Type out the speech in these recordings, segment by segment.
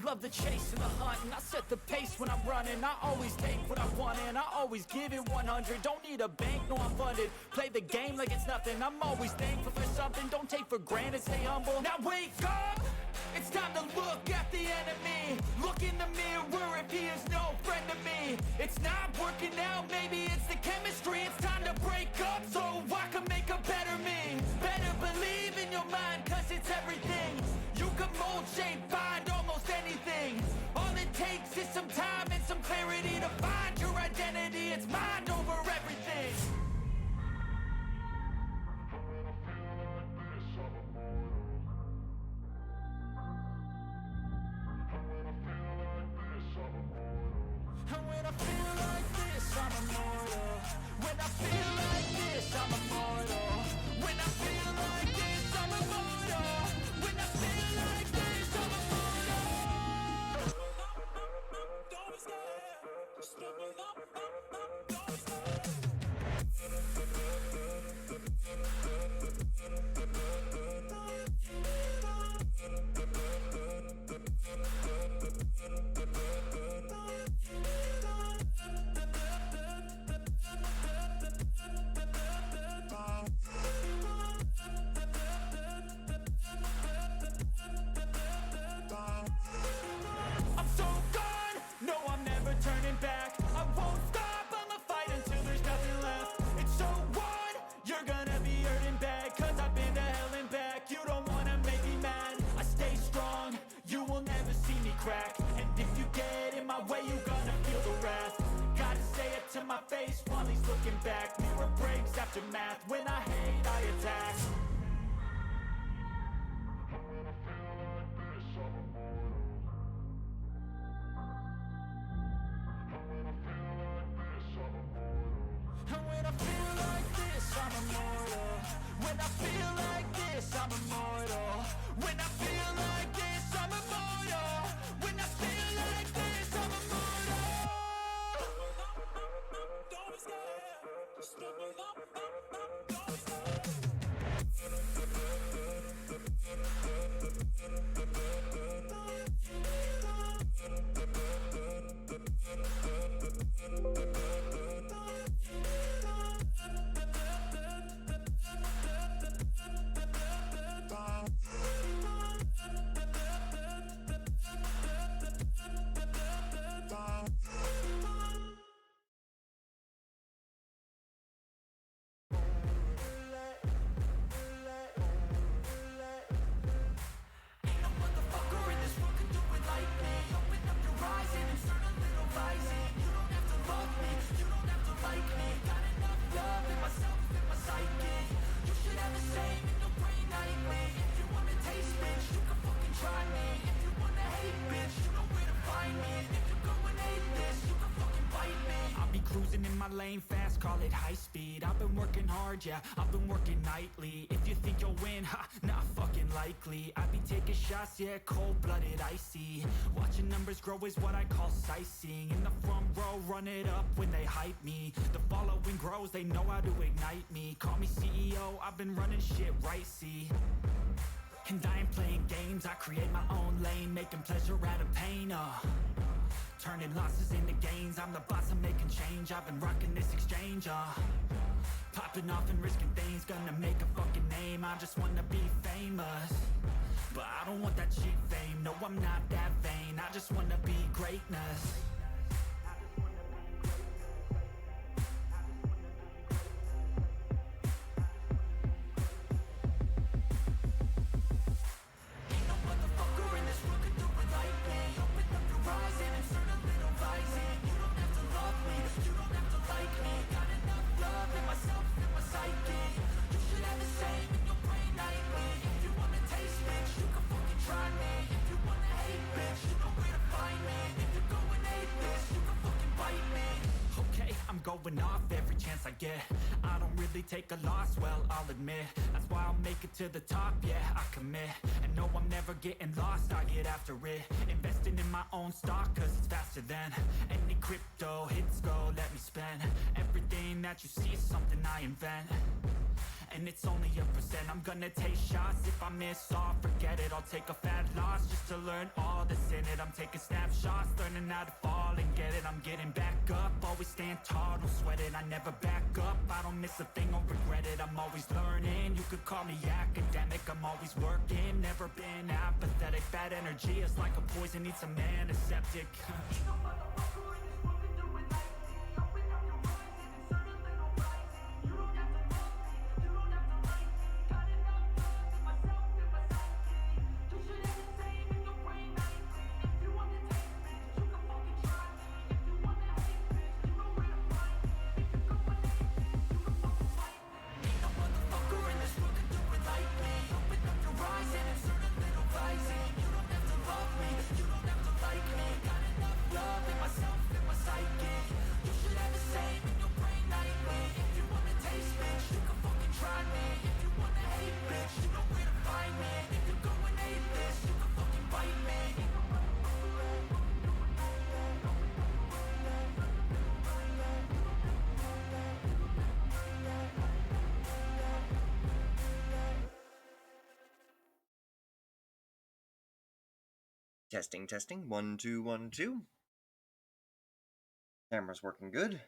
love the chase and the hunt, and I set the pace when I'm running. I always take what I want and I always give it 100. Don't need a bank, no I'm funded. Play the game like it's nothing. I'm always thankful for something. Don't take for granted, stay humble. Now wake up! It's time to look at the enemy. Look in the mirror if he is no friend to me. It's not working out, maybe it's the chemistry. It's time to break up so I can make a better me. Better believe in your mind, cause it's everything. You can mold, shape, find almost anything. All it takes is some time and some clarity to find your identity. It's mind over everything. And when I feel like this, I'm immortal. When I feel like this, I'm immortal. When I feel like this, I'm immortal. When I feel like this, I'm immortal. Don't be scared. Just level up, don't be scared. I'm so gone, no I'm never turning back. I won't stop, I'ma fight until there's nothing left. It's so on, you're gonna be hurting bad. Cause I've been to hell and back. You don't wanna make me mad, I stay strong. You will never see me crack. And if you get in my way, you're gonna feel the wrath. Gotta say it to my face while he's looking back. Mirror breaks after math. When I hate, I attack. And when I feel like this, I'm immortal. When I feel like this, I'm immortal. When I feel like this, I'm immortal. When I feel like this, I'm immortal. Don't be scared. Just level up, don't be scared. Ain't no motherfucker in this world can do it like me. Open up your eyes and insert a little rising. You don't have to love me, you don't have to like me. Got enough love in myself, in my psyche. You should have the same in your brain nightly. If you wanna taste, bitch, you can fucking try me. If you wanna hate, bitch, you know where to find me. And if you go and hate this, you can fucking bite me. I'll be cruising in my lane fast, call it high speed. I've been working hard, yeah, I've been working nightly. If you think you'll win, ha, not fucking likely. I be taking shots, yeah, cold-blooded, icy. Watching numbers grow is what I call sightseeing. In the front row, run it up when they hype me. The following grows, they know how to ignite me. Call me CEO, I've been running shit right, see. And I ain't playing games, I create my own lane. Making pleasure out of pain, turning losses into gains. I'm the boss, I'm making change. I've been rocking this exchange, popping off and risking things. Gonna make a fucking name, I just wanna be famous. But I don't want that cheap fame, no I'm not that vain. I just wanna be greatness. Ain't no motherfucker in this world can do it like me. Open up your eyes and insert a little rising. You don't have to love me, you don't have to like me. Got enough love in myself, in my psyche. You should have the same in your brain nightly. If you wanna taste, bitch, you can fucking try me. If you wanna hate, bitch, you know where to find me. If you go and hate this, you can fucking bite me. Okay, I'm going off every chance I get. I don't really take a loss, well, I'll admit. That's why I'll make it to the top, yeah, I commit. And no, I'm never getting lost, I get after it. Investing in my own stock, cause it's faster than any crypto hits go, let me spend. Everything that you see is something I invent. and it's only a percent. I'm gonna take shots, if I miss all, forget it. I'll take a fat loss just to learn all that's in it. I'm taking snapshots, learning how to fall and get it. I'm getting back up, always stand tall, don't sweat it. I never back up, I don't miss a thing, I'll regret it. I'm always learning, you could call me academic. I'm always working, never been apathetic. Bad energy is like a poison, needs some antiseptic. Testing, testing. 1, 2, 1, 2. Camera's working good.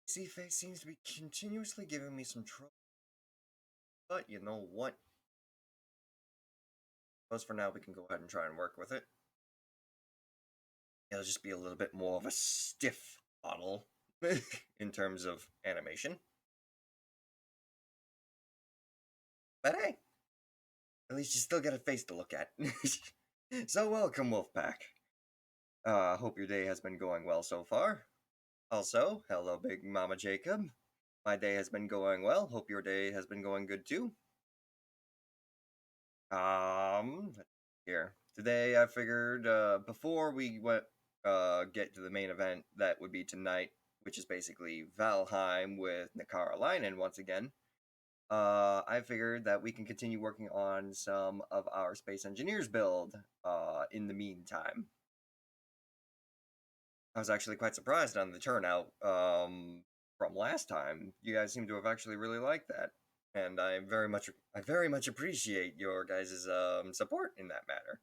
PC face seems to be continuously giving me some trouble. But you know what? Suppose for now we can go ahead and try and work with it. It'll just be a little bit more of a stiff model in terms of animation. But hey, at least you still get a face to look at. So welcome, Wolfpack. Hope your day has been going well so far. Also, hello, Big Mama Jacob. My day has been going well. Hope your day has been going good too. Here. Today I figured, before we get to the main event that would be tonight, which is basically Valheim with Nakara once again, I figured that we can continue working on some of our Space Engineers build, in the meantime. I was actually quite surprised on the turnout, from last time. You guys seem to have actually really liked that. And I very much appreciate your guys' support in that matter.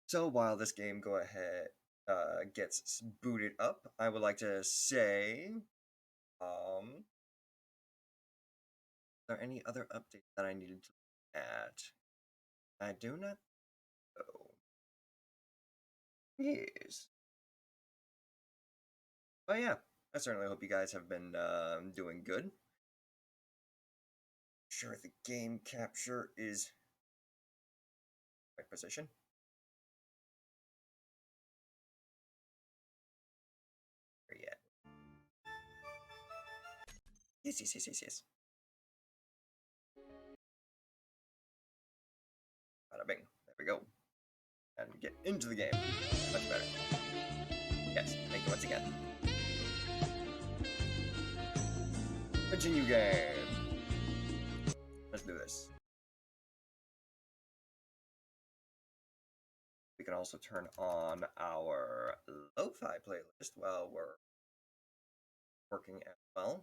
So while this game gets booted up, I would like to say, are there any other updates that I needed to look at? I do not know. Yes. But yeah, I certainly hope you guys have been doing good. Sure, the game capture is right position. Where yet? Yes. Bada bing. There we go. And get into the game. Much better. Yes, thank you once again. Continue game. Let's do this. We can also turn on our lo-fi playlist while we're working as well.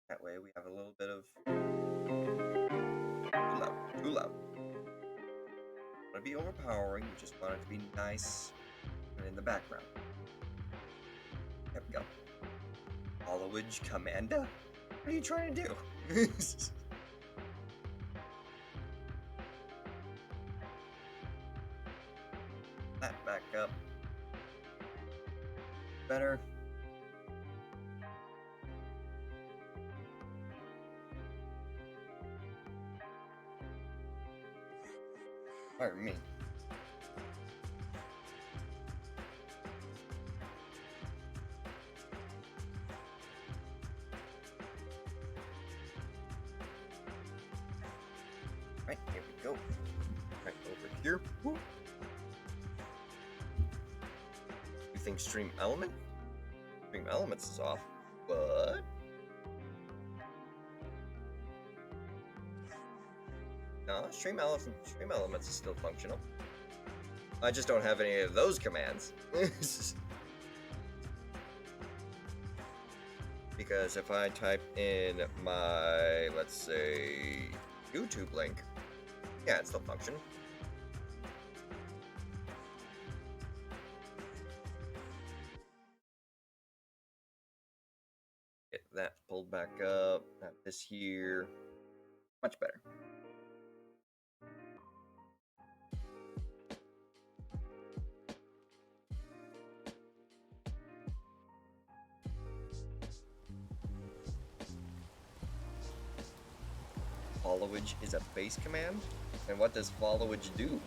That way we have a little bit of too loud. Want to be overpowering, we just want it to be nice and in the background. There we go. Followage Commander? What are you trying to do? That back up. Better. Pardon me. Right, here we go. Right over here. Woo. You think Stream Element? Stream Elements is off. What? No, Stream Elements is still functional. I just don't have any of those commands. Because if I type in my, let's say, YouTube link, yeah, it still function. Get that pulled back up. Have this here. Much better. Followage is a base command? And what does followage do?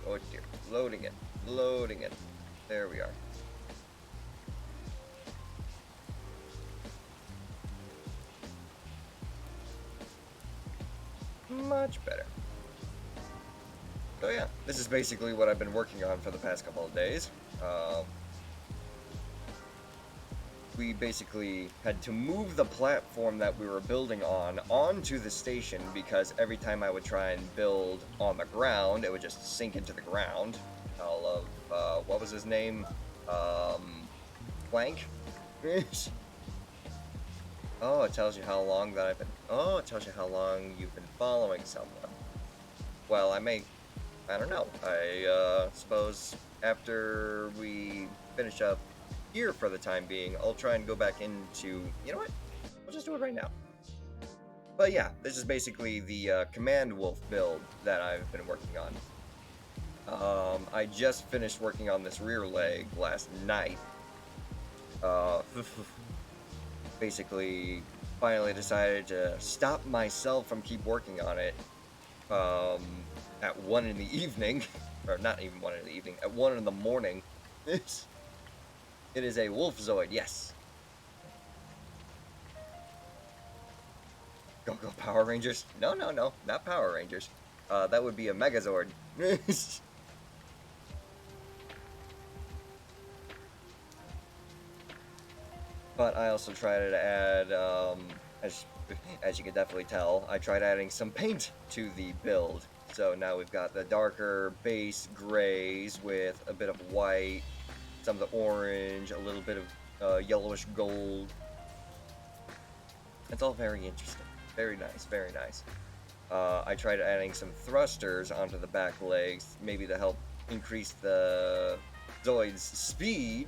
Oh dear, loading it. There we are. Much better. So yeah, this is basically what I've been working on for the past couple of days. We basically had to move the platform that we were building on onto the station because every time I would try and build on the ground, it would just sink into the ground. All of, what was his name? Plank? Oh, it tells you how long that I've been... Oh, it tells you how long you've been following someone. Well, I don't know. I suppose after we finish up here for the time being, I'll try and go back into... You know what? We'll just do it right now. But yeah, this is basically the Command Wolf build that I've been working on. I just finished working on this rear leg last night. Basically, finally decided to stop myself from keep working on it at 1 in the evening. Or not even 1 in the evening, at 1 in the morning. It is a Wolf Zoid, yes. Go Power Rangers? No, not Power Rangers. That would be a Megazord. But I also tried to add, as you can definitely tell, I tried adding some paint to the build. So now we've got the darker base grays with a bit of white, some of the orange, a little bit of yellowish gold. It's all very interesting. Very nice, very nice. I tried adding some thrusters onto the back legs, maybe to help increase the Zoid's speed.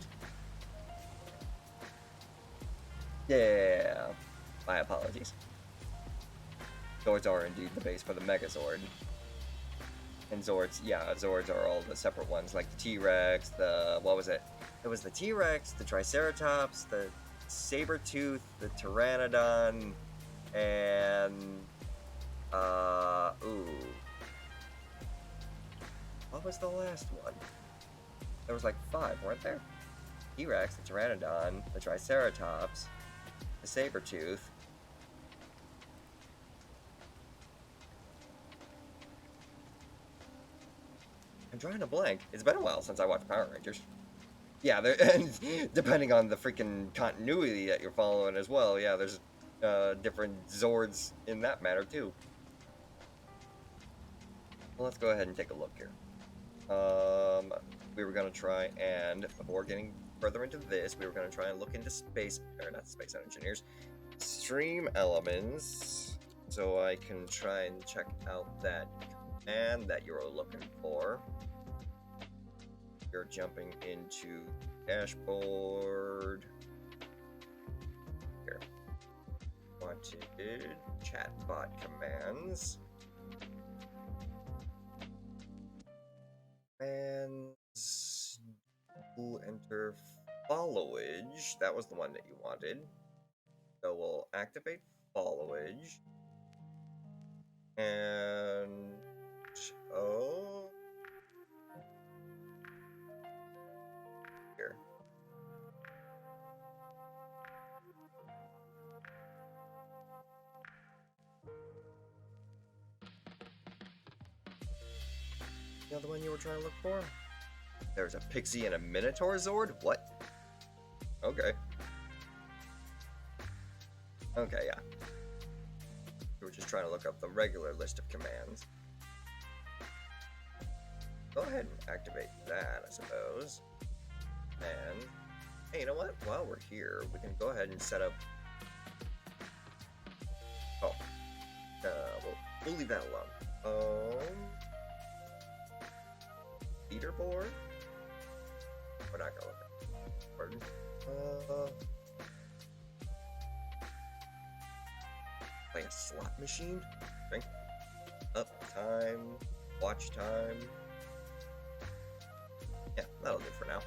Yeah, my apologies. Zords are indeed the base for the Megazord. And Zords, yeah, Zords are all the separate ones, like the T-Rex, what was it? It was the T-Rex, the Triceratops, the Sabertooth, the Pteranodon, and, what was the last one? There was like 5, weren't there? T-Rex, the Pteranodon, the Triceratops, the Sabertooth. I'm drawing a blank. It's been a while since I watched Power Rangers. Yeah, and depending on the freaking continuity that you're following as well, yeah, there's different Zords in that matter too. Well, let's go ahead and take a look here. We were gonna try and, before getting further into this, we were gonna try and look into not Space Engineers, Stream Elements, so I can try and check out that command that you're looking for. You're jumping into dashboard. Here. Wanted chatbot commands. And we'll enter followage. That was the one that you wanted. So we'll activate followage. And here. The other one you were trying to look for? There's a Pixie and a Minotaur Zord? What? Okay. Okay, yeah. We were just trying to look up the regular list of commands. Go ahead and activate that, I suppose. And hey, you know what? While we're here, we can go ahead and set up. Oh, we'll leave that alone. Leaderboard. We're not gonna look at that. Pardon. Play a slot machine. Okay. Up time, watch time. Yeah, that'll do for now.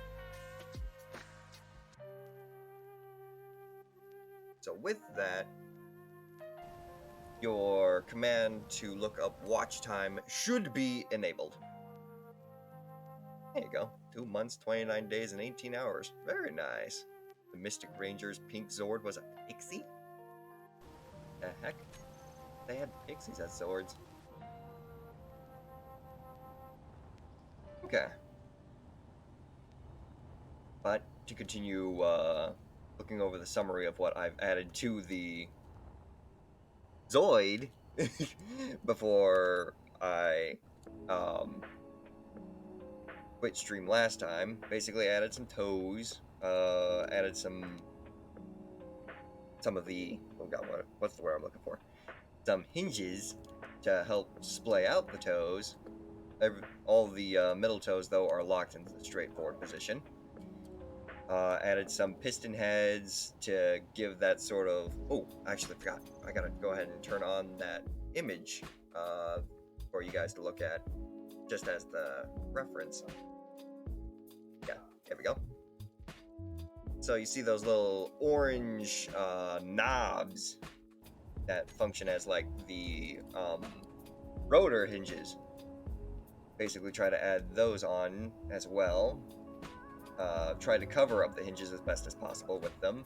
So with that, your command to look up watch time should be enabled. There you go. 2 months, 29 days, and 18 hours. Very nice. The Mystic Ranger's pink Zord was a pixie? The heck? They had pixies as Zords. Okay. But to continue looking over the summary of what I've added to the Zoid before I quit stream last time, basically added some toes, added some of the, oh god, what's the word I'm looking for? Some hinges to help splay out the toes. All the middle toes, though, are locked into the straightforward position. Added some piston heads to give that sort of... Oh, actually forgot. I gotta go ahead and turn on that image for you guys to look at, just as the reference. Yeah, there we go. So you see those little orange knobs that function as like the rotor hinges. Basically try to add those on as well. Try to cover up the hinges as best as possible with them,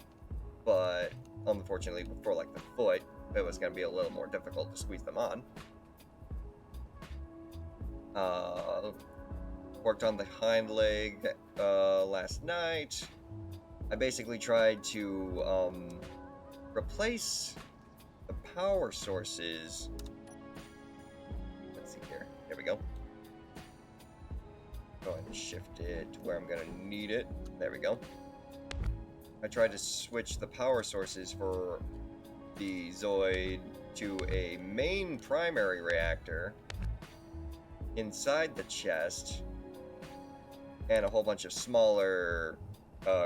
but unfortunately for like the foot, it was going to be a little more difficult to squeeze them on. Worked on the hind leg last night. I basically tried to replace the power sources. Let's see here. There we go. Go ahead and shift it to where I'm going to need it. There we go. I tried to switch the power sources for the Zoid to a main primary reactor inside the chest and a whole bunch of smaller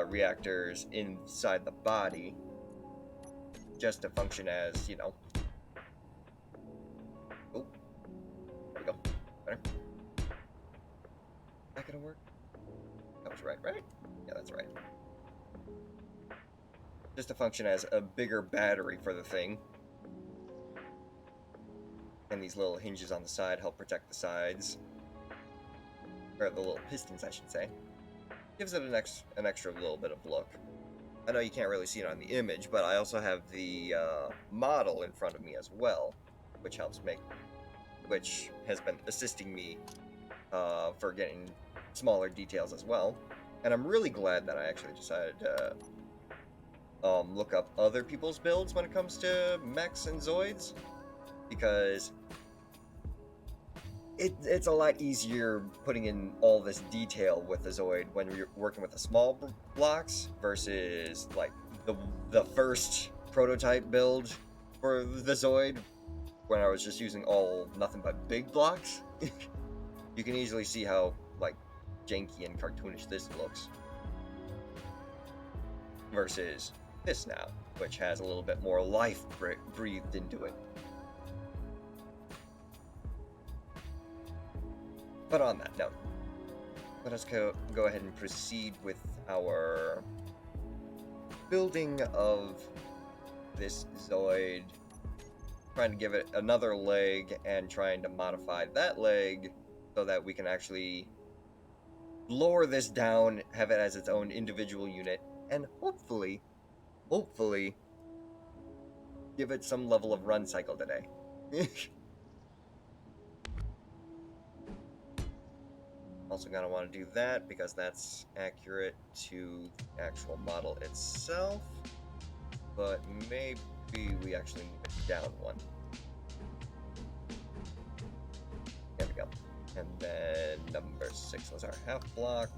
reactors inside the body, just to function as, you know... Oh, there we go. Better. That gonna work? That was right? Yeah, that's right. Just to function as a bigger battery for the thing. And these little hinges on the side help protect the sides. Or the little pistons, I should say. Gives it an extra little bit of look. I know you can't really see it on the image, but I also have the model in front of me as well, which has been assisting me for getting smaller details as well. And I'm really glad that I actually decided to look up other people's builds when it comes to mechs and Zoids, because it's a lot easier putting in all this detail with the Zoid when you're working with the small blocks versus like the first prototype build for the Zoid when I was just using nothing but big blocks. You can easily see how like janky and cartoonish this looks versus this now, which has a little bit more life breathed into it. But on that note, let us go ahead and proceed with our building of this Zoid, trying to give it another leg and trying to modify that leg so that we can actually lower this down, have it as its own individual unit, and hopefully give it some level of run cycle today. Also gonna want to do that because that's accurate to the actual model itself, but maybe we actually need it down one. There we go. And then number 6 was our half block.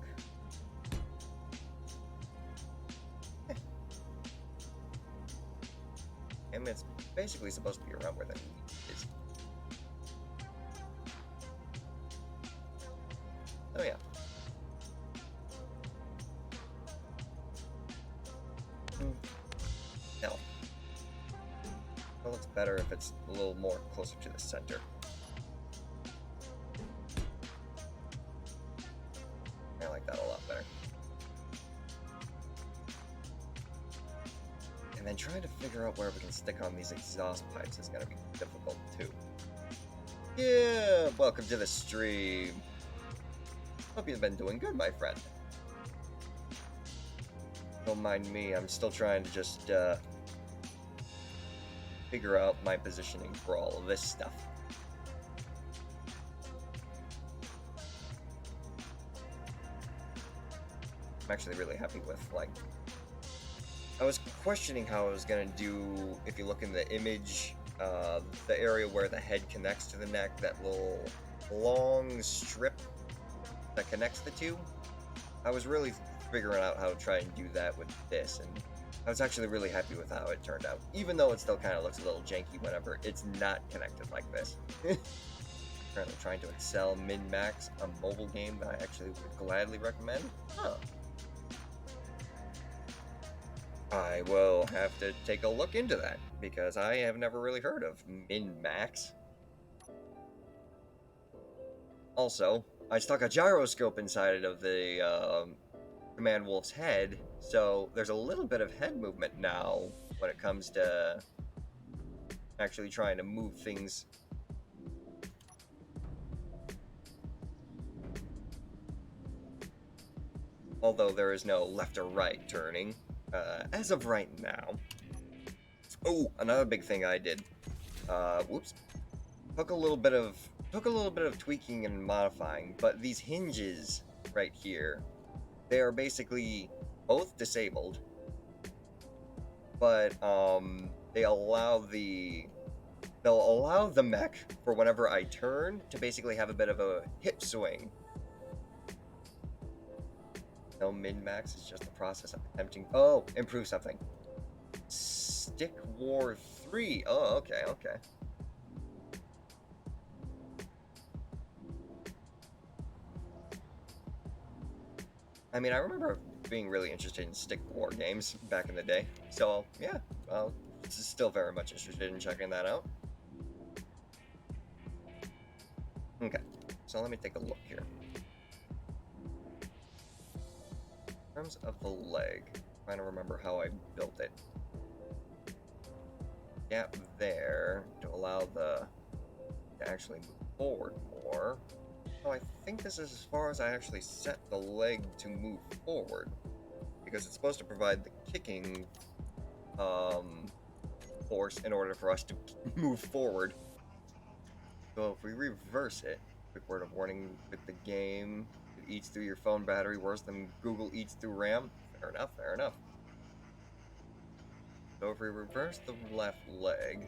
mean, it's basically supposed to be around where the meat is. Oh yeah. No. It looks better if it's a little more closer to the center. I like that a lot better. And then trying to figure out where we can stick on these exhaust pipes is going to be difficult too. Yeah, welcome to the stream. Hope you've been doing good, my friend. Don't mind me, I'm still trying to just figure out my positioning for all of this stuff. I'm actually really happy with, like, I was questioning how I was gonna do, if you look in the image, the area where the head connects to the neck, that little long strip that connects the two. I was really figuring out how to try and do that with this, and I was actually really happy with how it turned out, even though it still kind of looks a little janky whenever it's not connected like this. Currently trying to excel min-max, a mobile game that I actually would gladly recommend. Huh. I will have to take a look into that, because I have never really heard of min-max. Also, I stuck a gyroscope inside of the Command Wolf's head, so there's a little bit of head movement now when it comes to actually trying to move things. Although there is no left or right turning, as of right now. Oh, another big thing I did. Whoops. Took a little bit of tweaking and modifying, but these hinges right here, they are basically both disabled, but they'll allow the mech, for whenever I turn, to basically have a bit of a hip swing. No min-max, is just the process of attempting. Oh, improve something. Stick War 3. Oh, okay. I mean, I remember being really interested in stick war games back in the day, so yeah, still very much interested in checking that out. Okay, so let me take a look here. In terms of the leg, I'm trying to remember how I built it. Gap there to allow to actually move forward more. So I think this is as far as I actually set the leg to move forward, because it's supposed to provide the kicking force in order for us to move forward. So if we reverse it, quick word of warning with the game, it eats through your phone battery worse than Google eats through RAM. Fair enough. So if we reverse the left leg,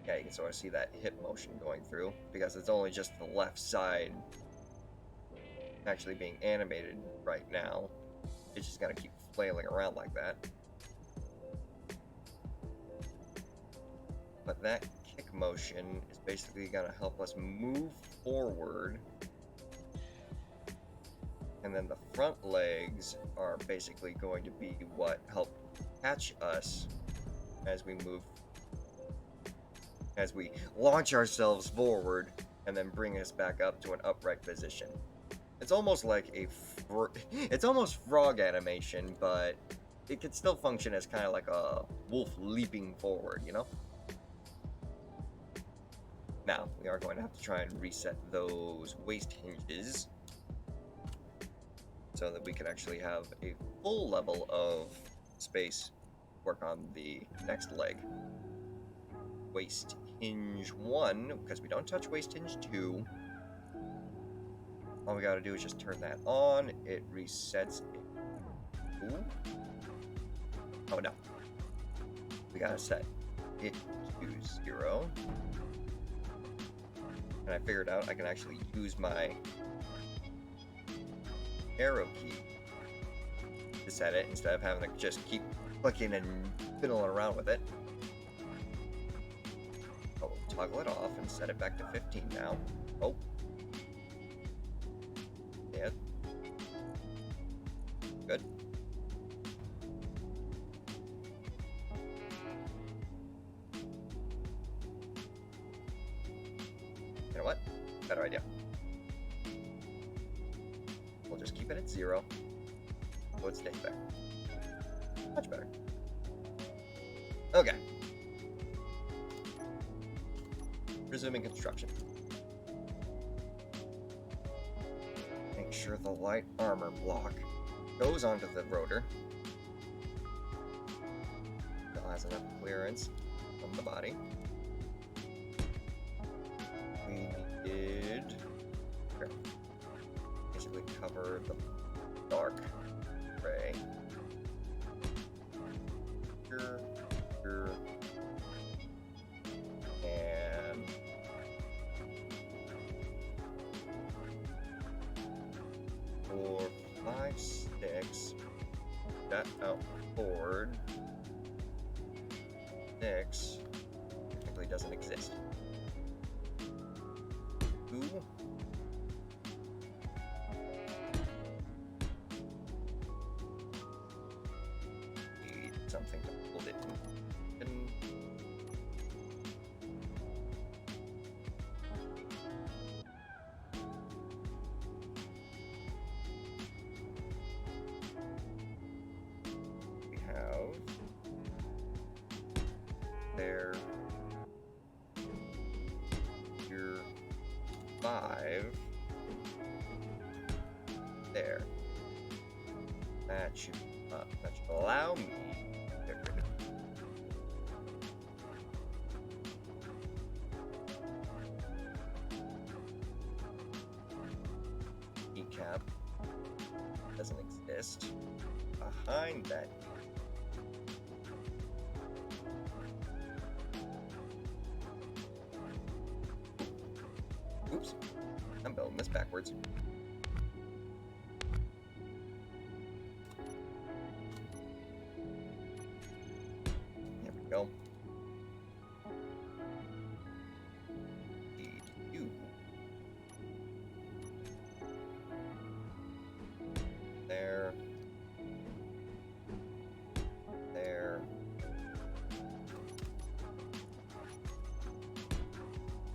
yeah, you can sort of see that hip motion going through, because it's only just the left side actually being animated right now. It's just gonna keep flailing around like that. But that kick motion is basically gonna help us move forward, and then the front legs are basically going to be what help catch us as we launch ourselves forward and then bring us back up to an upright position. It's almost like it's almost frog animation, but it can still function as kind of like a wolf leaping forward, you know? Now, we are going to have to try and reset those waist hinges so that we can actually have a full level of space to work on the next leg. Waist hinge 1, because we don't touch waist hinge 2. All we gotta do is just turn that on. It resets it. Ooh. Oh no. We gotta set it to 0. And I figured out I can actually use my arrow key to set it instead of having to just keep clicking and fiddling around with it. Oh, we'll toggle it off and set it back to 15 now. Oh. Yeah. Good. You know what? Better idea. We'll just keep it at 0. So it stays there. Much better. Okay. Resuming construction. Make sure the light armor block goes onto the rotor. Still has enough clearance from the body. We did basically cover the dark gray. Here, here, and four, 5, 6. That out forward. 6 technically doesn't exist. 2. Need something to hold it in. We have there. Here. 5 there. That should allow me to get rid of keycap. Doesn't exist. Behind that. Oops. I'm building this backwards. There we go. You. There. There.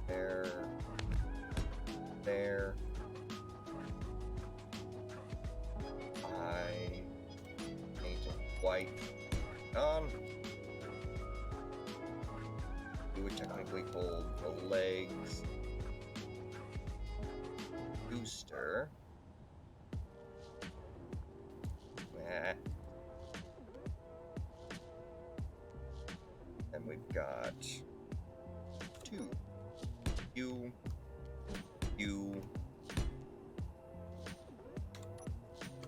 There. There. I painted white on. We would technically hold the legs. Booster. Nah. And we've got 2. You.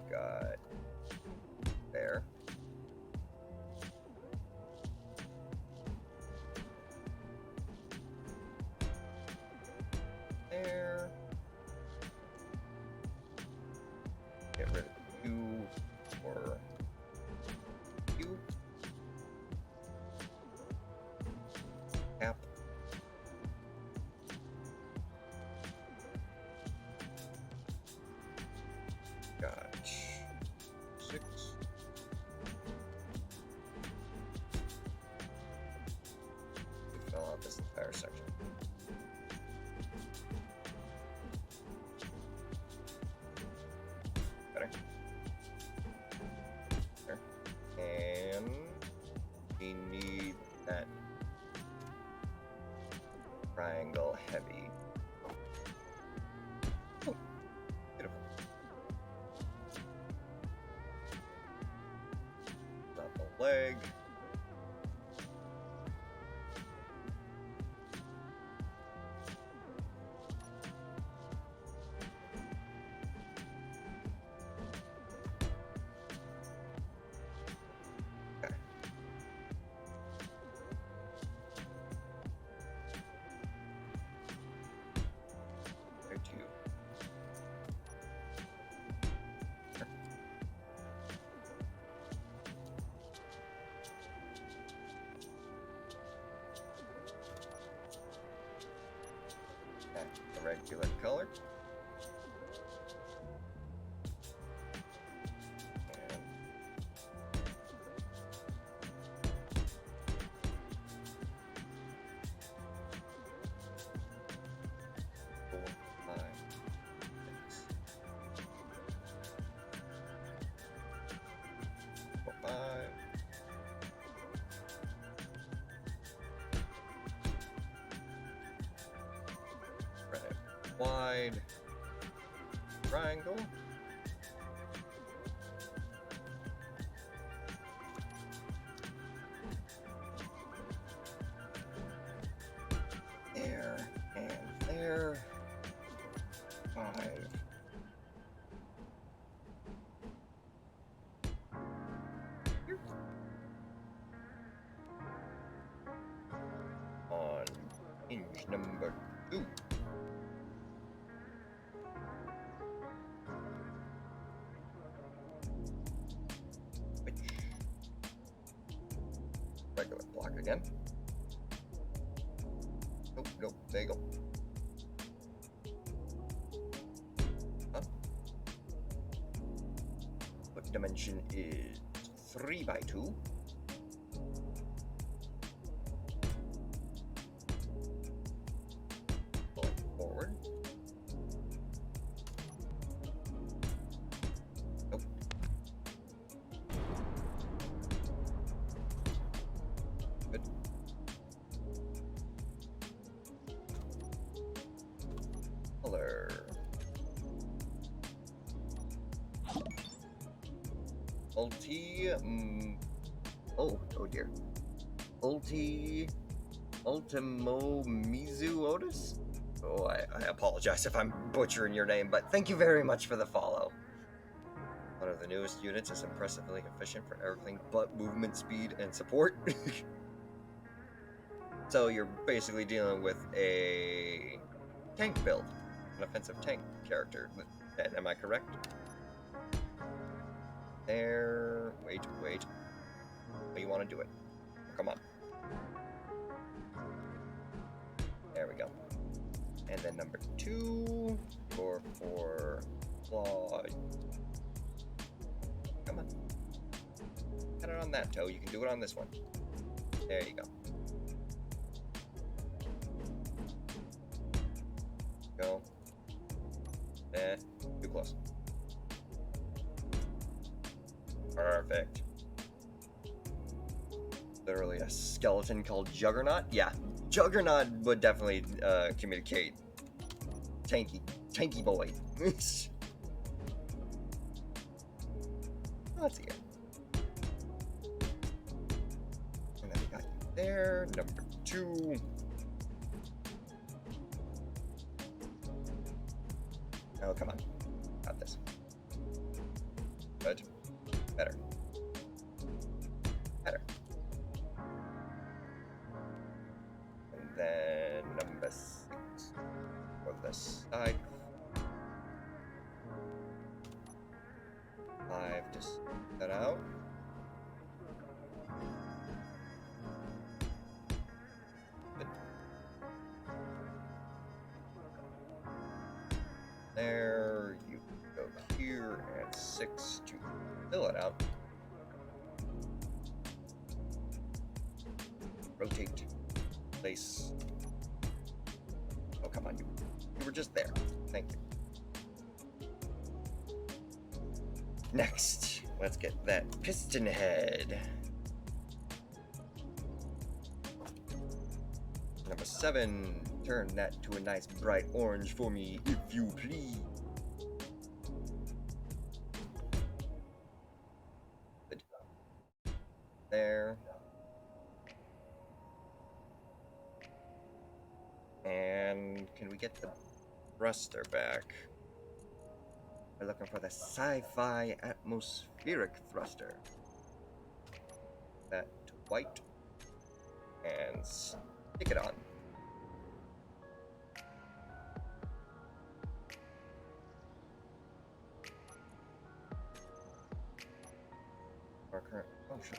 Got there. There. Get rid of you or you. Cap. Got 6. We fill out this entire section. Better. There. And we need that triangle heavy. Oh, beautiful. Not the leg. Okay. There too. regular color. And 4, 5, 6, 4, 5. Wide triangle. There and there. 5. Here. On hinge number 2. Regular block again. Nope, nope, there you go. Huh? What dimension is 3 by 2? Going forward. Nope. Good. Color. Oh dear. Ultimo Mizu Otis? Oh, I apologize if I'm butchering your name, but thank you very much for the follow. One of the newest units is impressively efficient for everything but movement speed and support. So you're basically dealing with a tank build, an offensive tank character. Am I correct? There. Wait. Oh, you want to do it? Come on. There we go. And then number 2, for claw. Come on. Got it on that toe. You can do it on this one. There you go. Go. Too close. Perfect. Literally a skeleton called Juggernaut? Yeah, Juggernaut would definitely communicate. Tanky boy. Let's see it. And then we got you there. Number 2. Oh, come on. Got this. Good. Better. And then number 6 for the side. 5 to set that out. Good. There, you go here, and 6 to fill it out. Rotate. Place. Oh, come on, you were just there. Thank you. Next, let's get that piston head. Number 7, turn that to a nice bright orange for me, if you please. Good. There. And can we get the thruster back? We're looking for the sci-fi atmospheric thruster. That to white. And stick it on. Our current function.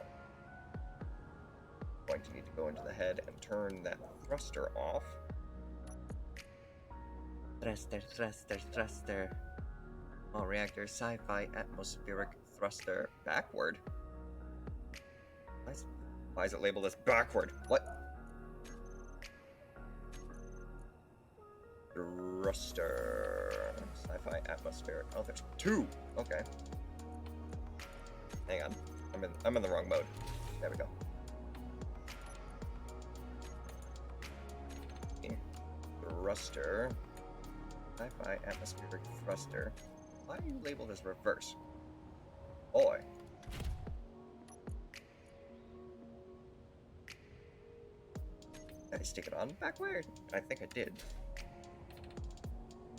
Going to need to go into the head and turn that thruster off. Thruster. Small reactor, sci-fi, atmospheric thruster. Backward? Why is it labeled as backward? What? Thruster. Sci-fi, atmospheric. Oh, there's two! Okay. Hang on. I'm in the wrong mode. There we go. Thruster. Sci-fi, atmospheric thruster. Why are you labeled as reverse? Boy. Did I stick it on backward? I think I did.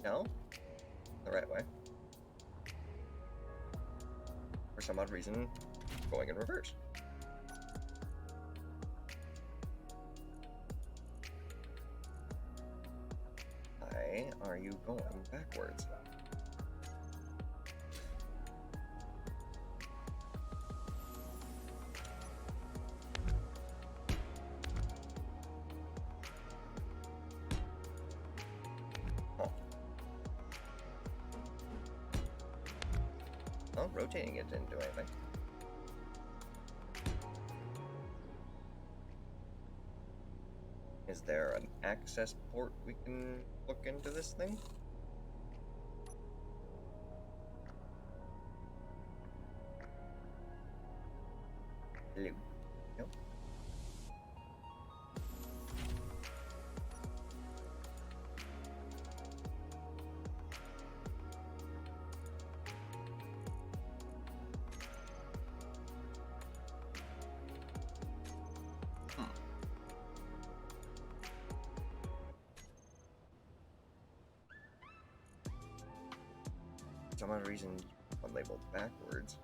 No? The right way. For some odd reason, going in reverse. Why are you going backwards? Oh, rotating it didn't do anything. Is there an access port we can look into this thing? Hello. Nope. For some odd reason, I'm labeled backwards.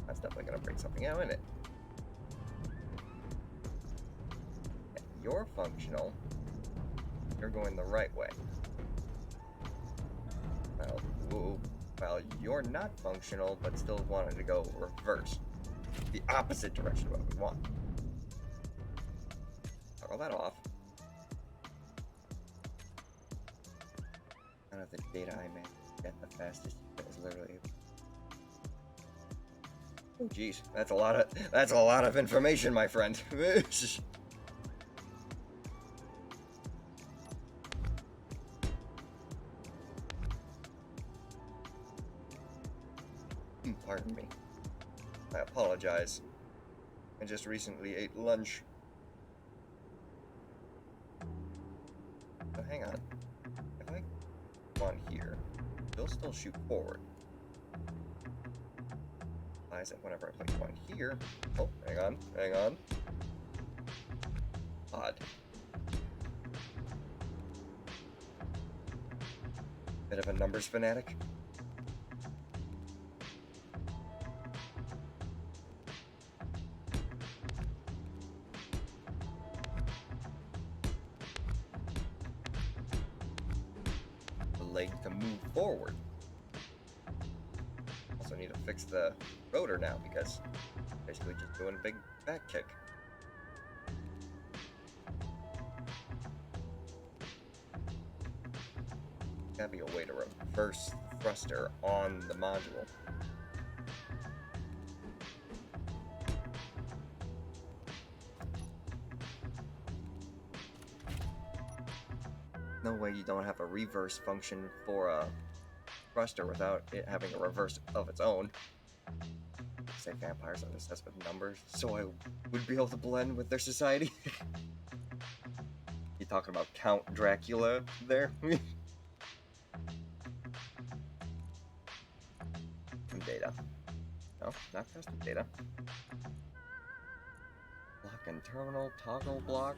That's definitely gonna bring something out in it. You're functional. You're going the right way. Well, you're not functional, but still wanted to go reverse. The opposite direction of what we want. Toggle that off. None of the data I managed to get the fastest that was literally able. Oh geez, that's a lot of information, my friend. Pardon me. I apologize. I just recently ate lunch. So hang on. If I go on here, it'll still shoot forward. Why is it whenever I click on here? Oh, hang on. Odd. Bit of a numbers fanatic. Leg to move forward. Also need to fix the rotor now because basically just doing a big back kick. Gotta be a way to reverse thruster on the module. No way you don't have a reverse function for a thruster without it having a reverse of its own. Say vampires are obsessed with numbers, so I would be able to blend with their society. You talking about Count Dracula there? Custom data. No, not custom data. Block and terminal, toggle block.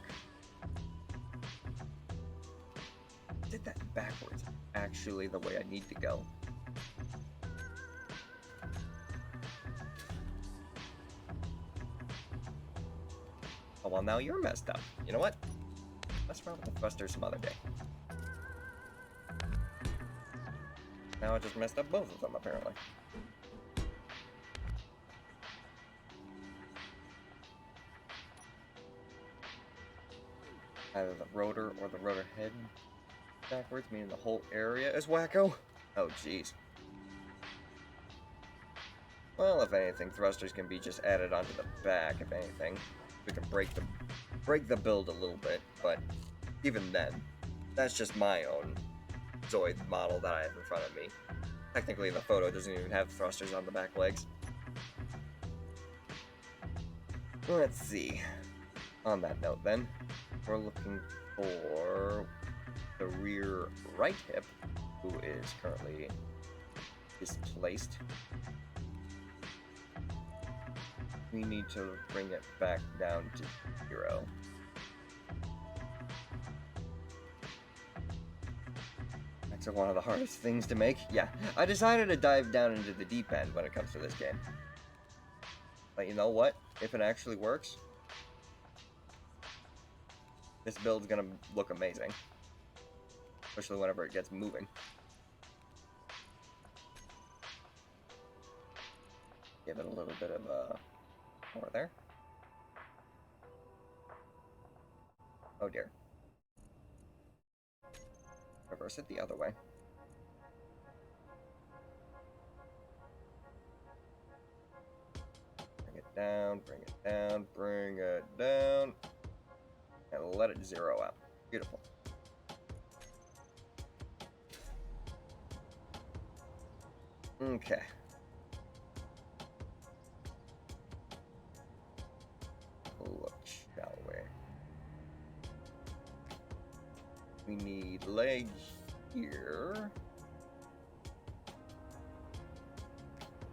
Did that backwards. Actually, the way I need to go. Oh, well, now you're messed up. You know what? Let's run with the thruster some other day. Now I just messed up both of them, apparently. Either the rotor or the rotor head backwards, meaning the whole area is wacko. Oh, jeez. Well, if anything, thrusters can be just added onto the back, if anything. We can break the build a little bit, but even then, that's just my own Zoid model that I have in front of me. Technically, the photo doesn't even have thrusters on the back legs. Let's see. On that note, then, we're looking for the rear right hip, who is currently displaced. We need to bring it back down to 0. That's one of the hardest things to make. Yeah, I decided to dive down into the deep end when it comes to this game. But you know what? If it actually works, this build's gonna look amazing. Especially whenever it gets moving. Give it a little bit of more there. Oh dear. Reverse it the other way. Bring it down, bring it down, bring it down. And let it zero out. Beautiful. Okay. Look, shall we? We need legs here.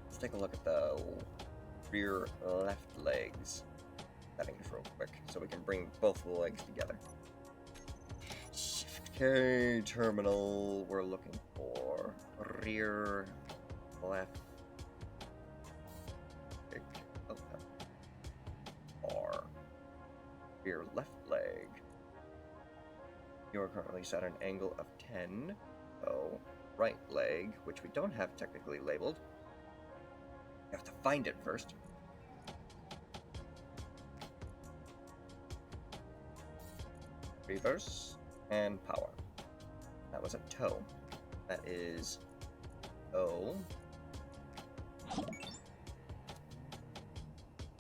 Let's take a look at the rear left legs settings real quick so we can bring both the legs together. Shift K terminal, we're looking for rear left leg. Or rear left leg. You're currently set an angle of 10, so right leg, which we don't have technically labeled. You have to find it first. Reverse and power. That was a toe. That is O.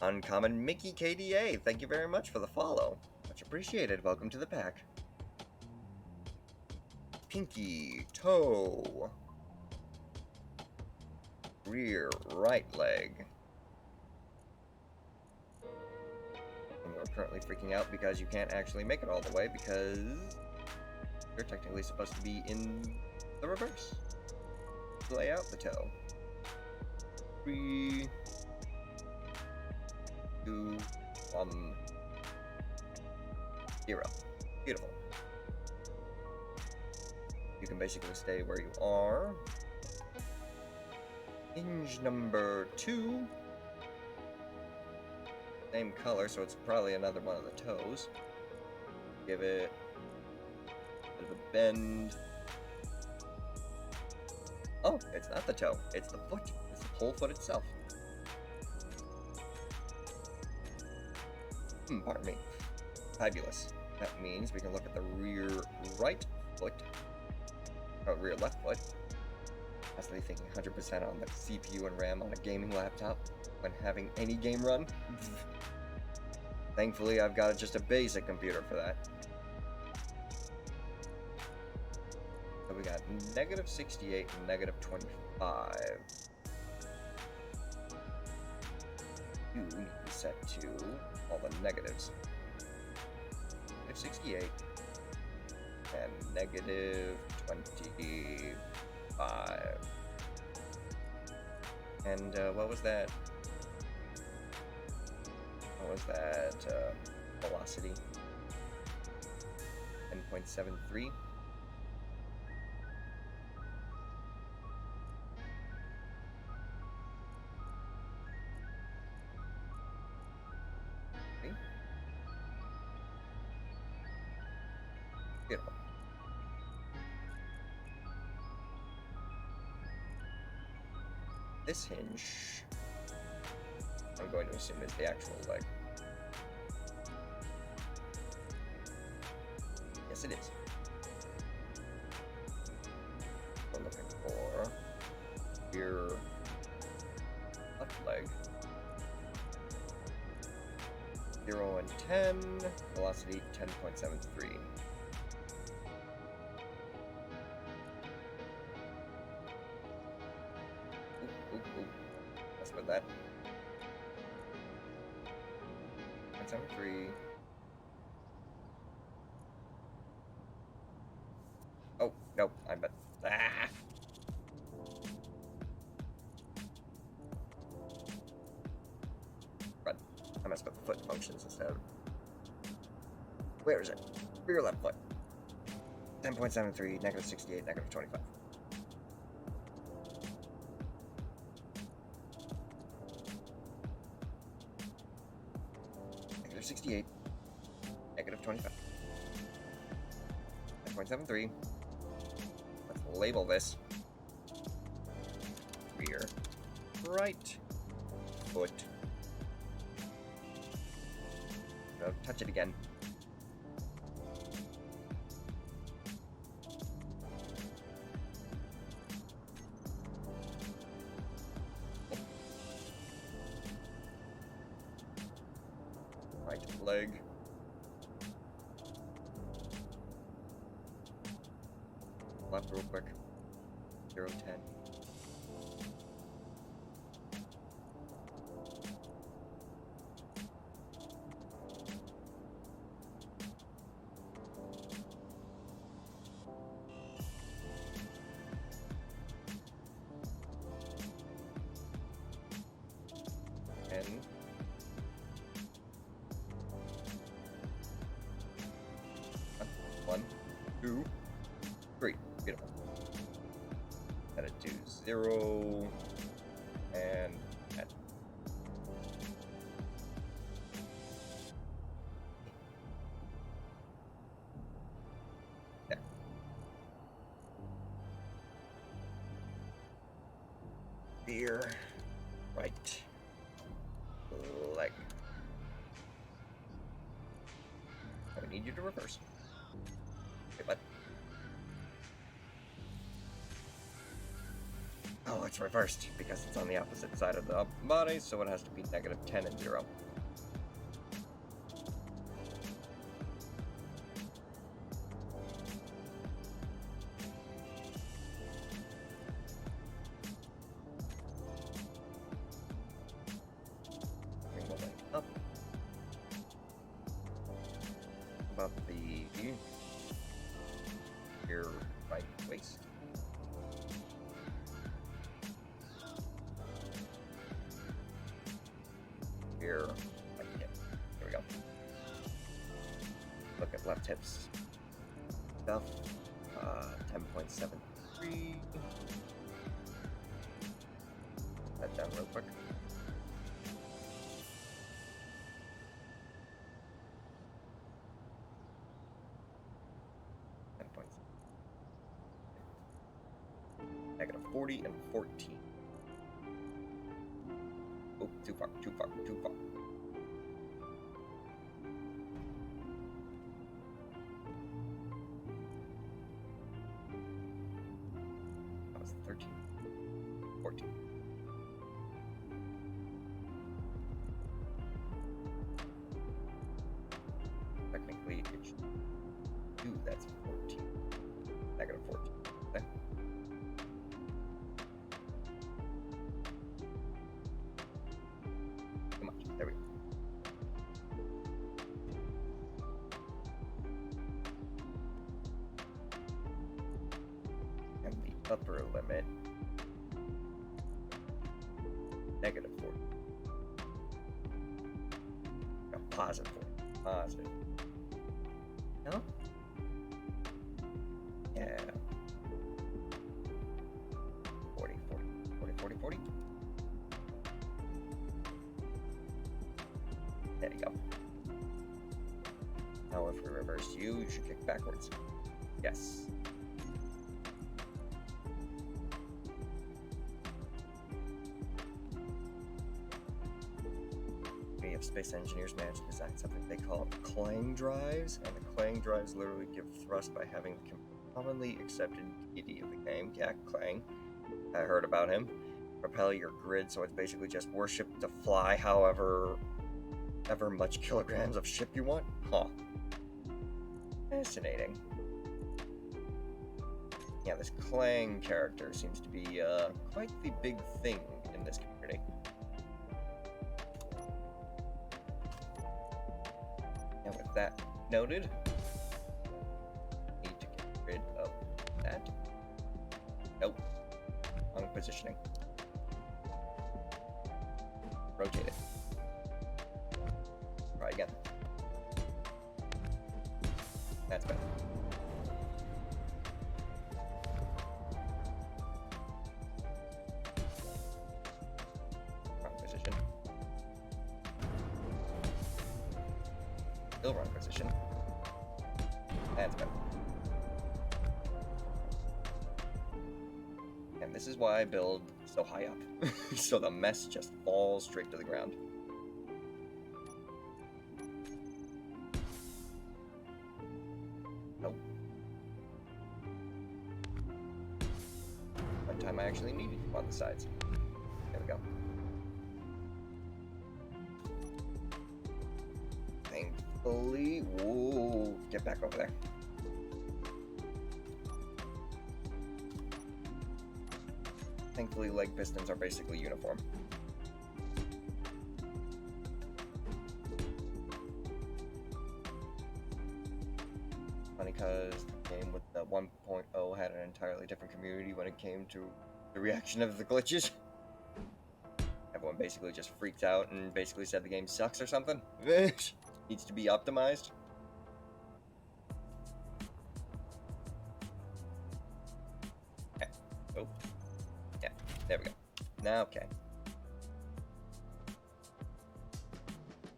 Uncommon Mickey KDA, thank you very much for the follow. Much appreciated. Welcome to the pack. Pinky, toe, rear right leg. And you're currently freaking out because you can't actually make it all the way because you're technically supposed to be in the reverse. Lay out the toe. 3, 2, 1, 0. Beautiful. You can basically stay where you are. Hinge number 2. Same color, so it's probably another one of the toes. Give it a bit of a bend. Oh, it's not the toe. It's the foot. It's the whole foot itself. Pardon me. Fabulous. That means we can look at the rear right foot. Oh, rear left foot. Constantly thinking 100% on the CPU and RAM on a gaming laptop when having any game run. Thankfully, I've got just a basic computer for that. So we got negative 68 and negative 25. You need to set to all the negatives. Negative 68 and negative 25. And what was that? What was that velocity? 10.73. Beautiful. This hinge, I'm going to assume, is the actual leg. Yes, it is. We're looking for your left leg. 0 and 10, velocity 10.73. Ooh. That's with that. 0.73. Oh, no, I bet. Ah! Run. I messed up the foot functions instead. Where is it? Rear left foot. 10.73, negative 68, negative 25. Negative 68, negative 25. 10.73. Let's label this. Rear right foot. No, touch it again. Right leg. Left real quick. 0, 10. And 1, 2, 3. Beautiful. Set it to 0 and 10. There. Rear right leg. I need you to reverse. Okay, bud. Oh, it's reversed because it's on the opposite side of the body, so it has to be negative 10 and 0. Bring the leg up. Above the rear right waist. Here, right hip. There we go. Look at left hips. Stuff. 10.73. That down real quick. Negative 40 and 14. Oh, too far. That was 13. 14. Technically, it should do. That's 14. Negative 14. Okay. Come on. There we go. And the upper limit, negative 40. No, positive 40. Positive. No? Yeah. 40. 40. There you go. Now if we reverse you should kick backwards. Yes. Space engineers managed to design something they call clang drives, and the clang drives literally give thrust by having the commonly accepted deity of the game, yeah, Clang. I heard about him. Propel your grid, so it's basically just worship to fly however ever much kilograms of ship you want? Huh. Fascinating. Yeah, this Clang character seems to be quite the big thing in this community. And with that noted, need to get rid of that. Nope. Wrong positioning. Rotate it. Try again. That's better. Wrong position. Still wrong position. That's better. And this is why I build so high up. So the mess just falls straight to the ground. Nope. One time I actually needed to on the sides. There we go. Thankfully, whoa, get back over there. Thankfully, leg pistons are basically uniform. Funny because the game with the 1.0 had an entirely different community when it came to the reaction of the glitches. Everyone basically just freaked out and basically said the game sucks or something. Needs to be optimized. Okay. Oh. Yeah, there we go. Now, okay.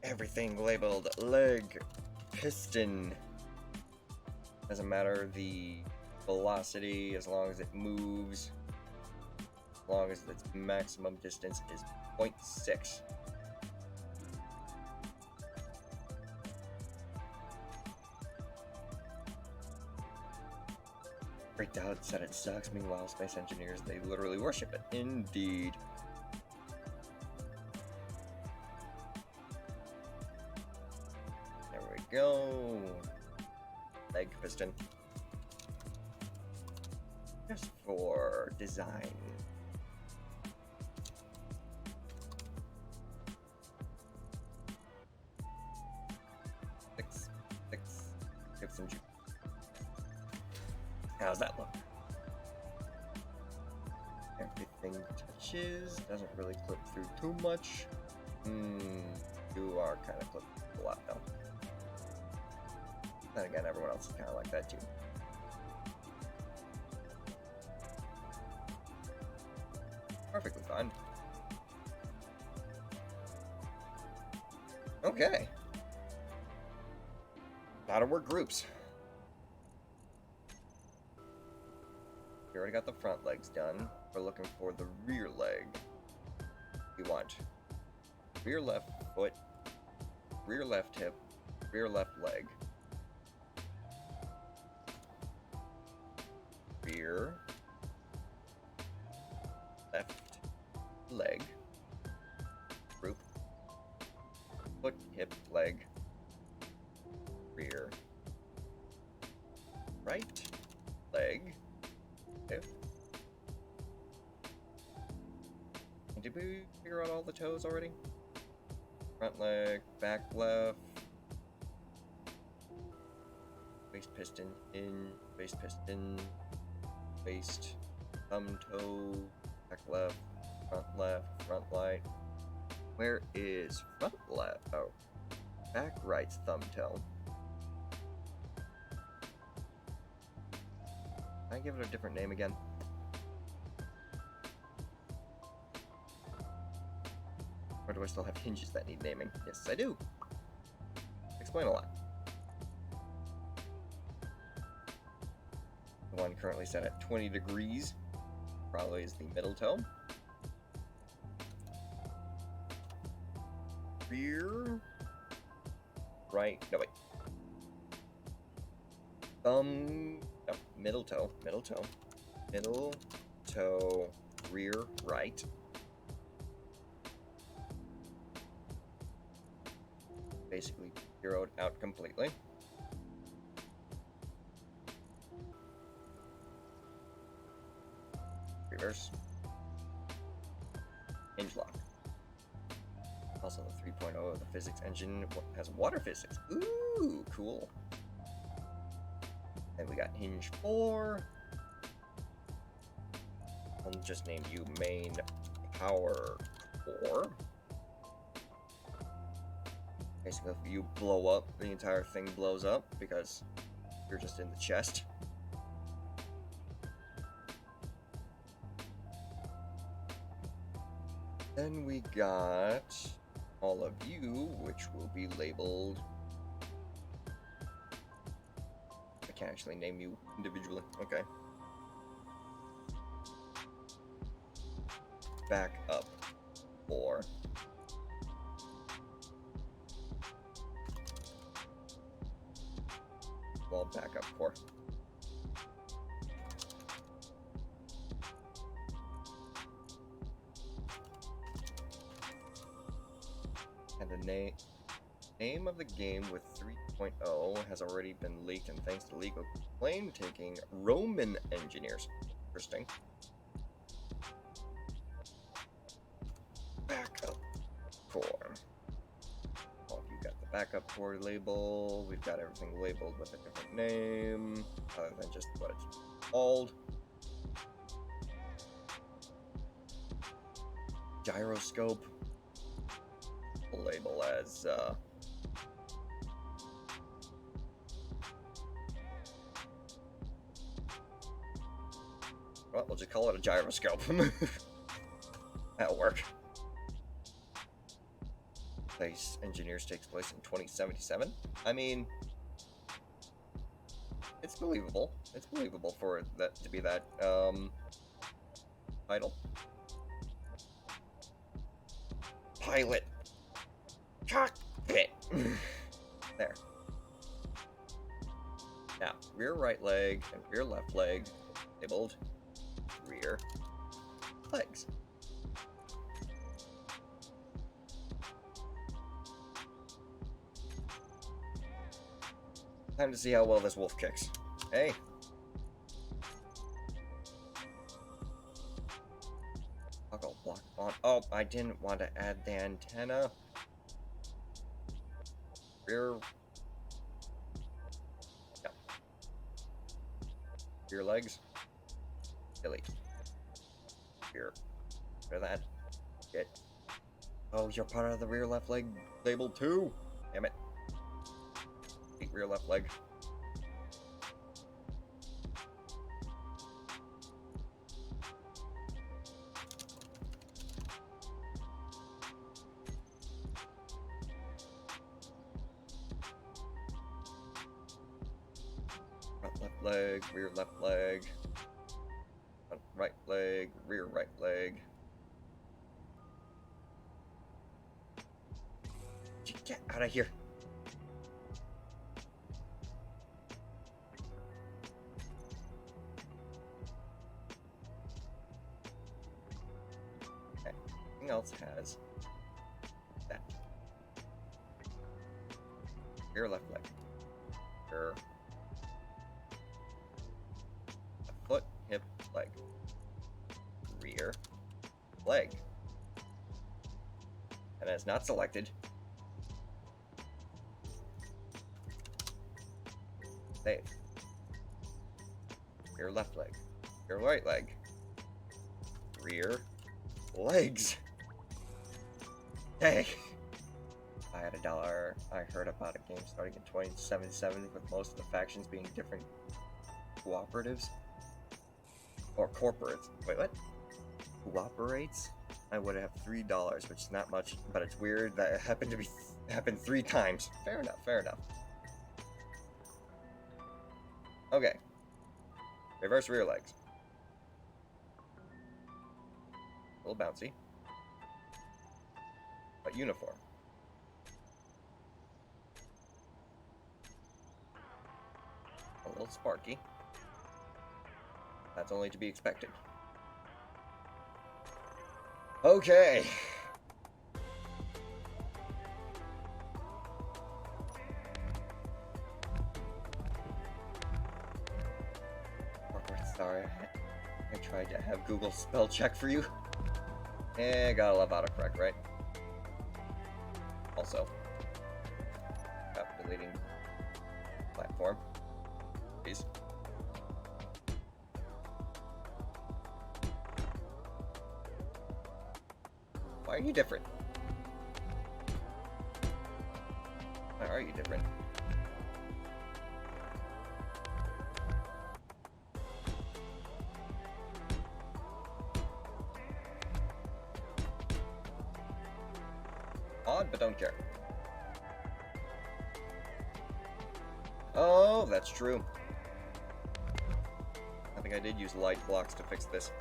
Everything labeled leg, piston. Doesn't matter the velocity as long as it moves. As long as its maximum distance is 0.6. Freaked out, said it sucks. Meanwhile, space engineers, they literally worship it. Indeed. There we go. Leg piston. Just for design. Give some juice. How's that look? Everything touches, doesn't really clip through too much. You are kind of clipping a lot though. Then again, everyone else is kind of like that too. Perfectly fine. Okay. Gotta work groups. We already got the front legs done. We're looking for the rear leg. We want rear left foot, rear left hip, rear left leg, rear left leg, group, foot, hip, leg, rear, right leg, hip. Did we figure out all the toes already? Front leg, back left, waist piston in, waist piston, waist, thumb toe, back left, front light. Where is front left? Oh, back right's thumb toe. Can I give it a different name again? Or do I still have hinges that need naming? Yes, I do. Explain a lot. The one currently set at 20 degrees probably is the middle toe. rear, right, no wait, thumb, no, middle toe, rear, right. Basically zeroed out completely. Reverse. Hinge lock. Also, the 3.0 of the physics engine has water physics. Ooh, cool. And we got hinge 4. I'll just name you main power core. Basically, if you blow up, the entire thing blows up because you're just in the chest. Then we got all of you, which will be labeled. I can't actually name you individually. Okay. Back up 4. Well, back up 4. And the name of the game with 3.0 has already been leaked, and thanks to legal claim taking Roman engineers. Interesting. Backup core. Oh, you got the backup core label. We've got everything labeled with a different name, other than just what it's called. Gyroscope. We'll label as well, we'll just call it a gyroscope. That'll work. Place Engineers takes place in 2077. I mean, it's believable. It's believable for that to be that title. Pilot cockpit. There. Now, rear right leg and rear left leg labeled rear legs. Time to see how well this wolf kicks. Hey. Toggle block on. Oh, I didn't want to add the antenna. Rear. No. Rear legs. Delete. Here. For that. Get. Oh, you're part of the rear left leg label too. Damn it. Rear left leg. Front left leg, rear left leg. Front right leg, rear right leg. Get out of here. Else has that. Rear left leg. Rear foot, hip, leg. Rear leg. And as not selected. Save. Rear left leg. Rear right leg. Rear legs. Dang. I had $1. I heard about a game starting in 2077 with most of the factions being different cooperatives. Or corporates. Wait, what? Cooperates? I would have $3, which is not much, but it's weird that it happened 3 times. Fair enough, fair enough. Okay. Reverse rear legs. A little bouncy. But uniform. little sparky. That's only to be expected. Okay. Sorry, I tried to have Google spell check for you. Gotta love autocorrect, right? Also, deleting platform, please. Why are you different? Why are you different? Odd, but don't care. Oh, that's true. I think I did use light blocks to fix this.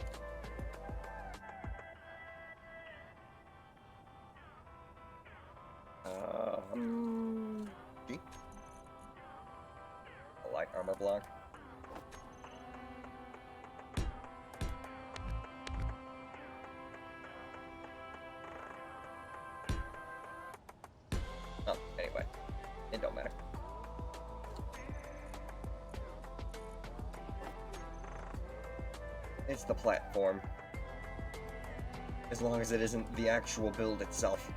G? A light armor block. Oh, anyway. It don't matter. It's the platform. As long as it isn't the actual build itself.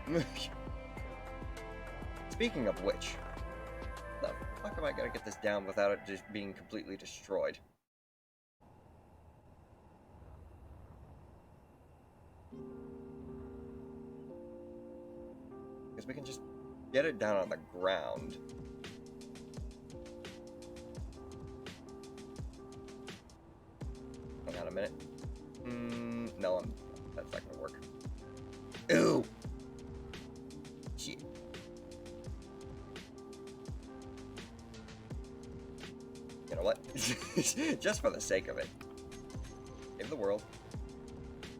Speaking of which, the fuck am I gonna get this down without it just being completely destroyed? Because we can just get it down on the ground. Hang on a minute. No, that's not gonna work. Ooh! Shit. You know what? Just for the sake of it. Save the world.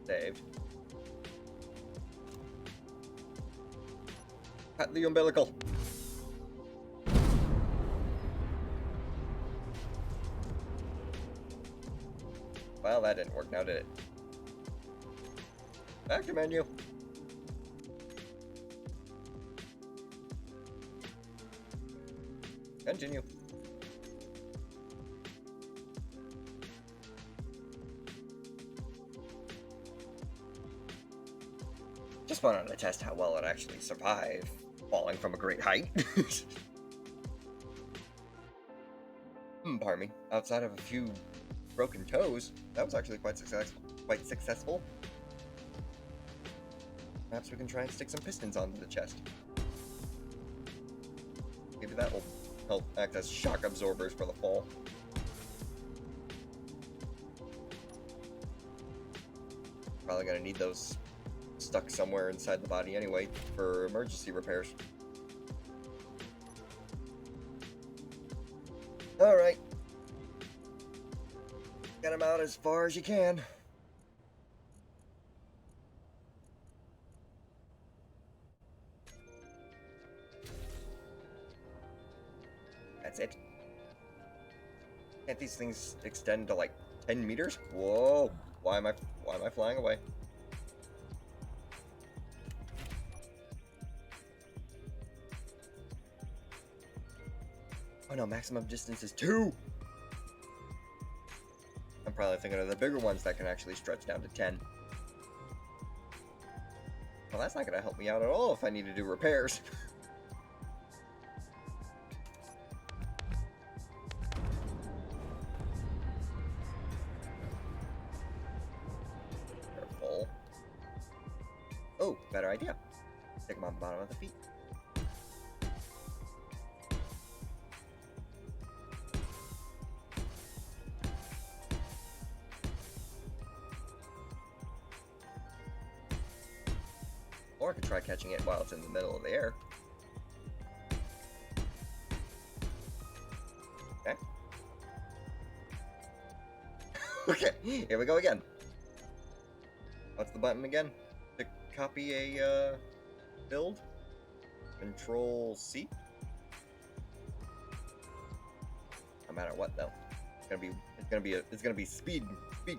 Saved. Cut the umbilical. Well, that didn't work now, did it? Back to menu. Continue. Just wanted to test how well it actually survived falling from a great height. Pardon me. Outside of a few broken toes, that was actually quite successful. Perhaps we can try and stick some pistons onto the chest. Maybe that will help act as shock absorbers for the fall. Probably gonna need those stuck somewhere inside the body anyway for emergency repairs. Alright. Get them out as far as you can. That's it. Can't these things extend to like 10 meters? Whoa! Why am I flying away? Oh no, maximum distance is 2! I'm probably thinking of the bigger ones that can actually stretch down to 10. Well, that's not gonna help me out at all if I need to do repairs. Careful. Oh, better idea. Stick them on the bottom of the feet. Or I could try catching it while it's in the middle of the air. Okay. Okay, here we go again. What's the button again? To copy a build? Control C? matter what though. It's gonna be speed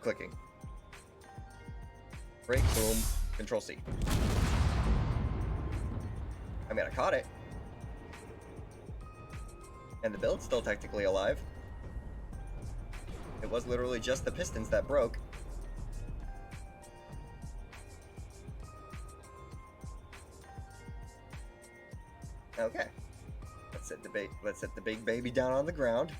clicking. Brake, boom, Control C. I mean, I caught it. And the build's still technically alive. It was literally just the pistons that broke. Okay. Let's set the big baby down on the ground.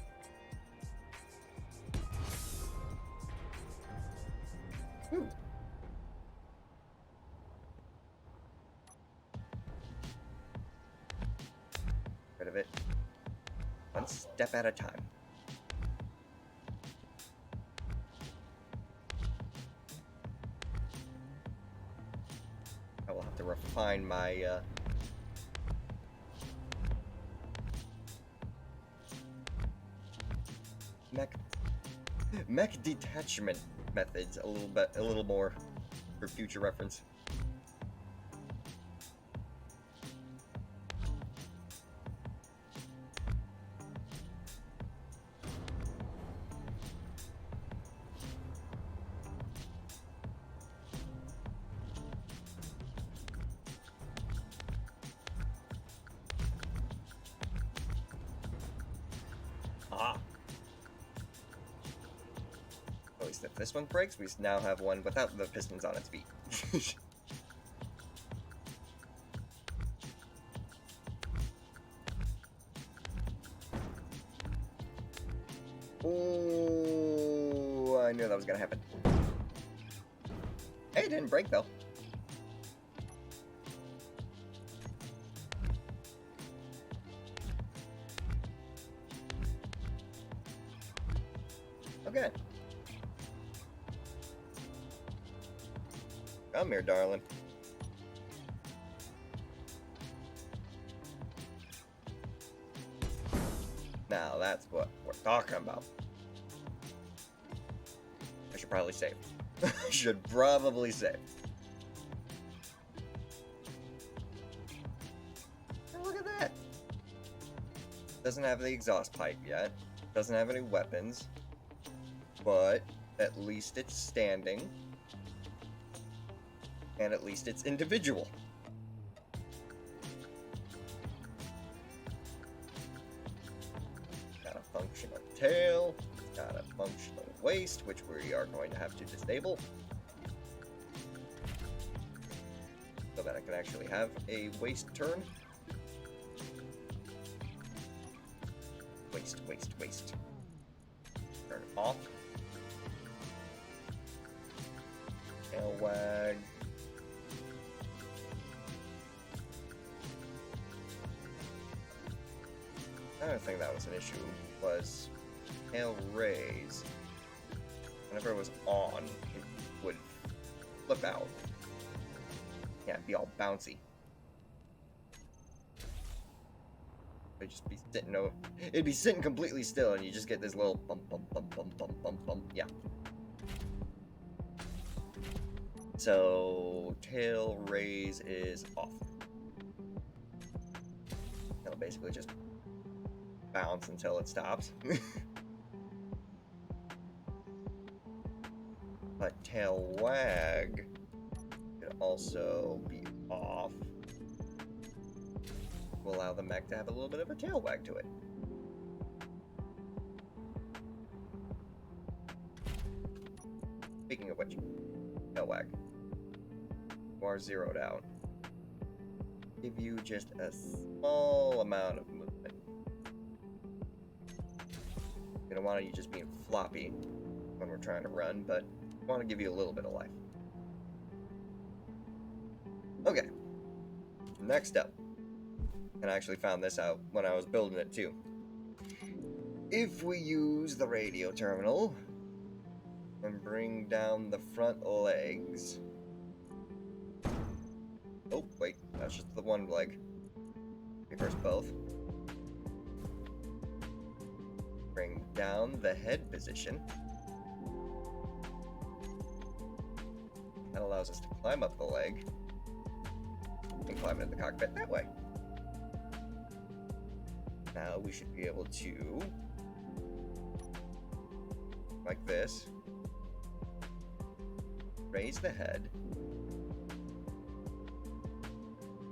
Whew. Rid of it. One step at a time. I will have to refine my mech detachment methods a little more for future reference. At least if this one breaks, we now have one without the pistons on its feet. Ooh, I knew that was gonna happen. Hey, it didn't break though. Okay. Come here, darling. Now that's what we're talking about. I should probably save. I should probably save. Oh, look at that. Doesn't have the exhaust pipe yet. Doesn't have any weapons. But at least it's standing. And at least it's individual. Got a functional tail. Got a functional waist, which we are going to have to disable. So that I can actually have a waist turn. Waist. Turn off. Tail wag. Another thing that was an issue was tail raise. Whenever it was on, it would flip out. Yeah, it'd be all bouncy. It'd just be sitting over. It'd be sitting completely still, and you just get this little bump. Yeah. So tail raise is off. It'll basically just bounce until it stops. But tail wag could also be off. Will allow the mech to have a little bit of a tail wag to it. Speaking of which, tail wag. You are zeroed out. Give you just a small amount of movement. You don't want you just being floppy when we're trying to run, but we want to give you a little bit of life. Okay. Next up. And I actually found this out when I was building it too. If we use the radio terminal and bring down the front legs. Oh, wait, that's just the one leg. Reverse both. Bring down the head position. That allows us to climb up the leg and climb into the cockpit that way. Now we should be able to like this. Raise the head.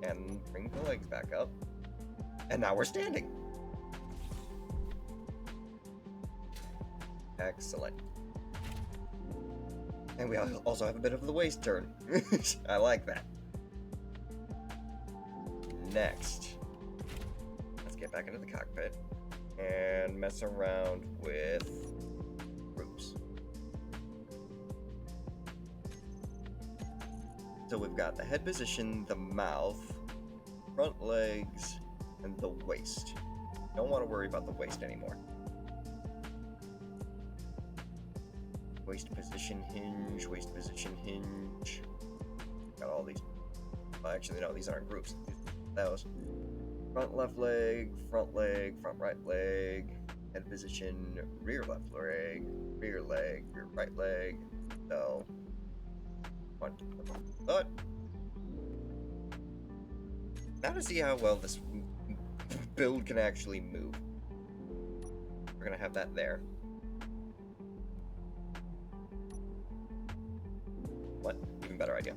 And bring the legs back up. And now we're standing. Excellent. And we also have a bit of the waist turn. I like that. Next, let's get back into the cockpit and mess around with groups. So we've got the head position, the mouth, front legs, and the waist. Don't want to worry about the waist anymore. Waist position hinge, waist position hinge. Got all these. Well, actually, no, these aren't groups. Those. Front left leg, front right leg, head position, rear left leg, rear right leg. So, one, but now to see how well this build can actually move. We're gonna have that there. What? Even better idea.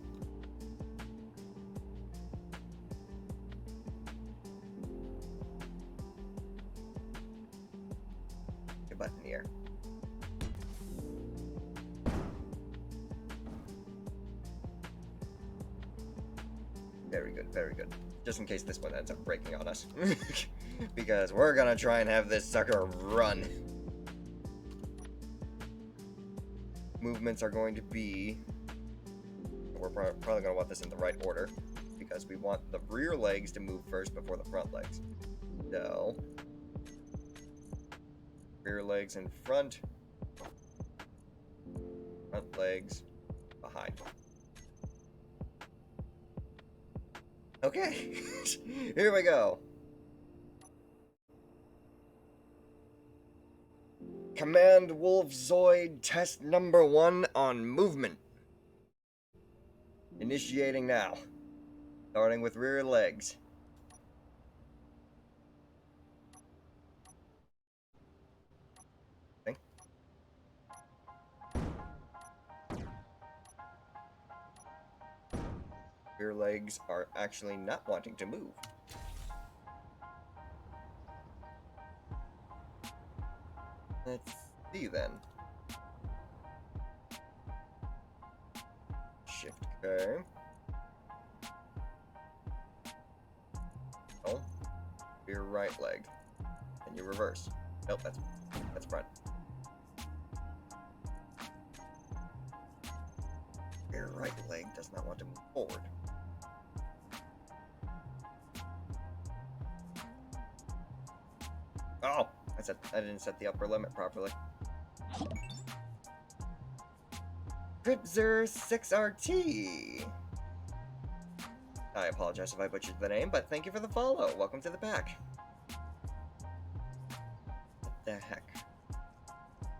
Get butt in the air. Very good, very good. Just in case this one ends up breaking on us. Because we're gonna try and have this sucker run. Movements are going to be... We're probably going to want this in the right order, because we want the rear legs to move first before the front legs. So, rear legs in front, front legs behind. Okay, here we go. Command Wolf Zoid test number 1 on movement. Initiating now. Starting with rear legs. Okay. Rear legs are actually not wanting to move. Let's see then. Shift K. Oh, your right leg, and you reverse. Nope, that's front. Your right leg does not want to move forward. Oh, I didn't set the upper limit properly. Gripzer 6RT. I apologize if I butchered the name, but thank you for the follow. Welcome to the pack. What the heck?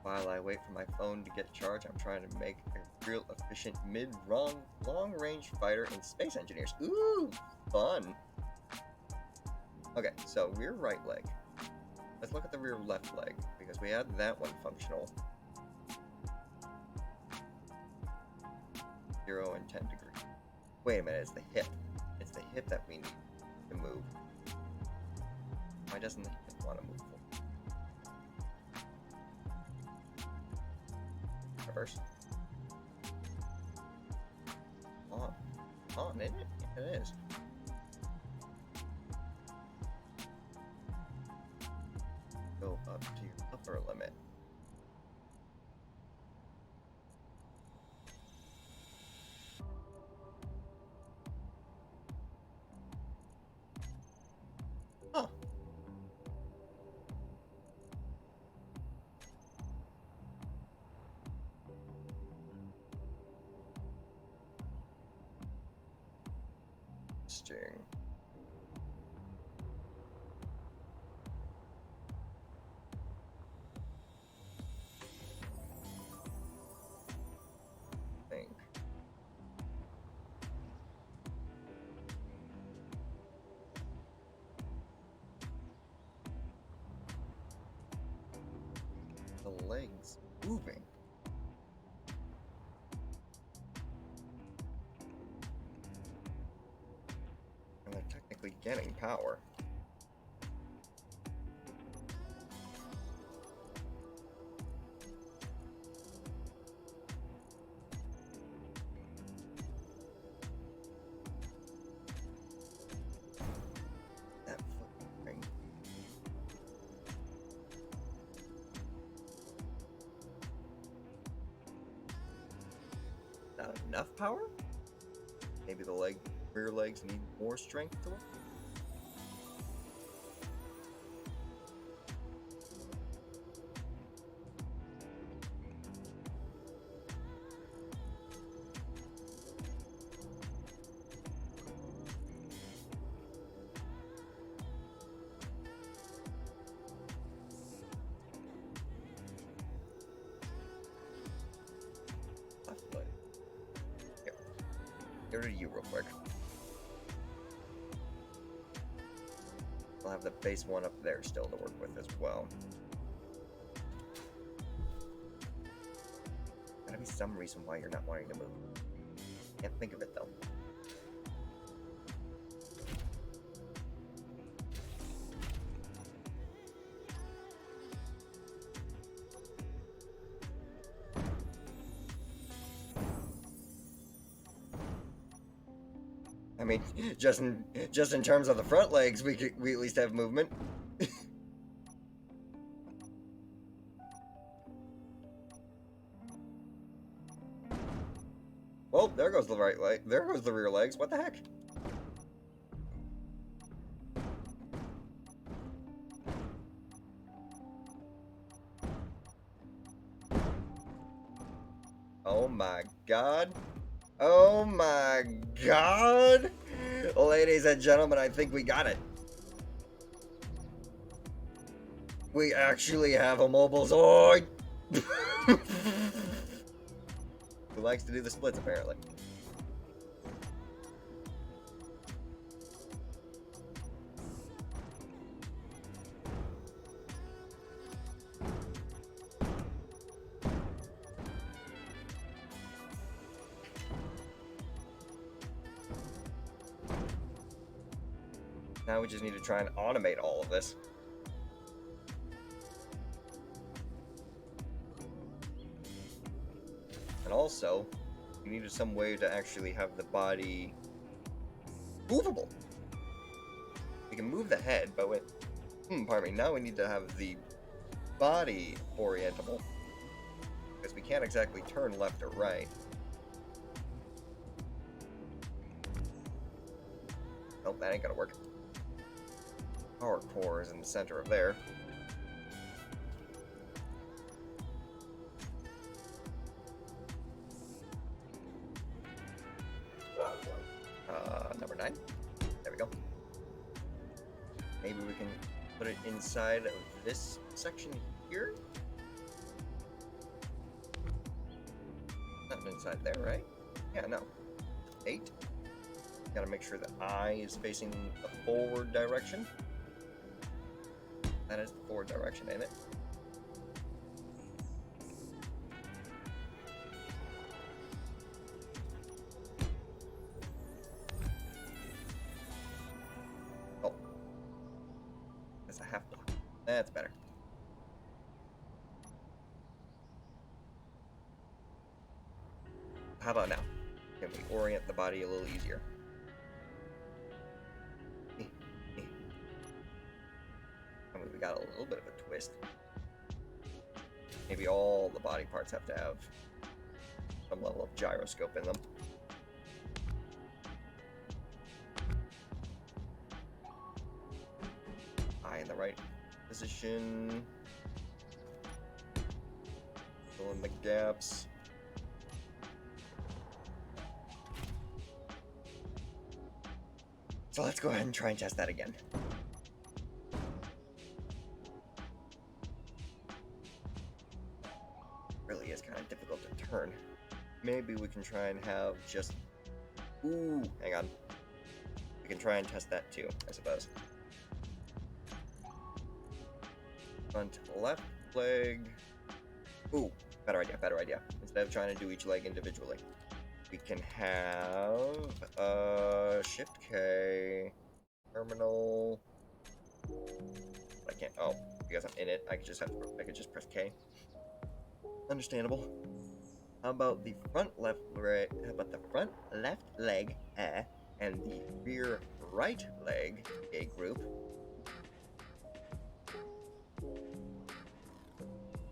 While I wait for my phone to get charged, I'm trying to make a real efficient long-range fighter in Space Engineers. Ooh, fun. Okay, so rear right leg. Let's look at the rear left leg, because we had that one functional. 0 and 10 degrees. Wait a minute, it's the hip. It's the hip that we need to move. Why doesn't the hip want to move forward? Reverse. On, isn't it? Yeah, it is. Go up to your upper limit. Huh. Interesting. Think. The legs. moving. And they're technically getting power. That fucking thing. Not enough power? Maybe the rear legs need more strength to it? Left leg. Here. Get rid of you real quick. I'll have the base one up there still to work with as well. Gotta be some reason why you're not wanting to move. Can't think of it though. I mean, just in terms of the front legs, we at least have movement. Well, there goes the right leg. There goes the rear legs. What the heck? Oh my god. Oh my god! Ladies and gentlemen, I think we got it. We actually have a mobile Zoid! Who likes to do the splits, apparently. Now we just need to try and automate all of this. And also, we needed some way to actually have the body movable. We can move the head, but wait, pardon me, now we need to have the body orientable. Because we can't exactly turn left or right. Nope, that ain't gonna work. Power core is in the center of there. Number 9. There we go. Maybe we can put it inside of this section here. Not inside there, right? Yeah, no. 8. Gotta make sure the eye is facing the forward direction. That is the forward direction, ain't it? Oh. That's a half block. That's better. How about now? Can we orient the body a little easier? I mean, we got a little bit of a twist. Maybe all the body parts have to have some level of gyroscope in them. Eye in the right position. Fill in the gaps. So let's go ahead and try and test that again. Really is kind of difficult to turn. Maybe we can try and have just... Ooh, hang on. We can try and test that too, I suppose. Front left leg. Ooh, Better idea. Instead of trying to do each leg individually, we can have Shift K, terminal. I can't. Oh, because I'm in it, I could just press K. Understandable. How about the front left leg? How about the front left leg and the rear right leg A group?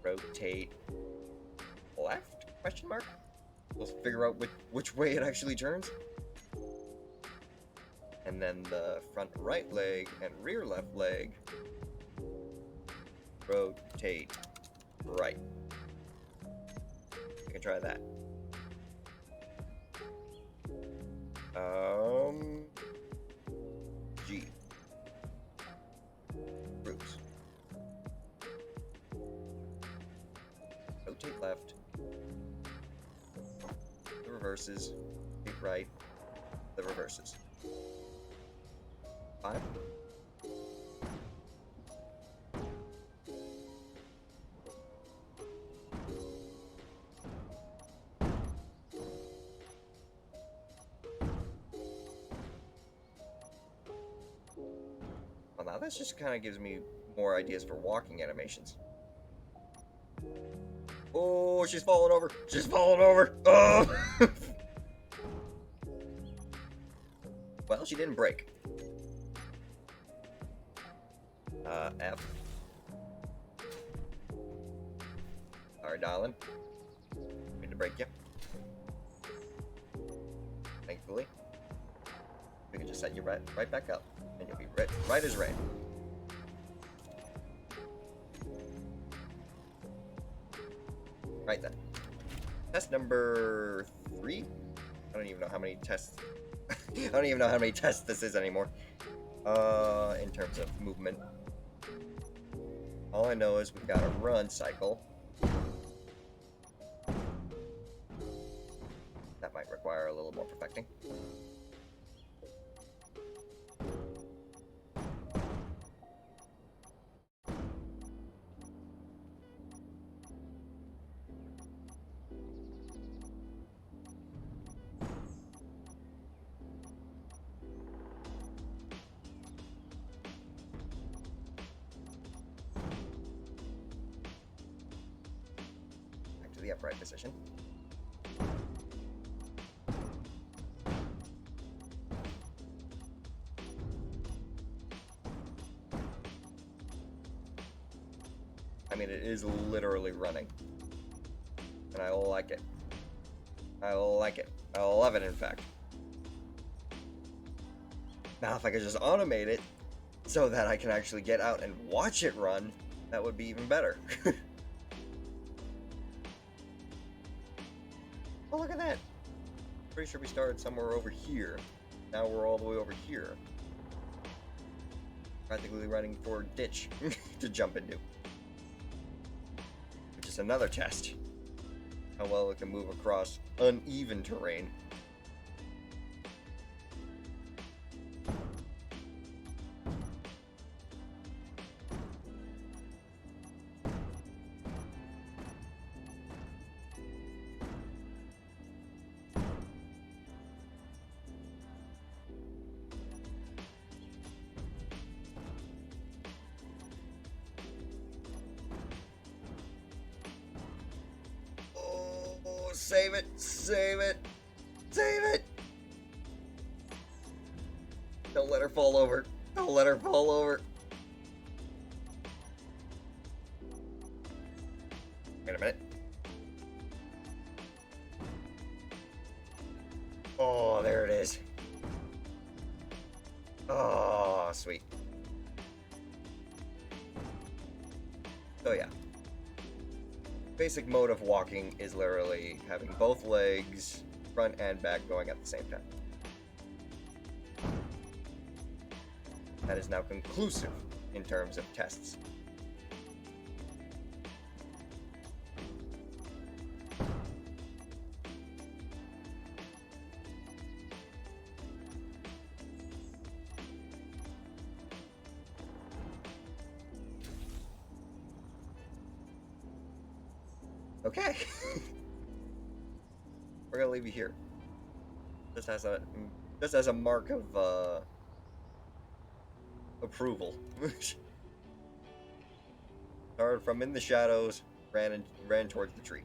Rotate left? Question mark. We'll figure out which way it actually turns. And then the front right leg and rear left leg rotate right. We can try that. G. Groups. Rotate left. The reverses. Rotate right. The reverses. 5. Well, now this just kind of gives me more ideas for walking animations. Oh, she's falling over. She's falling over. Oh! Well, she didn't break. F. Alright, darling. Need to break you. Thankfully. We can just set you right back up. And you'll be right as rain. Right then. Test number 3? I don't even know how many tests. I don't even know how many tests this is anymore. In terms of movement. All I know is we've got a run cycle. That might require a little more perfecting. The upright position. I mean, it is literally running. And I like it. I like it. I love it, in fact. Now, if I could just automate it so that I can actually get out and watch it run, that would be even better. Oh, look at that. Pretty sure we started somewhere over here. Now we're all the way over here. Practically running for a ditch to jump into. Which is another test. How well it can move across uneven terrain. Save it! Save it! Save it! Don't let her fall over. Don't let her fall over. Wait a minute. Oh, there it is. Oh, sweet. So yeah. Basic mode of walking is literally having both legs, front and back, going at the same time. That is now conclusive in terms of tests. Okay. We're gonna leave you here. Just as a mark of approval. Started from in the shadows, ran towards the tree.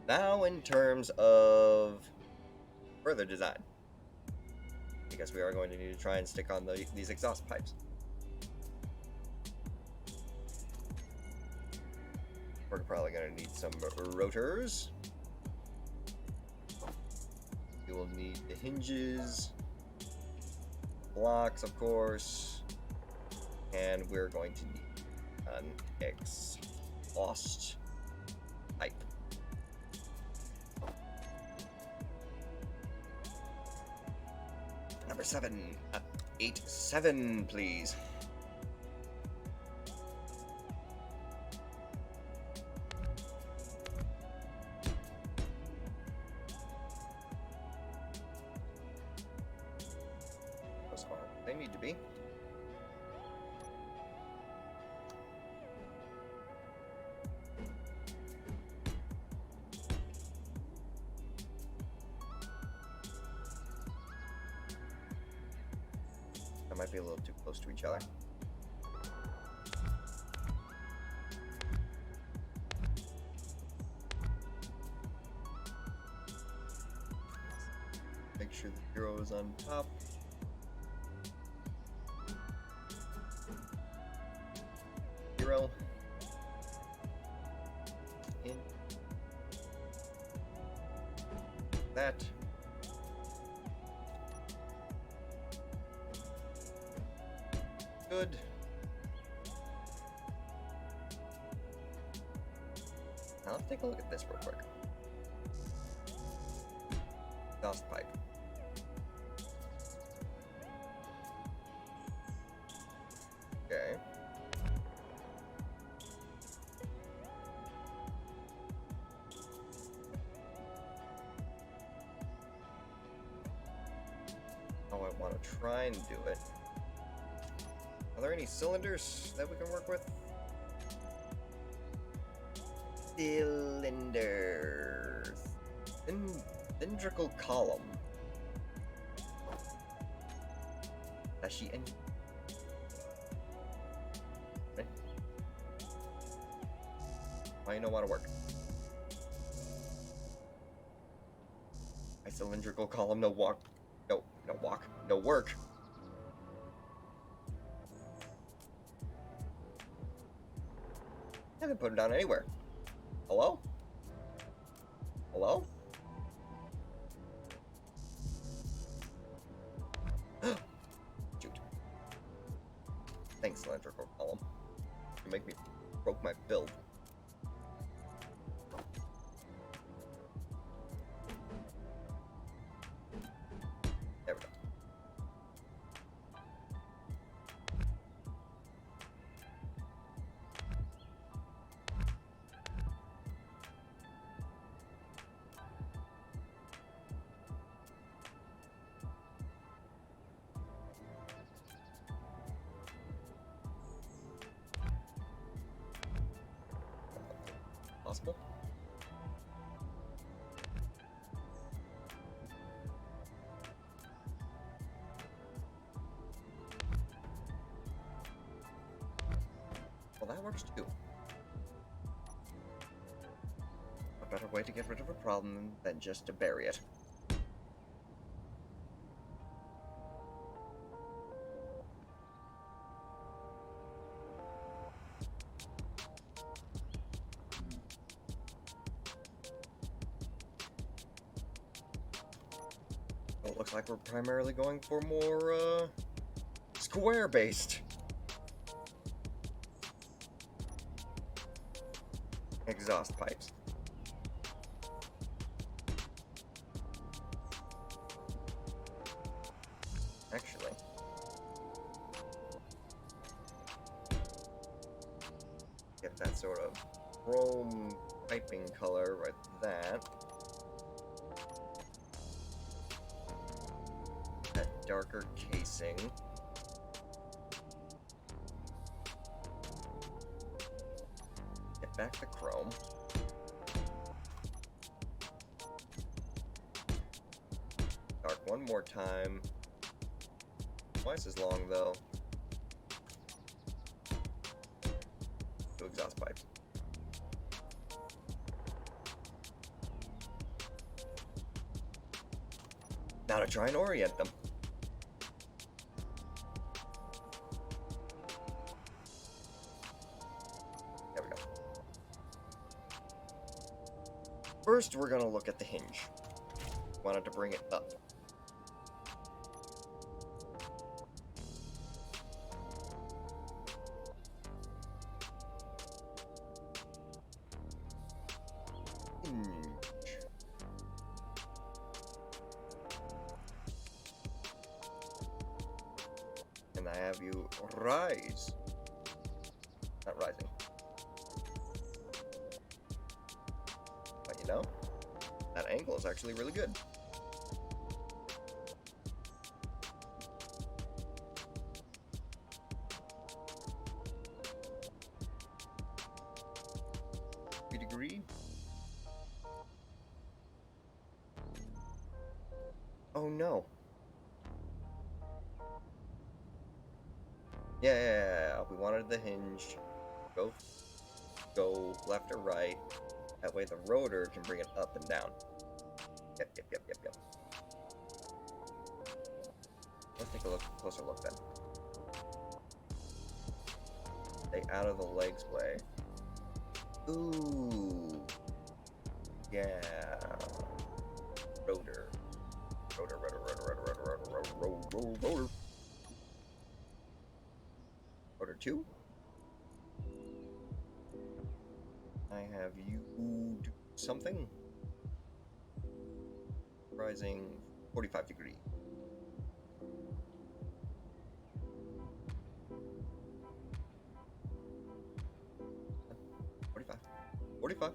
Now, in terms of further design, because we are going to need to try and stick on these exhaust pipes. We're probably going to need some rotors. We will need the hinges, blocks, of course, and we're going to need an exhaust pipe. Number 7, 8-7, please. Those are what they need to be. That might be a little too close to each other. Make sure the hero is on top. Hero. In. That. Good. Now let's take a look at this real quick. Exhaust pipe. Okay. How I want to try and do it. Are there any cylinders that we can work with? Cylinders. Cylindrical column. Does she end? Okay. Why you don't want to work? My cylindrical column, no walk. No walk. No work. I haven't put him down anywhere. Hello? Hello? Shoot. Thanks, cylindrical column. You make me broke my build. There we go. Possible. Well, that works too. A better way to get rid of a problem than just to bury it. Well, it looks like we're primarily going for more, square-based exhaust pipes. Actually, get that sort of chrome piping color with that. That darker casing. Get back the chrome. Dark one more time. Twice as long though. Two exhaust pipes. Now to try and orient them. There we go. First, we're gonna look at the hinge. Wanted to bring it up. Hinge. And I have you rise. Not rising. But you know, that angle is actually really good. Degree. Oh no. Yeah. We wanted the hinge go left or right. That way the rotor can bring it up and down. Yep. Let's take a closer look then. Stay out of the legs way. Ooh. Yeah. Rotor. Rotor 2. I have you do something. Rising 45 degrees. 45.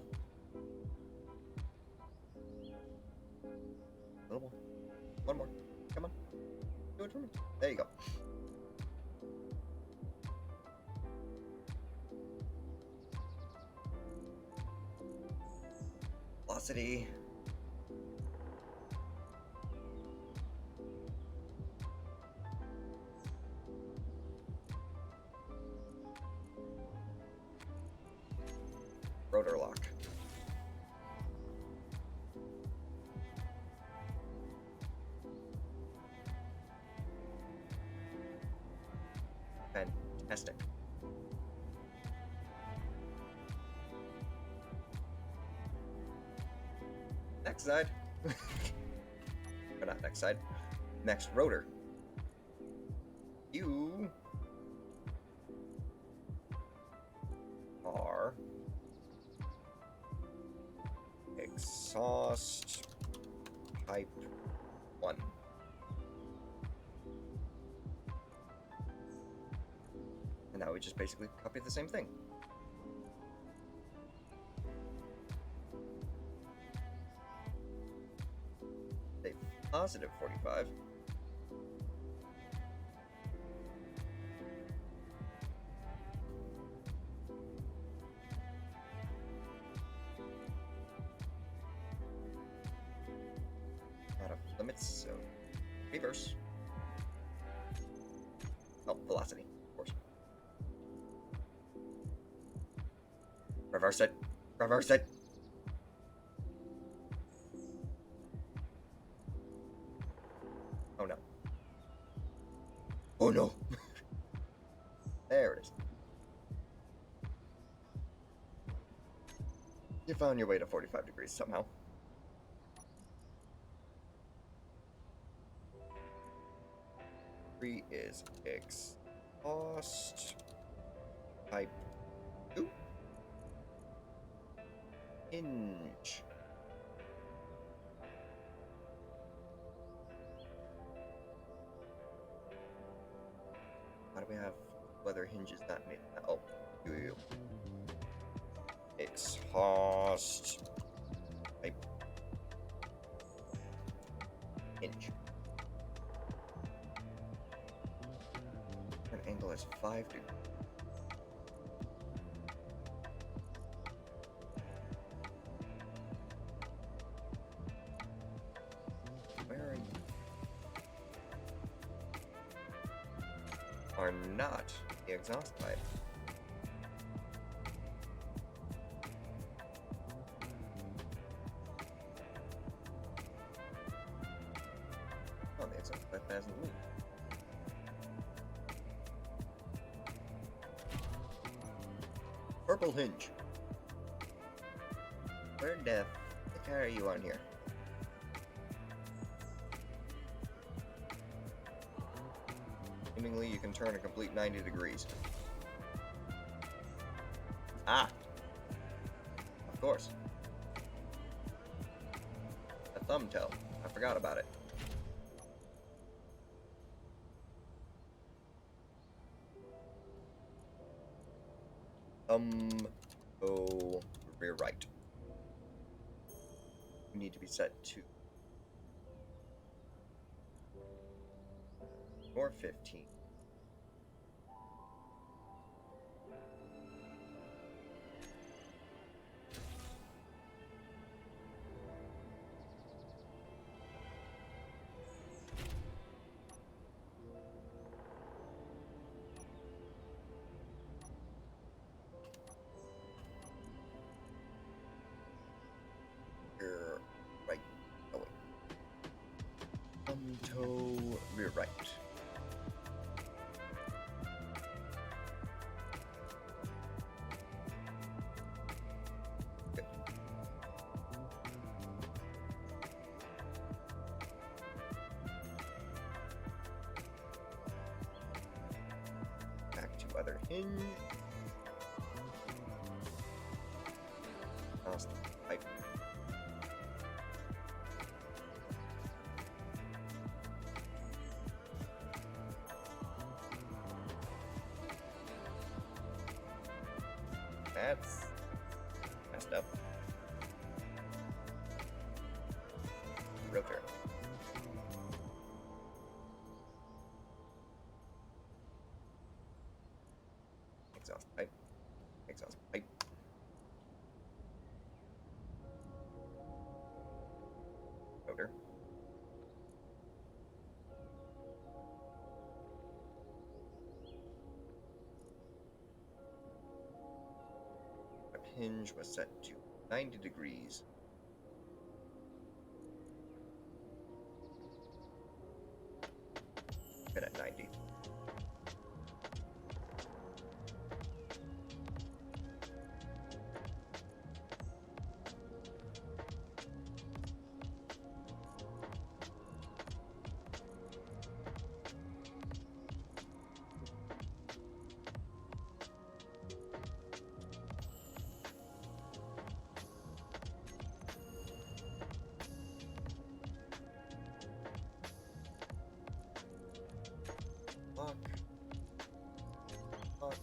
A little more. One more. Come on. Do it for me. There you go. Velocity. Rotor lock. Fantastic. Next side. Or not next side. Next rotor. You are exhaust type 1. And now we just basically copy the same thing. Say positive 45. Out of limits, so reverse. Oh, velocity, of course. Reverse it. Reverse it. Oh no. Oh no. There it is. You found your way to 45 degrees somehow. Three is exhaust type 2. Hinge. How do we have whether hinge is not made? Oh, you. Exhaust type hinge. Current angle is 5 degrees. are not the exhaust pipe. Oh, the exhaust pipe hasn't leaked. Purple hinge. Where the heck are you on here? Seemingly, you can turn a complete 90 degrees. Ah! Of course. A thumb toe. I forgot about it. Toe, rear right. You need to be set to 415. Rear right. Oh wait. Toe, rear right. Good. Back to other hinge. Exhaust pipe. That's messed up. Rotor. Exhaust pipe. Exhaust pipe. Rotor. Hinge was set to 90 degrees. Good at 90. Lock. Lock.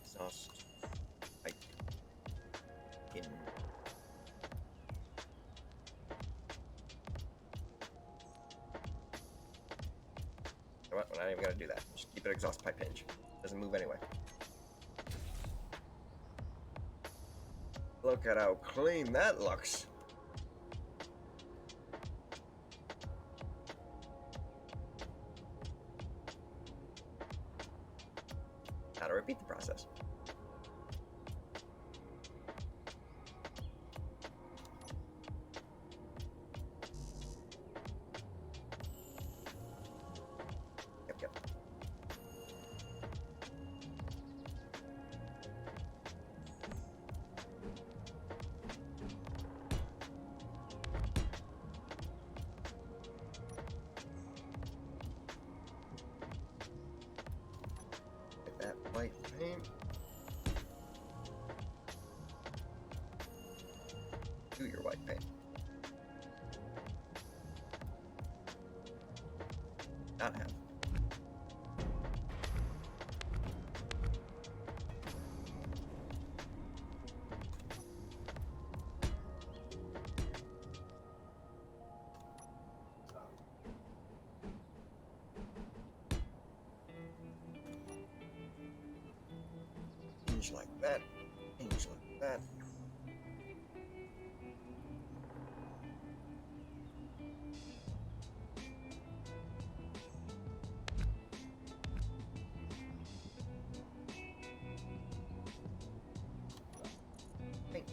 Exhaust pipe in. You know what? We're not even gonna do that. Just keep it exhaust pipe hinge. Doesn't move anyway. Look at how clean that looks. Now to repeat the process. Yep. Get that white paint. Do your white paint. Not have. Hinge like that. Change like that. Right.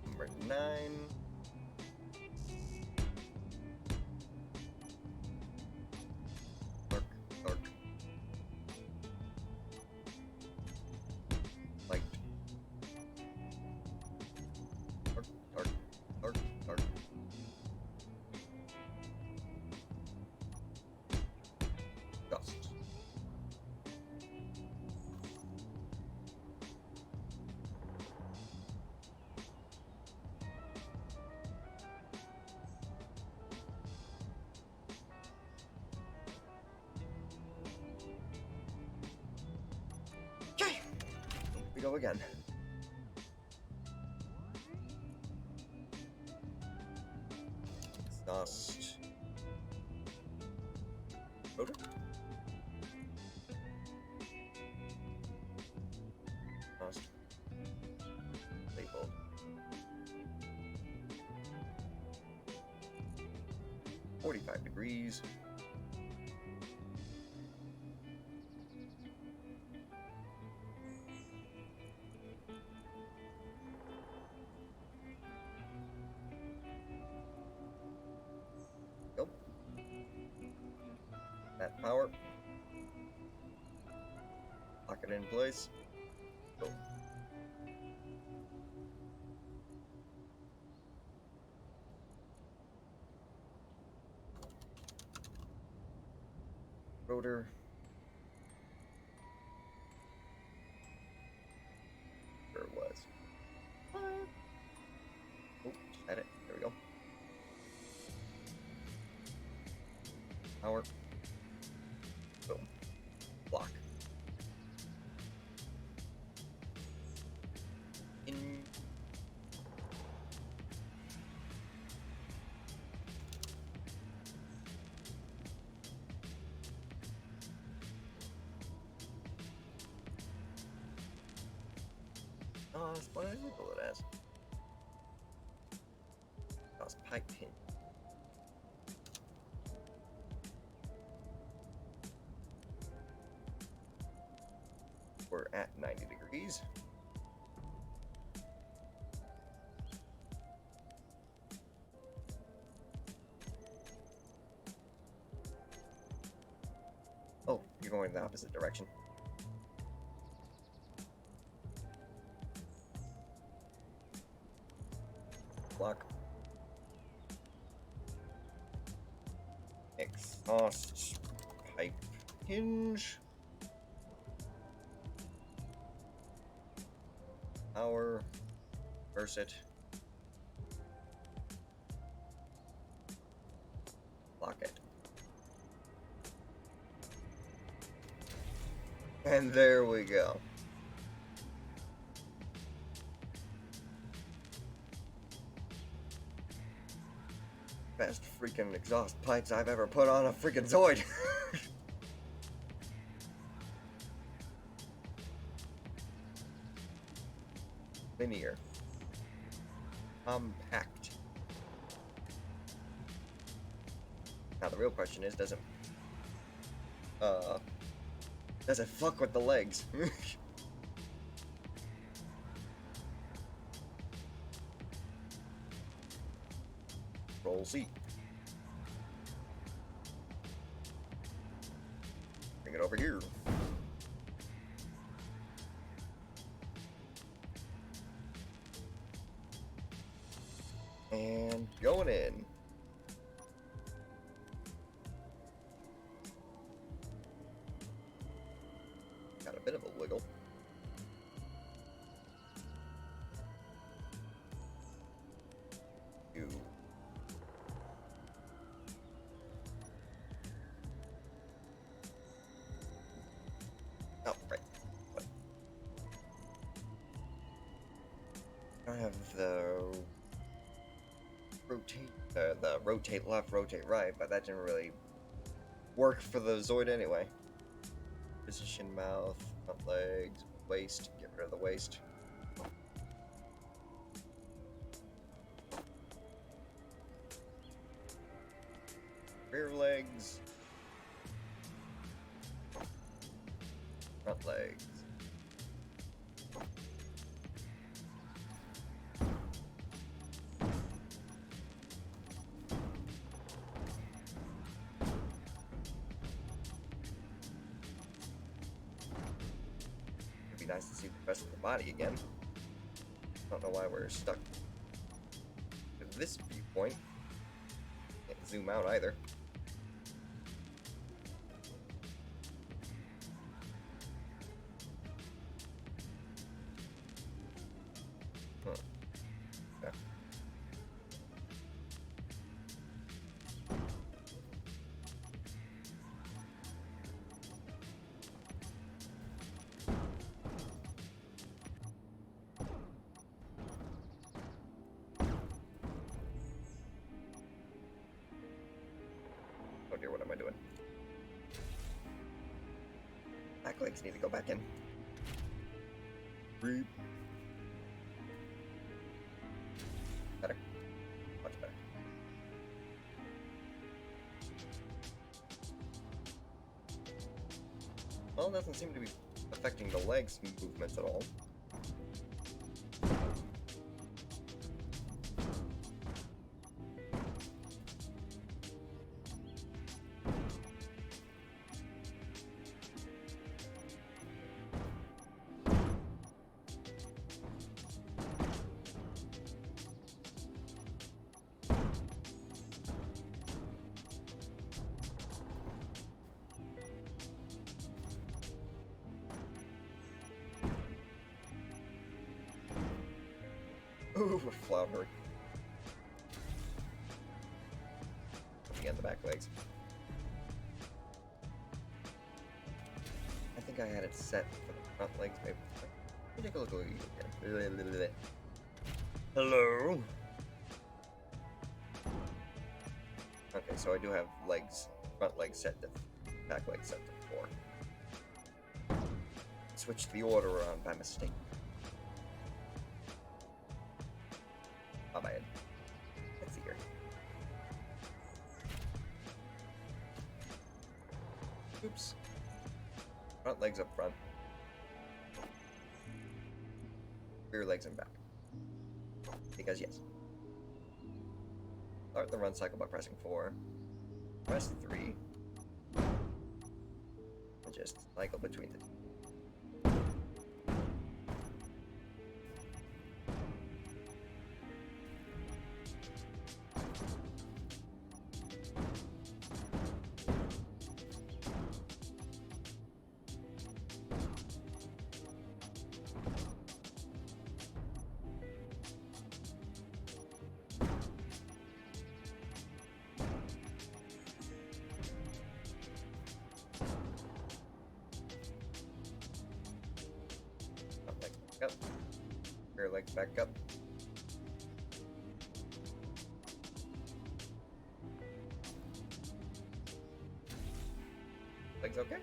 Number 9. Dark, dark. Light. Dark, dark, dark, dark. Dust. Okay. Here we go again. Exhaust. Rotor. Exhaust. Label. $45. Nope. That power. Lock it in place. Go. Rotor. Where it was. Oh, just had it. There we go. Power. Boom. Block. In. What did I label it as? That's pipe pin. We're at 90 degrees. Oh, you're going the opposite direction. Block. Exhaust pipe hinge. Power. Reverse it. Lock it. And there we go. Best freaking exhaust pipes I've ever put on a freaking Zoid. Linear. Compact. Now the real question is, does it fuck with the legs? Roll seat. Bring it over here. And going in. Got a bit of a wiggle. You. Oh, right. What? I have the rotate left, rotate right, but that didn't really work for the Zoid anyway. Position mouth, front legs, waist. Get rid of the waist. Rear legs. Front legs. It'd be nice to see the rest of the body again. Don't know why we're stuck at this viewpoint. Can't zoom out either. Huh. Yeah. Oh dear, what am I doing? Back legs need to go back in. Breathe. Better. Much better. Well, it doesn't seem to be affecting the legs movements at all. Ooh, we're floundering. Again, the back legs. I think I had it set for the front legs, maybe. Let me take a look at you again. Hello? Okay, so I do have legs, front legs set to back legs set to 4. Switched the order around by mistake. My bad. Let's see here. Oops. Front legs up front. Rear legs in back. Because yes. Start the run cycle by pressing 4. Press 3. And just cycle between the two. Up. Rear legs back up. Legs okay?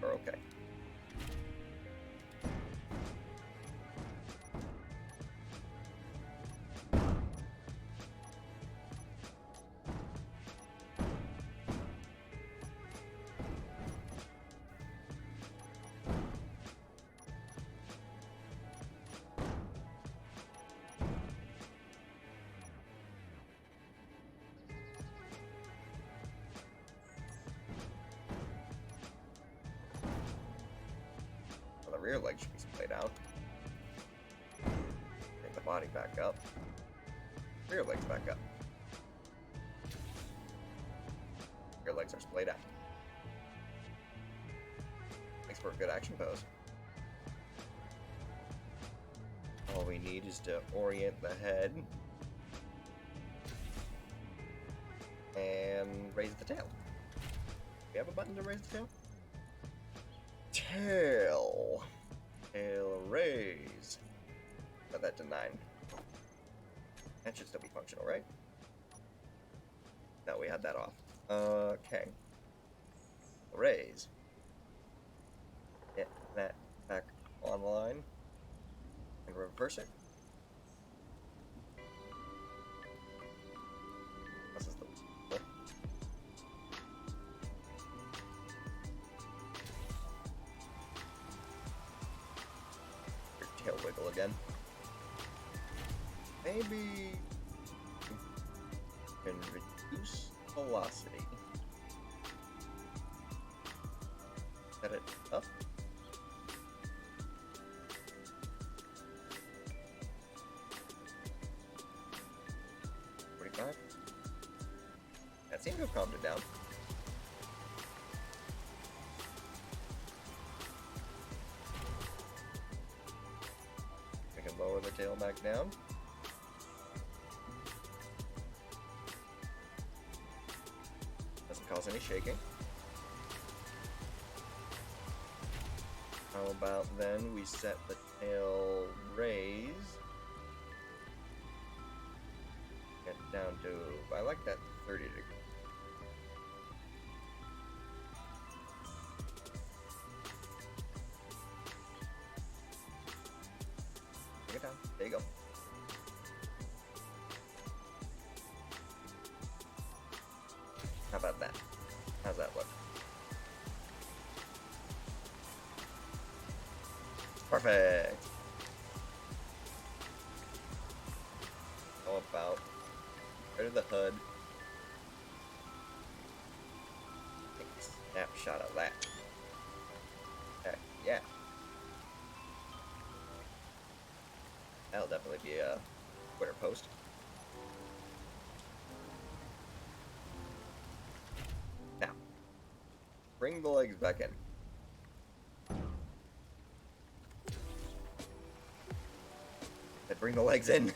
Or okay? The rear leg should be splayed out. Bring the body back up. Rear legs back up. Rear legs are splayed out. Makes for a good action pose. All we need is to orient the head and raise the tail. Do we have a button to raise the tail? Tail. Tail raise. Set that to 9. That should still be functional, right? No, we had that off. Okay. Raise. online and reverse it. This is the your tail wiggle again. Maybe you can reduce velocity. Set it up. That seems to have calmed it down. We can lower the tail back down. Doesn't cause any shaking. How about then we set the tail raise. Get down to, I like that 30 degrees. Take it down. There you go. How about that? How's that look? Perfect. How about rid of the hood? Take a snapshot of that. Heck yeah. That'll definitely be a Twitter post. Now, bring the legs back in. Bring the legs in.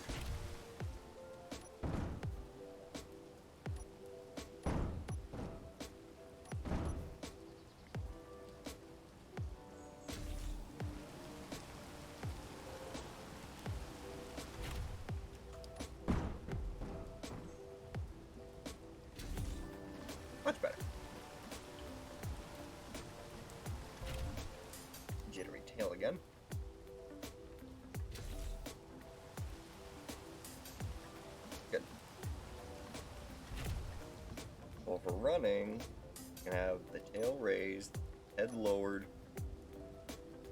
Much better. Jittery tail again. Good. Well, for running, you can have the tail raised, head lowered,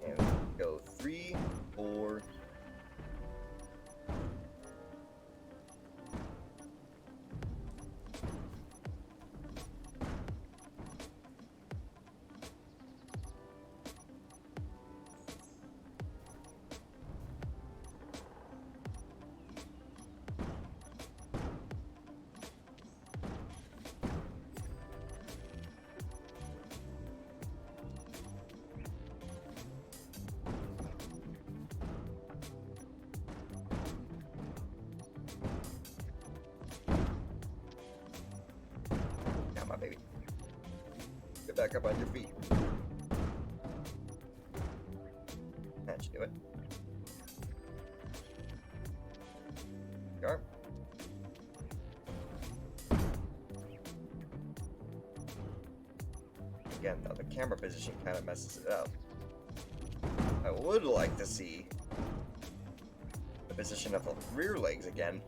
and go 3, 4. Now, my baby. Get back up on your feet. That should do it. Sharp. Again, though, the camera position kind of messes it up. I would like to see the position of the rear legs again.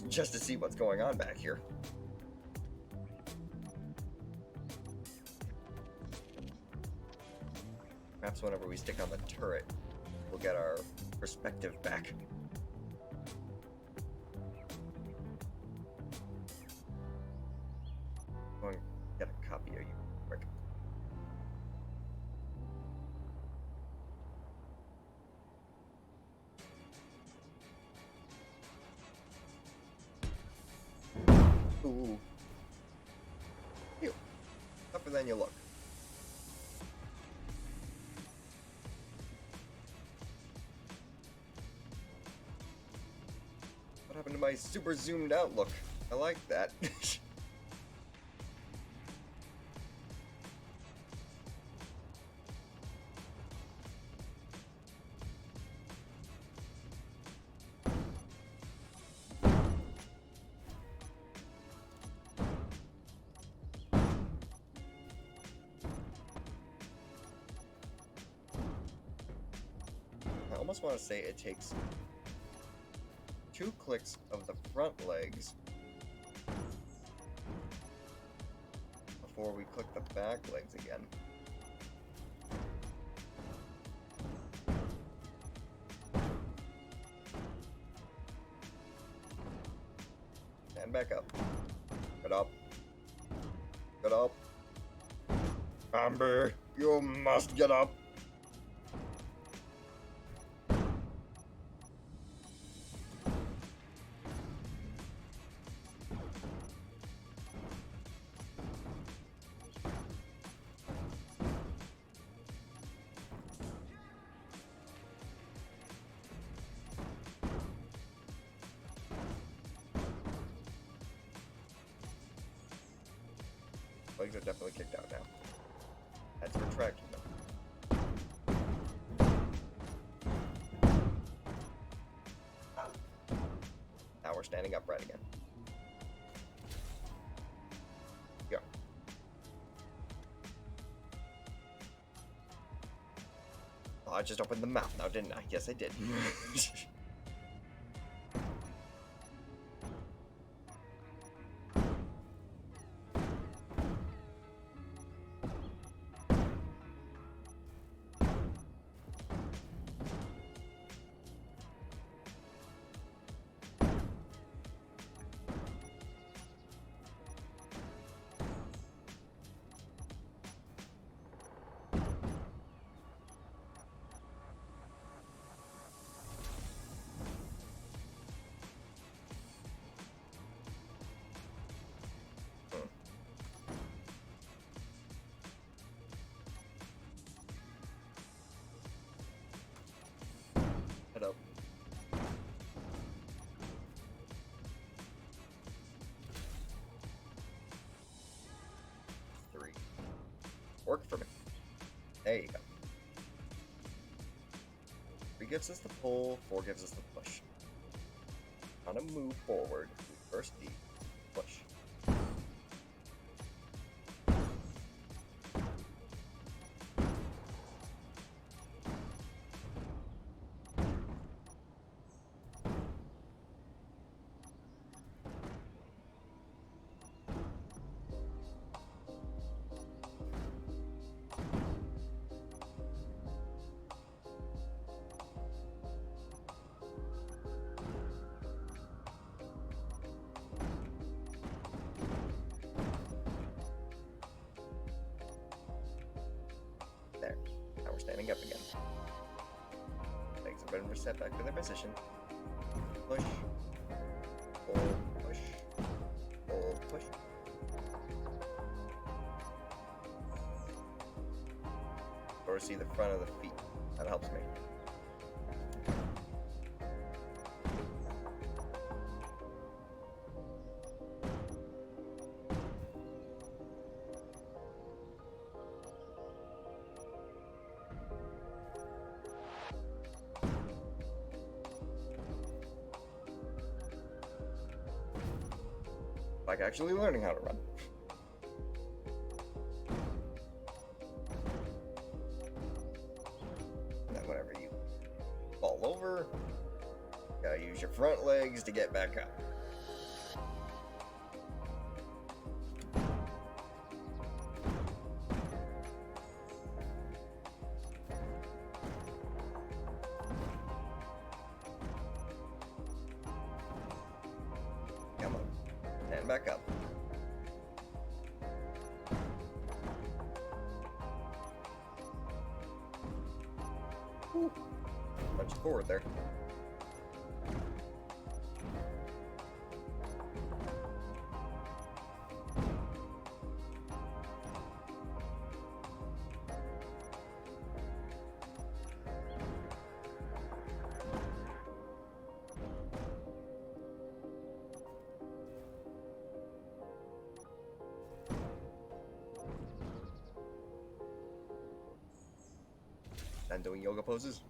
Just to see what's going on back here. Perhaps whenever we stick on the turret, we'll get our perspective back. I'm going to get a copy of you quick. Ooh. Ew. Tougher than you look. What happened to my super zoomed out look? I like that. almost want to say it takes 2 clicks of the front legs before we click the back legs again. Stand back up. Get up. Get up. Amber, you must get up. Legs are definitely kicked out now. That's retracting them. Now we're standing upright again. Go. Oh, I just opened the mouth now, didn't I? Yes, I did. Head up. Three. Work for me. There you go. 3 gives us the pull, 4 gives us the push. On a move forward, we first D, push. There. Now we're standing up again. Legs are better set back to their position. Push. Pull. Push. Pull. Push. Or see the front of the feet. That helps me. Like actually learning how to run. And then whenever you fall over, you gotta use your front legs to get back up. Come on. Stand back up. Whew. Punch forward there. And doing yoga poses?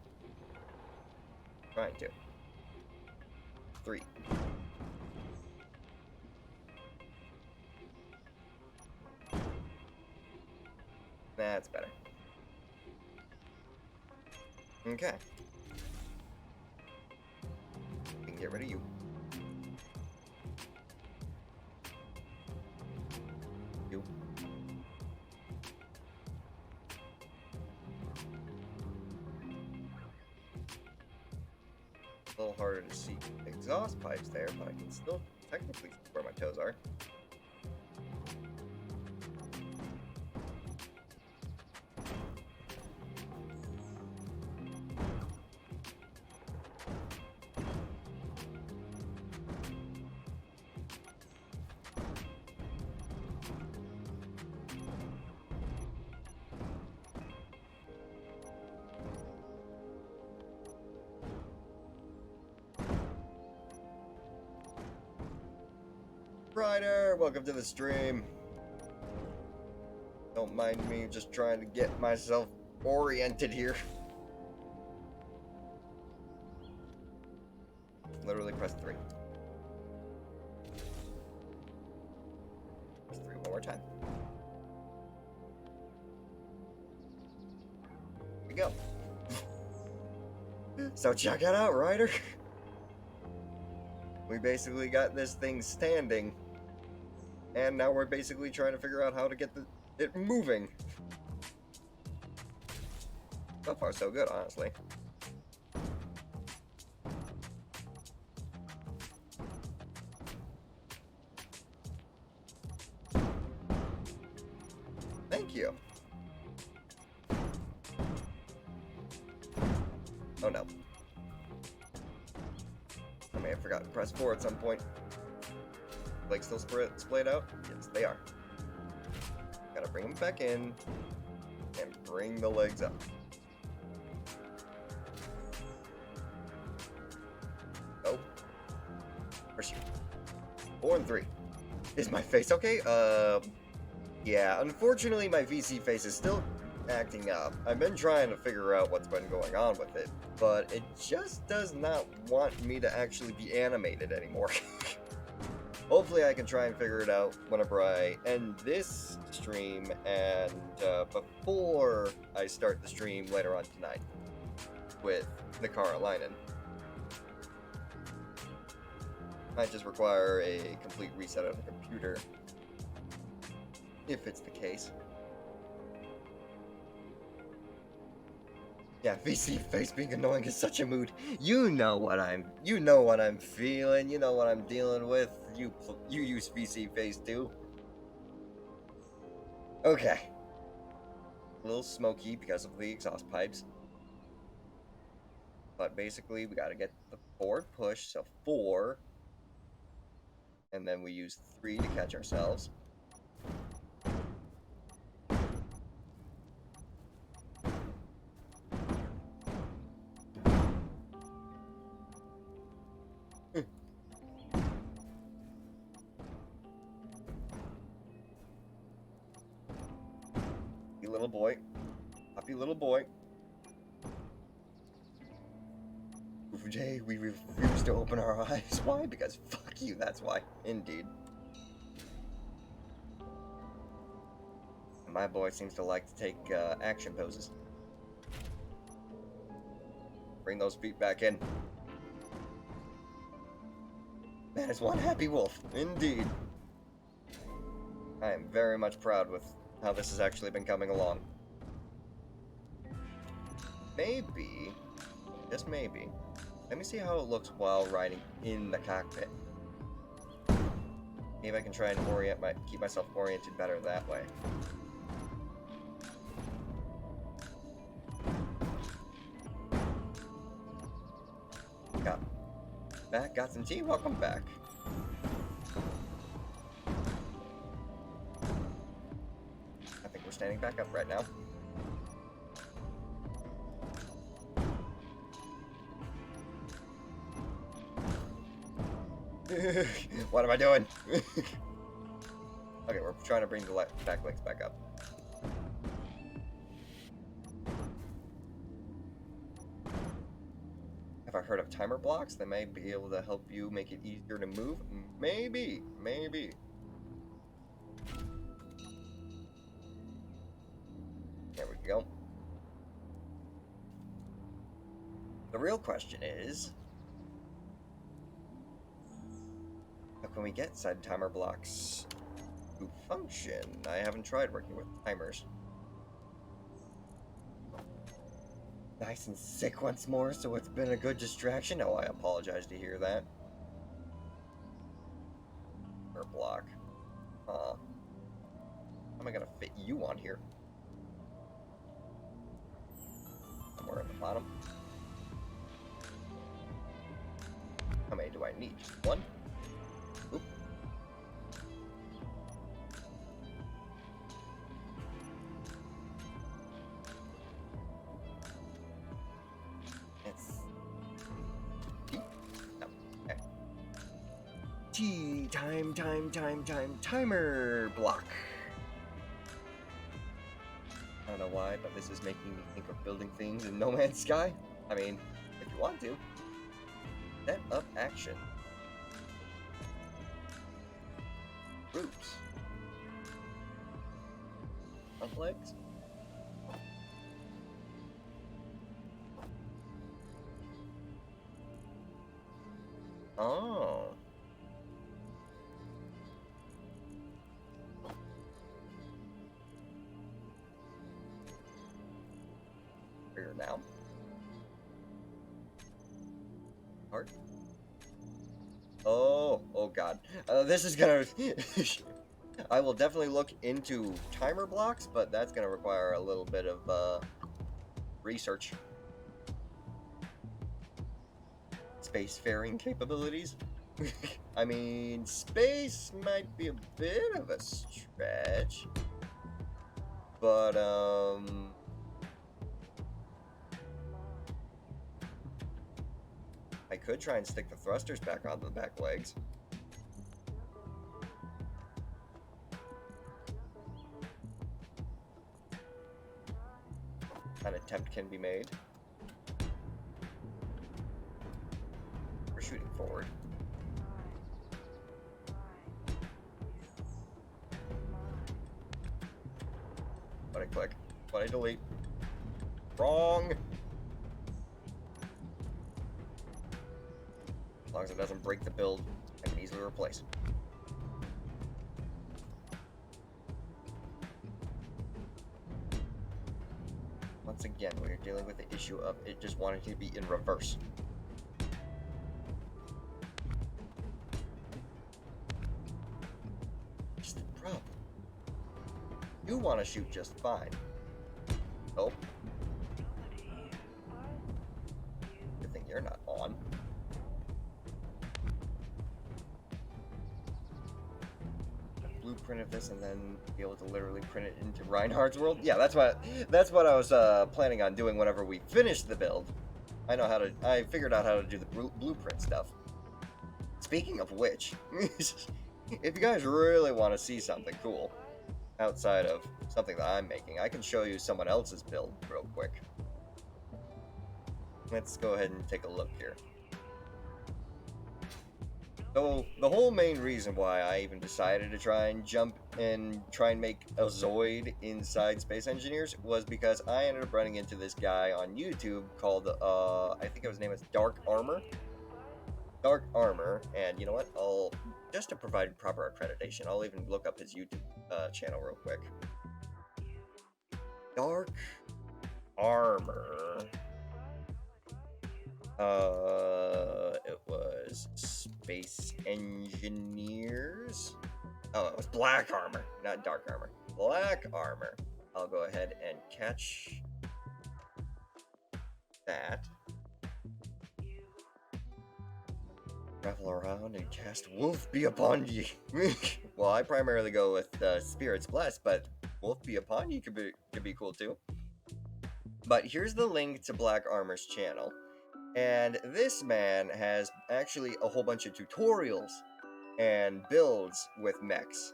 Trying to. 3. That's better. Okay. Get rid of you. You. A little harder to see exhaust pipes there, but I can still technically see where my toes are. Ryder, welcome to the stream. Don't mind me just trying to get myself oriented here. Literally press 3. Press 3 one more time. Here we go. So check it out, Ryder. We basically got this thing standing, and now we're basically trying to figure out how to get it moving. So far, so good, honestly. Thank you. Oh no. I may have forgotten to press 4 at some point. Legs still splayed out? Yes, they are. Gotta bring them back in and bring the legs up. Oh. Where's you? 4 and 3. Is my face okay? Yeah, unfortunately my VC face is still acting up. I've been trying to figure out what's been going on with it, but it just does not want me to actually be animated anymore. Hopefully I can try and figure it out whenever I end this stream and before I start the stream later on tonight with Nakara-Linen. Might just require a complete reset of the computer, if it's the case. Yeah, VC face being annoying is such a mood. You know what I'm feeling. You know what I'm dealing with. You use VC face too. Okay. A little smoky because of the exhaust pipes. But basically, we gotta get the forward push, so 4. And then we use 3 to catch ourselves. Little boy. Happy little boy. Jay, we refuse to open our eyes. Why? Because fuck you, that's why. Indeed. My boy seems to like to take action poses. Bring those feet back in. That is one happy wolf. Indeed. I am very much proud with how this has actually been coming along. Maybe, just maybe, let me see how it looks while riding in the cockpit. Maybe I can try and keep myself oriented better that way. Got some tea? Welcome back. I think we're standing back up right now. What am I doing? Okay, we're trying to bring the back legs back up. Have I heard of timer blocks that may be able to help you make it easier to move? Maybe. There we go. The real question is, can we get said timer blocks to function? I haven't tried working with timers. Nice and sick once more, so it's been a good distraction. Oh, I apologize to hear that. Or block. How am I gonna fit you on here? Somewhere at the bottom. How many do I need? Just one? Oop. It's... No. Okay. Timer block. I don't know why, but this is making me think of building things in No Man's Sky. I mean, if you want to. Set up action. Groups. Front legs. Oh. Here now. Hard. Oh god. This is gonna... I will definitely look into timer blocks, but that's gonna require a little bit of research. Spacefaring capabilities? I mean, space might be a bit of a stretch, but I could try and stick the thrusters back on the back legs. An attempt can be made. We're shooting forward. But I click. But I delete. Wrong! As long as it doesn't break the build, I can easily replace. Once again, we're dealing with the issue of it just wanting to be in reverse. Just the problem. You want to shoot just fine. Oh. Good thing you're not on. Blueprint of this and then be able to literally print it into Reinhardt's world. Yeah, that's what I was planning on doing whenever we finish the build. I figured out how to do the blueprint stuff. Speaking of which, if you guys really want to see something cool outside of something that I'm making, I can show you someone else's build real quick. Let's go ahead and take a look here. So, the whole main reason why I even decided to try and jump and try and make a Zoid inside Space Engineers was because I ended up running into this guy on YouTube called, I think his name is Dark Armor. Dark Armor, and you know what? Just to provide proper accreditation, I'll even look up his YouTube channel real quick. Dark Armor. It was Space Engineers. Oh, it was Black Armor, not Dark Armor. Black Armor. I'll go ahead and catch that. Travel around and cast Wolf Be Upon Ye. Well, I primarily go with Spirits Blessed, but Wolf Be Upon Ye could be cool too. But here's the link to Black Armor's channel. And this man has actually a whole bunch of tutorials and builds with mechs.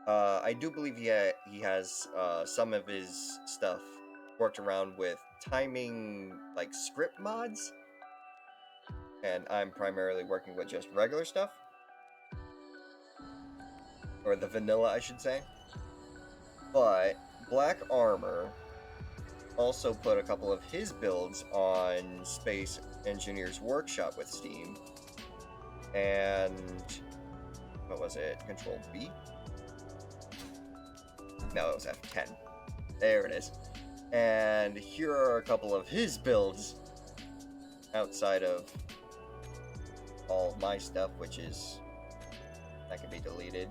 I do believe he has some of his stuff worked around with timing, like script mods. And I'm primarily working with just regular stuff. Or the vanilla, I should say. But Black Armor also put a couple of his builds on Space Engineers Workshop with Steam, and what was it? Control B? No, it was F10. There it is. And here are a couple of his builds outside of all of my stuff, which is that can be deleted.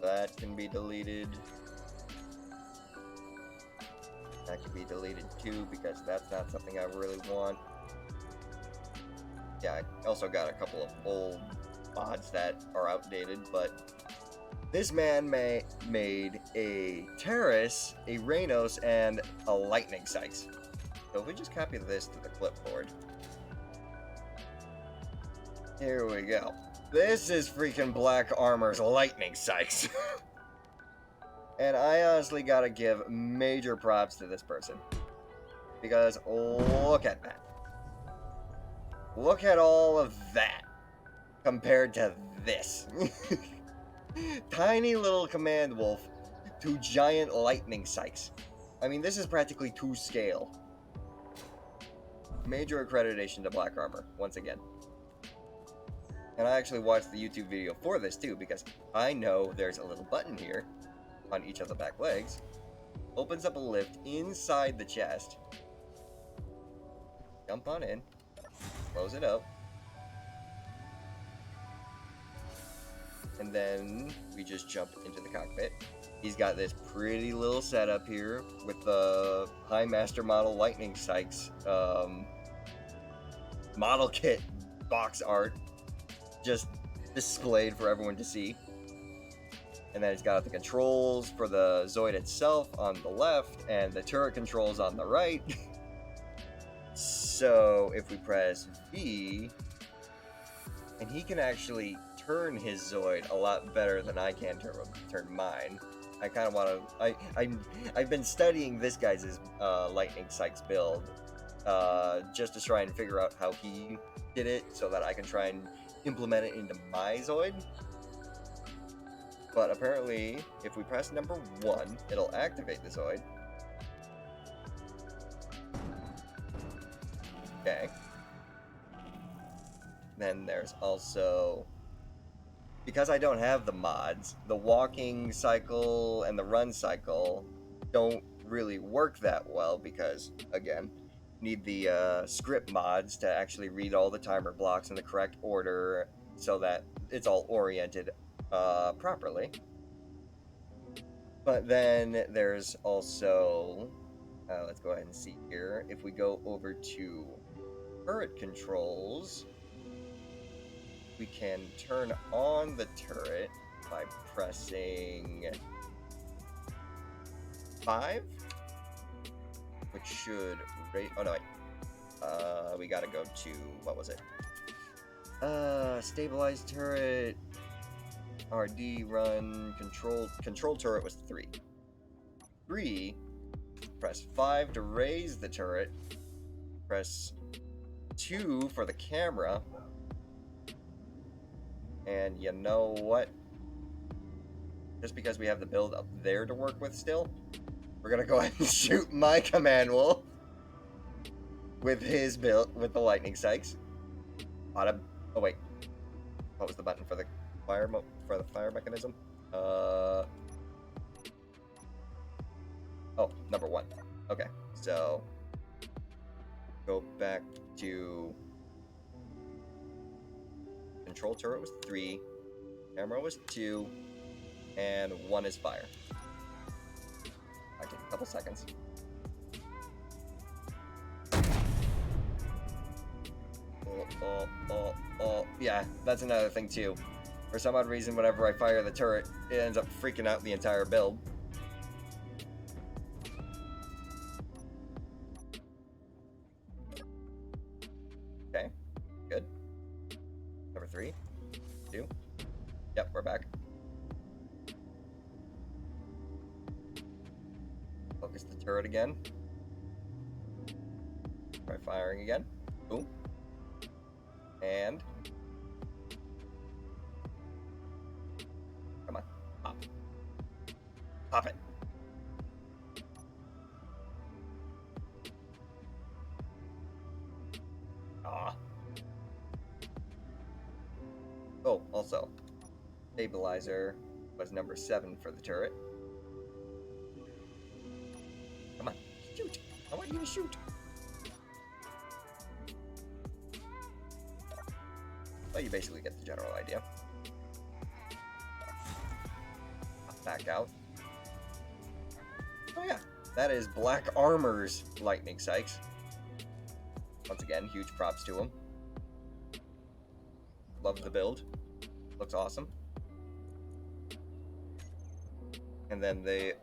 That can be deleted. That can be deleted too, because that's not something I really want. Yeah, I also got a couple of old mods that are outdated, but this man made a Terrace, a Raynos, and a Lightning Sykes. So if we just copy this to the clipboard. Here we go. This is freaking Black Armor's Lightning Sykes. And I honestly gotta give major props to this person. Because look at that. Look at all of that compared to this. Tiny little Command Wolf to giant Lightning Sykes. I mean, this is practically to scale. Major accreditation to Black Armor, once again. And I actually watched the YouTube video for this too, because I know there's a little button here on each of the back legs. Opens up a lift inside the chest. Jump on in. Close it up. And then we just jump into the cockpit. He's got this pretty little setup here with the High Master Model Lightning Sykes model kit box art just displayed for everyone to see. And then it's got the controls for the Zoid itself on the left and the turret controls on the right. So if we press V, and he can actually turn his Zoid a lot better than I can turn mine. I kind of want to. I've been studying this guy's Lightning Sykes build, just to try and figure out how he did it, so that I can try and implement it into my Zoid. But apparently, if we press number 1, it'll activate the Zoid. Okay. Then there's also, because I don't have the mods, the walking cycle and the run cycle don't really work that well because, again, need the script mods to actually read all the timer blocks in the correct order so that it's all oriented properly. But then there's also, let's go ahead and see here, if we go over to turret controls, we can turn on the turret by pressing 5, which should rate. Oh no, wait. We gotta go to, what was it? Stabilized turret, RD run, control turret was 3. 3, press 5 to raise the turret, press 2 for the camera. And you know what? Just because we have the build up there to work with still, we're gonna go ahead and shoot my Command Wolf with his build, with the Lightning Sykes. Oh wait, what was the button for the fire mechanism? Oh, number 1. Okay, so go back to control turret was 3, camera was 2, and 1 is fire. Might take a couple seconds. Oh, yeah, that's another thing too. For some odd reason, whenever I fire the turret, it ends up freaking out the entire build. Okay, good. Number 3, 2. Yep, we're back. Focus the turret again. Try firing again. Boom. And come on, pop. Pop it. Aw. Oh, also, Stabilizer was number 7 for the turret. Come on, shoot! I want you to shoot! Well, you basically get the general idea. Back out. Oh yeah, that is Black Armor's Lightning Sykes. Once again, huge props to him. Love the build. Looks awesome. And then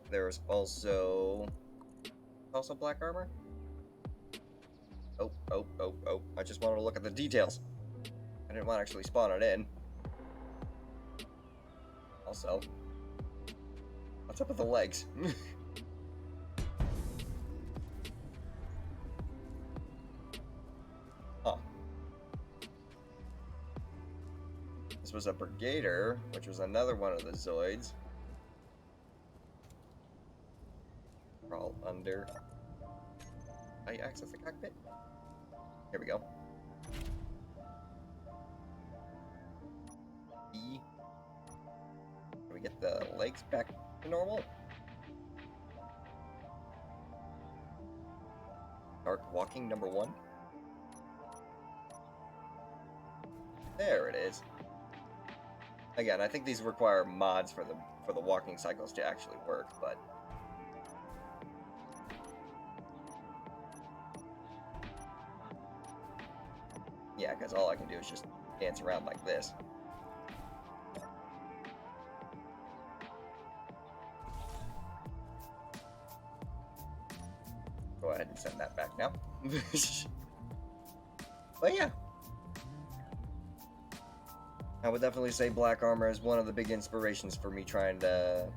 there's also Black Armor. Oh. I just wanted to look at the details. I didn't want to actually spawn it in. Also, what's up with the legs? Huh. This was a Brigader, which was another one of the Zoids. Crawl under. How do you access the cockpit? Here we go. E. Can we get the legs back to normal? Start walking number 1. There it is. Again, I think these require mods for the walking cycles to actually work, but yeah, because all I can do is just dance around like this. Go ahead and send that back now. But yeah. I would definitely say Black Armor is one of the big inspirations for me trying to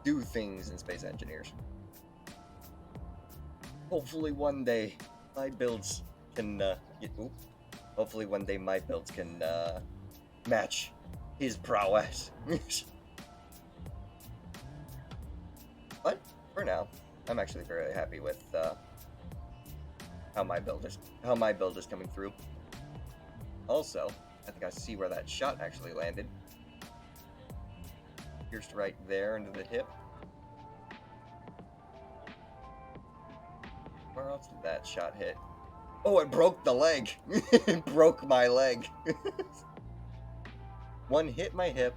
do things in Space Engineers. Hopefully one day my builds can hopefully one day my builds can match his prowess. But for now, I'm actually very happy with how my build is coming through. Also, I think I see where that shot actually landed. Pierced right there into the hip. Where else did that shot hit? Oh, it broke the leg. It broke my leg. One hit my hip,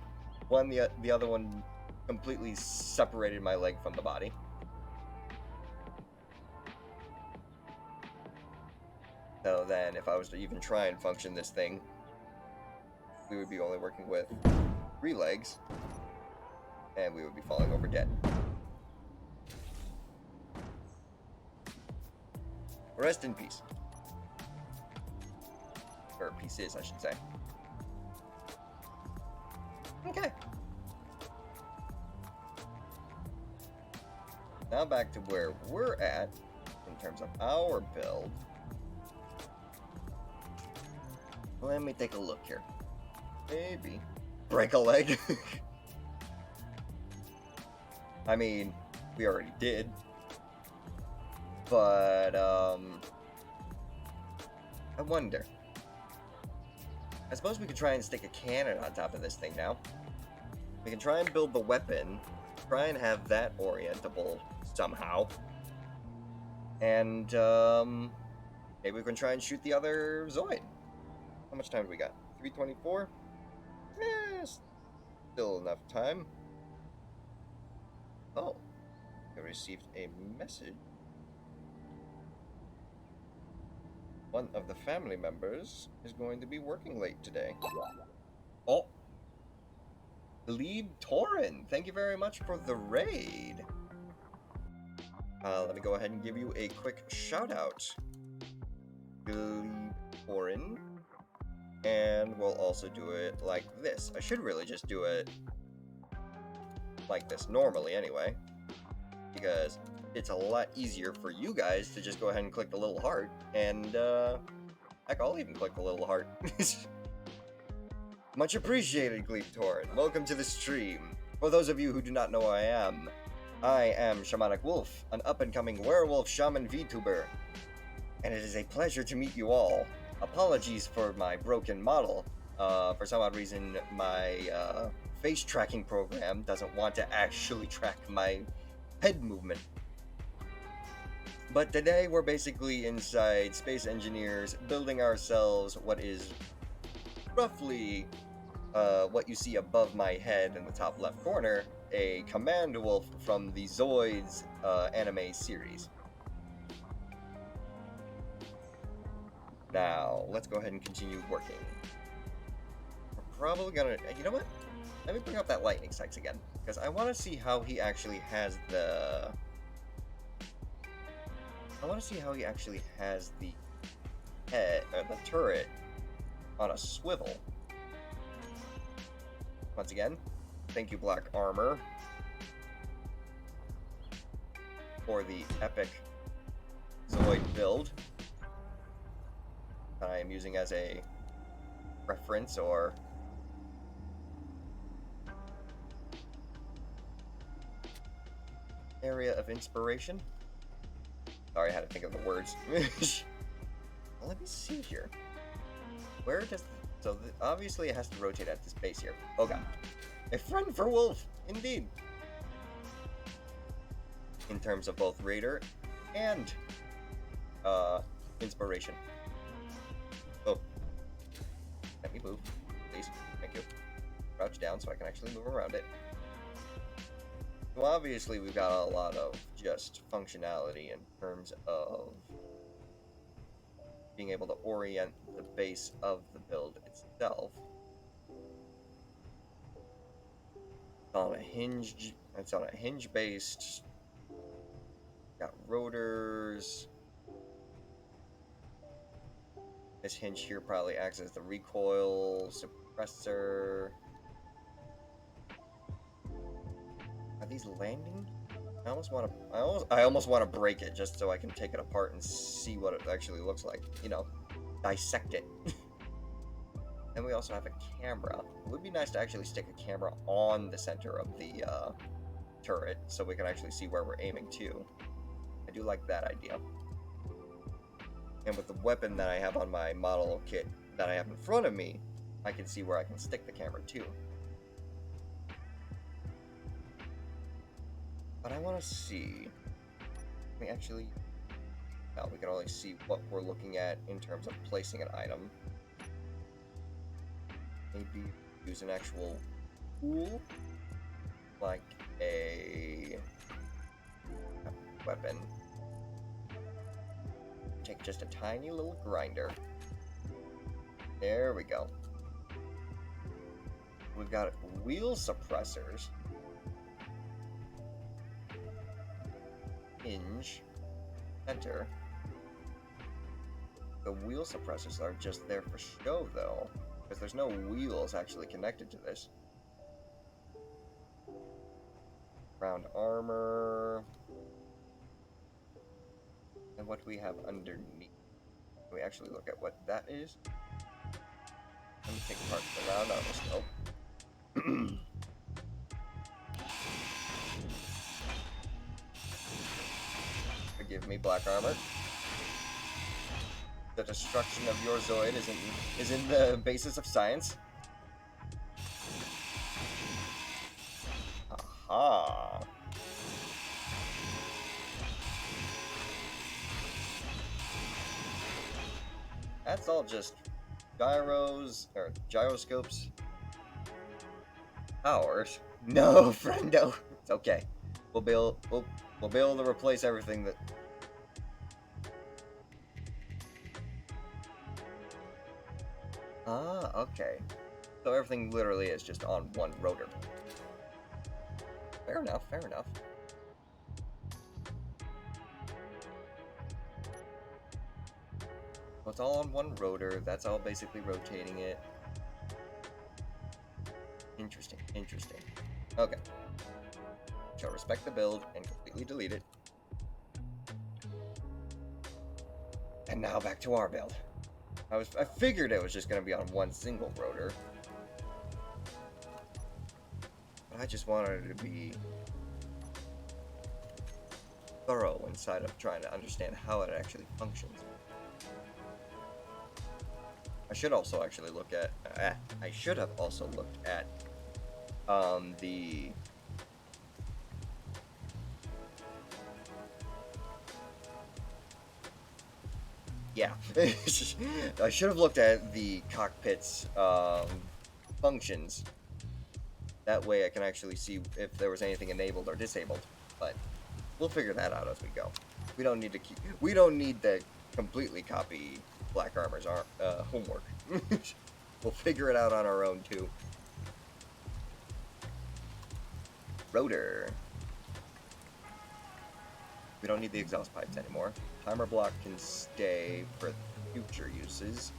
the other one completely separated my leg from the body. So then, if I was to even try and function this thing, we would be only working with 3 legs, and we would be falling over dead. Rest in peace. Or pieces, I should say. Okay. Now back to where we're at in terms of our build. Let me take a look here. Maybe break a leg. I mean, we already did. But I wonder. I suppose we could try and stick a cannon on top of this thing now. We can try and build the weapon, try and have that orientable somehow. And maybe we can try and shoot the other Zoid. How much time do we got? 3:24? Still enough time. Oh, I received a message. One of the family members is going to be working late today. Oh, Glebe Torin, thank you very much for the raid. Let me go ahead and give you a quick shout out. Glebe Torin. And we'll also do it like this. I should really just do it like this normally anyway, because it's a lot easier for you guys to just go ahead and click the little heart, and heck, I'll even click the little heart. Much appreciated, Glebe Torin. Welcome to the stream. For those of you who do not know who I am Shamanic Wolf, an up-and-coming werewolf shaman VTuber, and it is a pleasure to meet you all. Apologies for my broken model. For some odd reason, my face tracking program doesn't want to actually track my head movement. But today we're basically inside Space Engineers building ourselves what is roughly what you see above my head in the top left corner, a command wolf from the Zoids anime series. Now, let's go ahead and continue working. We're probably gonna, you know what? Let me bring up that lightning sights again, because I want to see how he actually has the... I want to see how he actually has the head, the turret on a swivel. Once again, thank you, Black Armor, for the epic Zoid build that I am using as a reference or area of inspiration. Sorry, I had to think of the words. Well, let me see here. Where does... So obviously it has to rotate at this base here. Oh god. A friend for Wolf, indeed. In terms of both Raider and inspiration. Oh. Let me move, please. Thank you. Crouch down so I can actually move around it. So obviously we've got a lot of just functionality in terms of being able to orient the base of the build itself. It's on a hinge based. Got rotors. This hinge here probably acts as the recoil suppressor. Are these landing? I almost want to break it just so I can take it apart and see what it actually looks like. You know, dissect it. And we also have a camera. It would be nice to actually stick a camera on the center of the turret so we can actually see where we're aiming to. I do like that idea. And with the weapon that I have on my model kit that I have in front of me, I can see where I can stick the camera to. But I want to see... We actually... No, we can only see what we're looking at in terms of placing an item. Maybe use an actual tool, like a weapon. Take just a tiny little grinder. There we go. We've got wheel suppressors. Hinge. Center. The wheel suppressors are just there for show, though, because there's no wheels actually connected to this. Ground armor. And what do we have underneath? Can we actually look at what that is? Let me take apart the ground armor still. Forgive me, Black Armor. The destruction of your Zoid is in the basis of science. Aha. That's all just gyros or gyroscopes. Ours? No, friendo. It's okay. We'll be able to replace everything that. Ah, okay. So everything literally is just on one rotor. Fair enough, fair enough. So it's all on one rotor, that's all basically rotating it. Interesting, interesting. Okay. Shall respect the build and completely delete it. And now back to our build. I figured it was just gonna be on one single rotor. But I just wanted it to be thorough inside of trying to understand how it actually functions. I should also actually look at. I should have also looked at the. Yeah, I should have looked at the cockpit's functions. That way, I can actually see if there was anything enabled or disabled. But we'll figure that out as we go. We don't need to keep. We don't need to completely copy Black Armor's homework. We'll figure it out on our own too. Rotor. We don't need the exhaust pipes anymore. Timer block can stay for future uses.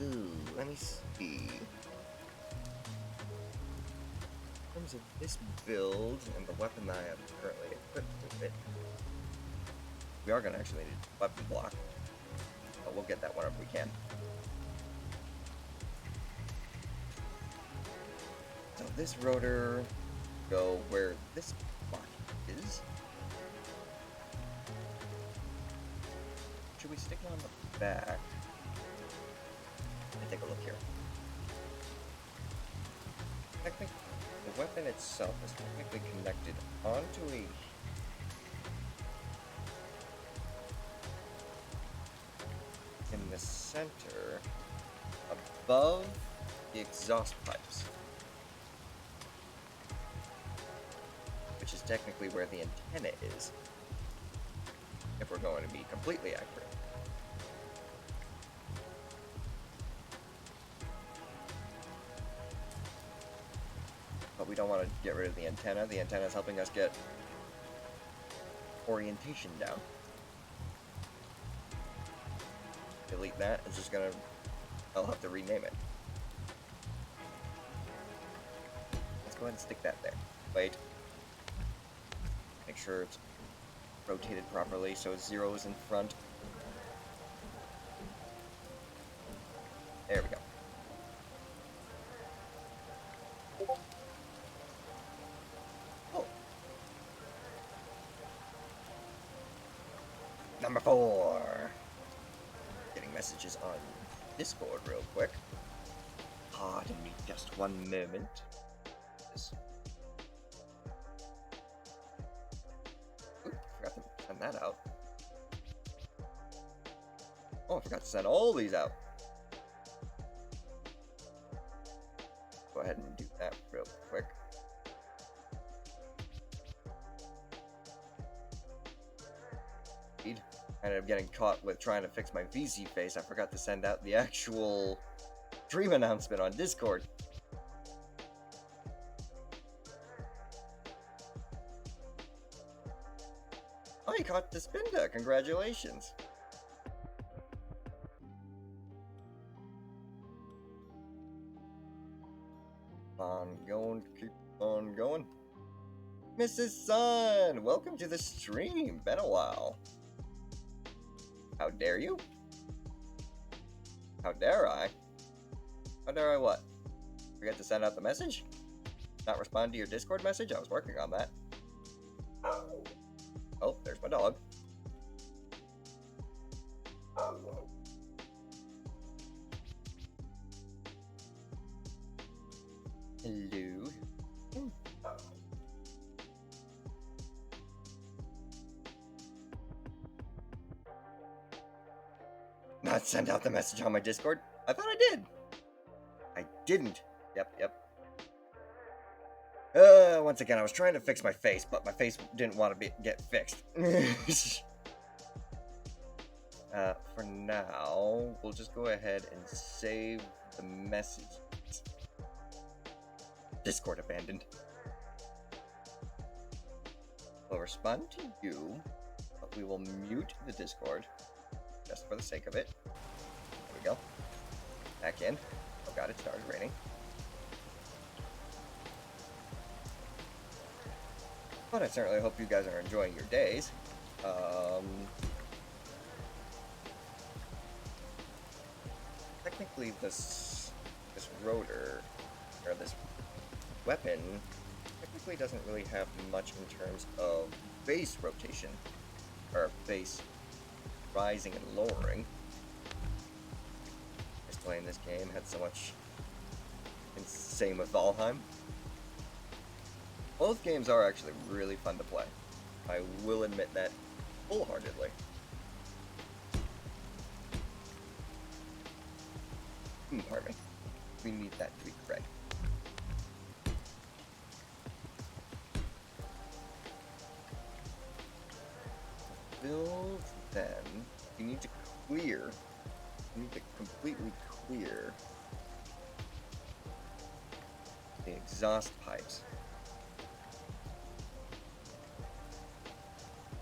Ooh, let me see. In terms of this build and the weapon that I have currently equipped with it, we are going to actually need a weapon block. But we'll get that whenever we can. So this rotor go where this block is. Should we stick it on the back? Let me take a look here. Technically, the weapon itself is technically connected onto a in the center above the exhaust pipes, which is technically where the antenna is, if we're going to be completely accurate. But we don't want to get rid of the antenna. The antenna is helping us get orientation down. Delete that. It's just gonna... I'll have to rename it. Let's go ahead and stick that there. Wait. Make sure it's rotated properly so 0 is in front. There we go. Oh. Number 4. Getting messages on Discord real quick. Pardon me just one moment. Forgot to send that out. Oh, I forgot to send all these out. Go ahead and do that real quick. I ended up getting caught with trying to fix my VZ face. I forgot to send out the actual stream announcement on Discord. Oh, you caught Despinda. Congratulations. On going, keep on going. Mrs. Sun, welcome to the stream. Been a while. How dare you? How dare I? How dare I what? Forget to send out the message? Not respond to your Discord message? I was working on that. Oh, there's my dog. Hello. Not send out the message on my Discord? I thought I did. I didn't. Yep. Once again, I was trying to fix my face, but my face didn't want to get fixed. For now, we'll just go ahead and save the message. Discord abandoned. We'll respond to you, but we will mute the Discord, just for the sake of it. There we go. Back in. Oh god, it started raining. But I certainly hope you guys are enjoying your days. Technically, this rotor, or this weapon, technically doesn't really have much in terms of base rotation, or base rising and lowering. Just playing this game had so much. And same with Valheim. Both games are actually really fun to play. I will admit that wholeheartedly. Pardon me. We need that to be correct. Build, then you need to clear. You need to completely clear the exhaust pipes.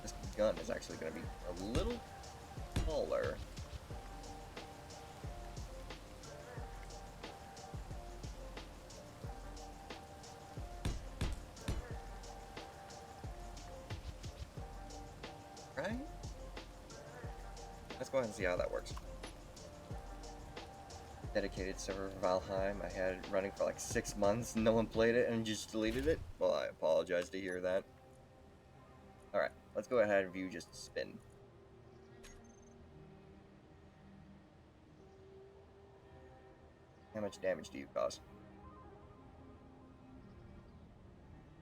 This gun is actually going to be a little taller. Right? Let's go ahead and see how that works. Dedicated server for Valheim. I had it running for like 6 months. No one played it and just deleted it. Well, I apologize to hear that. Alright, let's go ahead and view just spin. How much damage do you cause?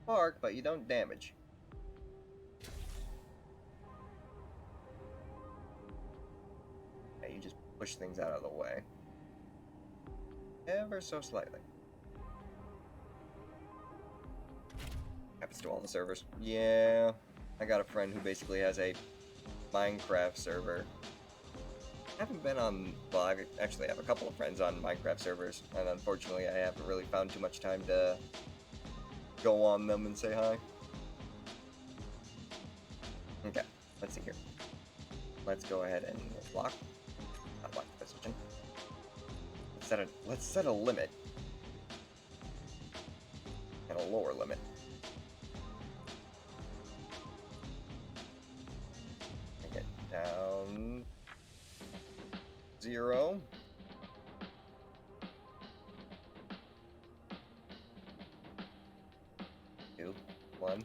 Spark, but you don't damage. Okay, you just push things out of the way. Ever so slightly. Happens to all the servers. Yeah, I got a friend who basically has a Minecraft server. I haven't been on, well, I actually have a couple of friends on Minecraft servers, and unfortunately I haven't really found too much time to go on them and say hi. Okay, let's see here. Let's go ahead and block. Not block the position. Let's set a limit. And a lower limit. Bring it down 0. 2, 1,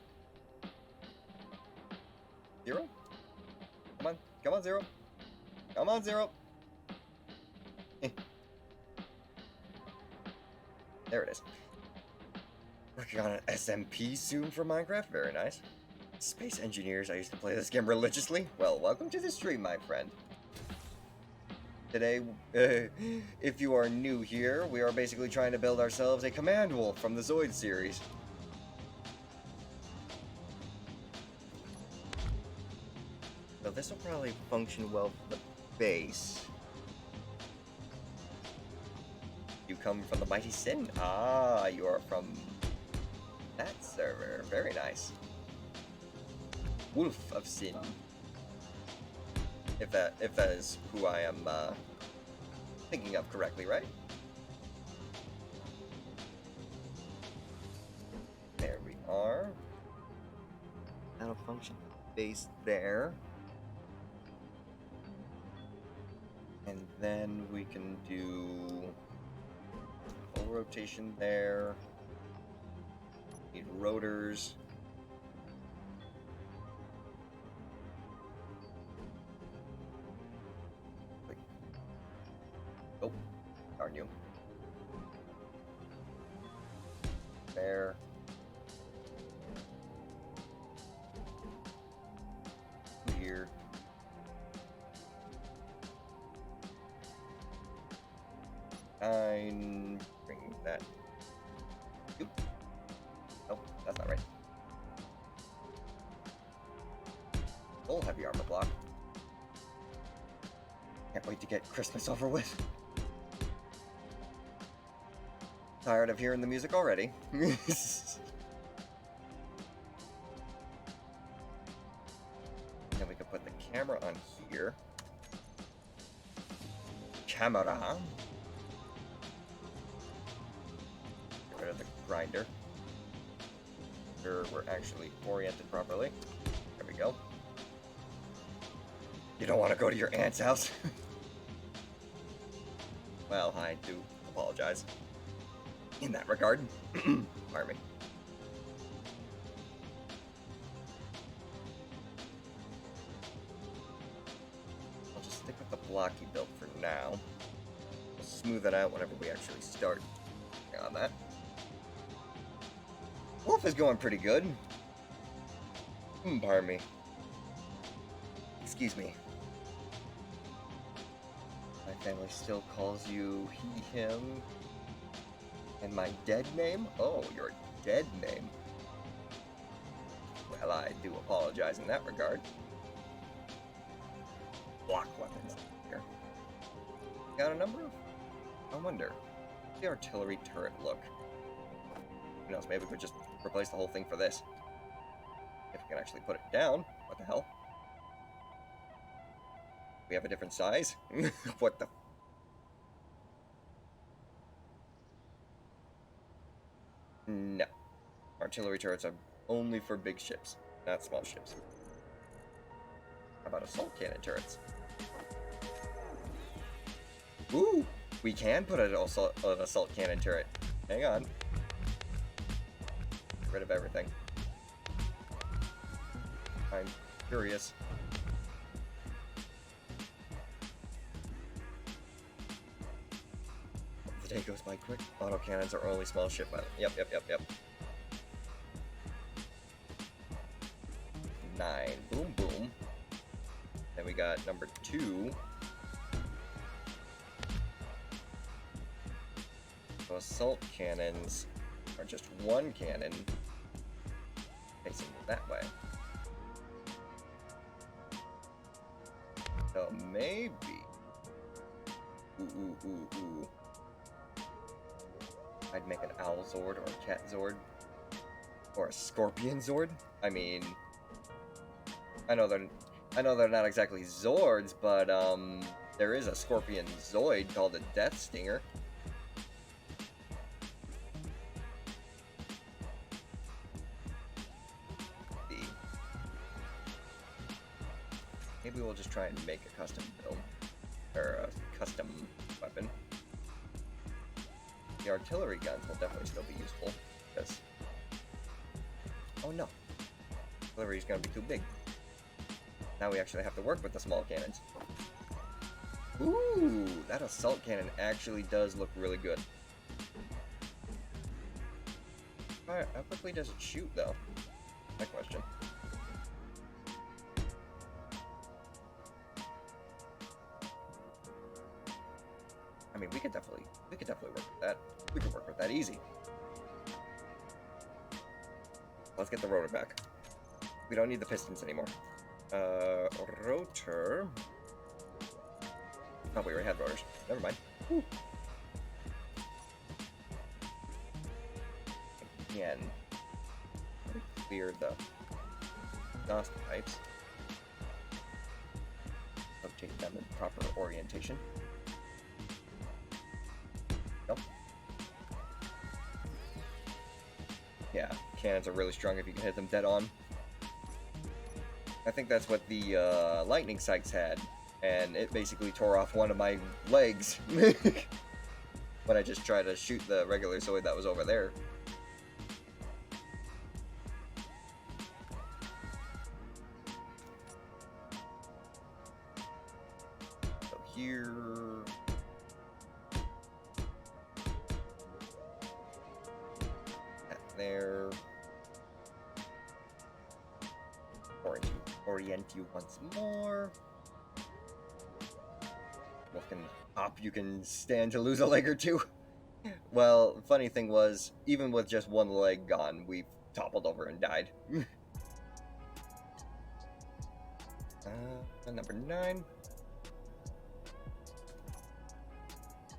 0. Come on, come on, 0. Come on, 0. There it is. Working on an SMP soon for Minecraft. Very nice. Space Engineers. I used to play this game religiously. Well, welcome to the stream, my friend. Today, if you are new here, we are basically trying to build ourselves a Command Wolf from the Zoid series. So this will probably function well for the base. You come from the Mighty Sin? Ah, you are from that server. Very nice. Wolf of Sin. If that is who I am thinking of correctly, right? There we are. That'll function. Base there. And then we can do full rotation there. Need rotors. Wait. Oh, darn you. There. Here. Bring that. Oop. Nope, that's not right. Full heavy armor block. Can't wait to get Christmas over with. Tired of hearing the music already. Then we can put the camera on here. Camera. Get rid of the grinder. Sure, we're actually oriented properly. There we go. You don't want to go to your aunt's house? Well, I do apologize in that regard. Pardon me. I'll just stick with the block you built for now. We'll smooth it out whenever we actually start on that. Wolf is going pretty good. Pardon me. Excuse me. My family still calls you he, him. And my dead name? Oh, your dead name. Well, I do apologize in that regard. Block weapons here. Got a number of... I wonder. The artillery turret look. Who knows, maybe we could just replace the whole thing for this. If we can actually put it down. What the hell? We have a different size? What the... No. Artillery turrets are only for big ships, not small ships. How about assault cannon turrets? Ooh! We can put an assault cannon turret. Hang on. Get rid of everything. I'm curious. The day goes by quick. Autocannons are only small ship pilot. Yep. 9. Boom, boom. Then we got number 2. So assault cannons are just one cannon facing that way. So maybe... Ooh. I'd make an owl Zord or a cat Zord. Or a scorpion Zord. I mean... I know they're not exactly Zords, but there is a scorpion Zoid called a Death Stinger. Maybe we'll just try and make a custom build, or a custom weapon. The artillery guns will definitely still be useful, because... Oh no. Artillery is going to be too big. Now we actually have to work with the small cannons. Ooh, that assault cannon actually does look really good. Alright, how quickly does it shoot, though? My question. I mean, we could definitely work with that. We could work with that easy. Let's get the rotor back. We don't need the pistons anymore. Rotor. Oh, we already had rotors. Never mind. Whew. Again, clear the exhaust pipes. Rotate them in proper orientation. Nope. Yeah, cannons are really strong if you can hit them dead on. I think that's what the lightning sights had, and it basically tore off one of my legs when I just tried to shoot the regular Zoid that was over there. So here... that there... Orient you once more. Wolf can hop, you can stand to lose a leg or two. Well, funny thing was, even with just one leg gone, we toppled over and died. Number 9.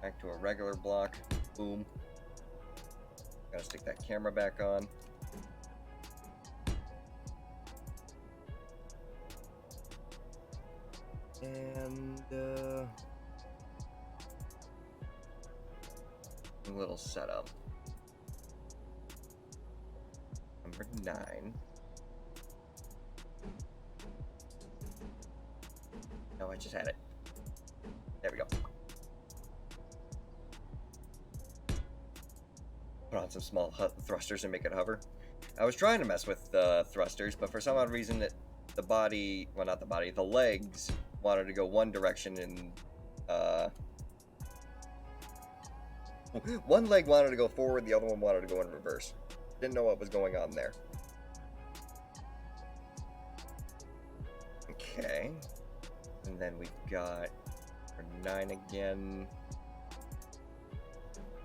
Back to a regular block. Boom. Gotta stick that camera back on. And, a little setup. Number 9. No, I just had it. There we go. Put on some small thrusters and make it hover. I was trying to mess with the thrusters, but for some odd reason the body, well, not the body, the legs wanted to go one direction and One leg wanted to go forward, the other one wanted to go in reverse. Didn't know what was going on there. Okay. And then we've got our 9 again.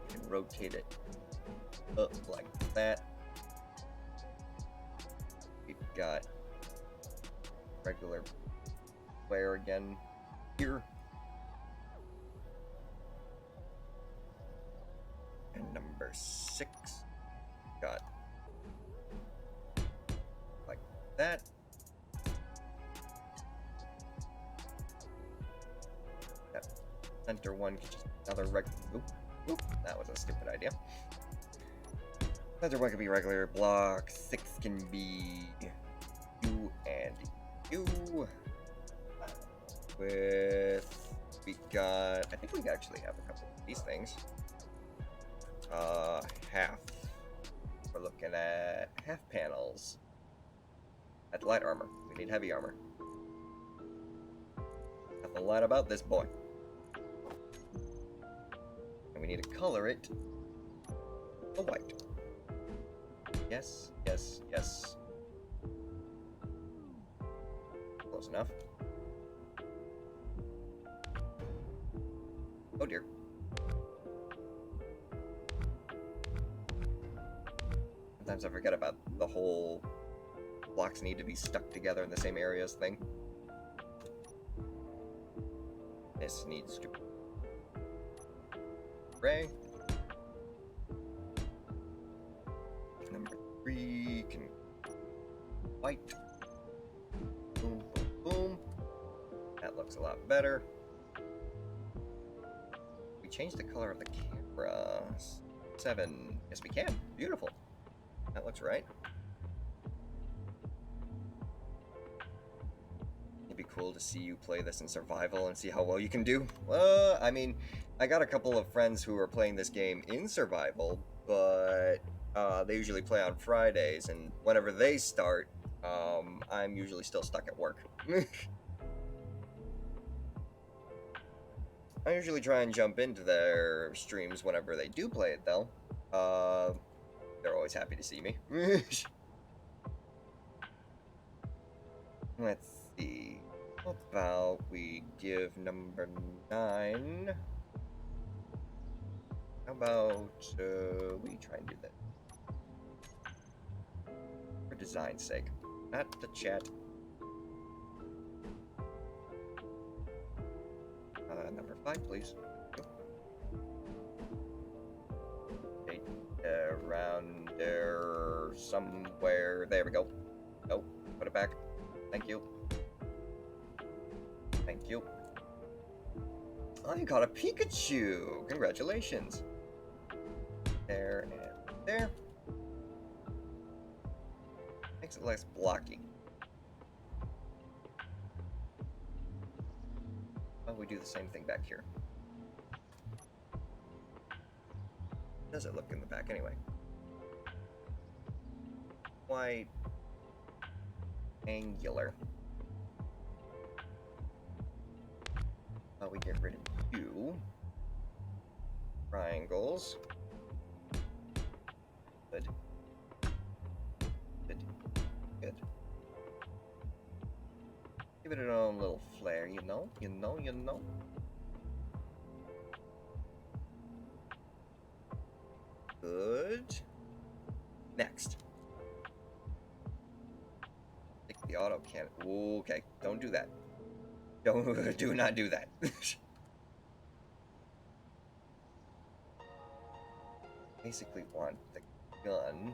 We can rotate it up like that. We've got regular square again here. And number 6 got like that. That center one, just another regular. Oop, that was a stupid idea. Center one can be regular block. 6 can be U and U. With we got, I think we actually have a couple of these things. Half. We're looking at half panels. That's light armor. We need heavy armor. Nothing light about this boy. And we need to color it a white. Yes, yes, yes. Close enough. Oh dear. Sometimes I forget about the whole blocks need to be stuck together in the same areas thing. This needs to be gray. Number 3 can white. Boom, boom, boom. That looks a lot better. We changed the color of the camera. 7. Yes, we can. Beautiful. That looks right. It'd be cool to see you play this in survival and see how well you can do. I mean, I got a couple of friends who are playing this game in survival, but they usually play on Fridays, and whenever they start, I'm usually still stuck at work. I usually try and jump into their streams whenever they do play it, though. They're always happy to see me. Let's see. How about we give number 9? How about we try and do that for design's sake, not the chat. Number 5, please. Okay, around there somewhere. There we go. Oh, put it back. Thank you. Thank you. Oh, you caught a Pikachu! Congratulations. There and there. Makes it less blocky. Oh, we do the same thing back here. How does it look in the back anyway? Quite angular. Oh, we get rid of you. Triangles. Good. Good. Good. Give it its own little flair, you know? You know? Good. Next. Take the auto cannon. Okay, don't do that. Do not do that. Basically want the gun.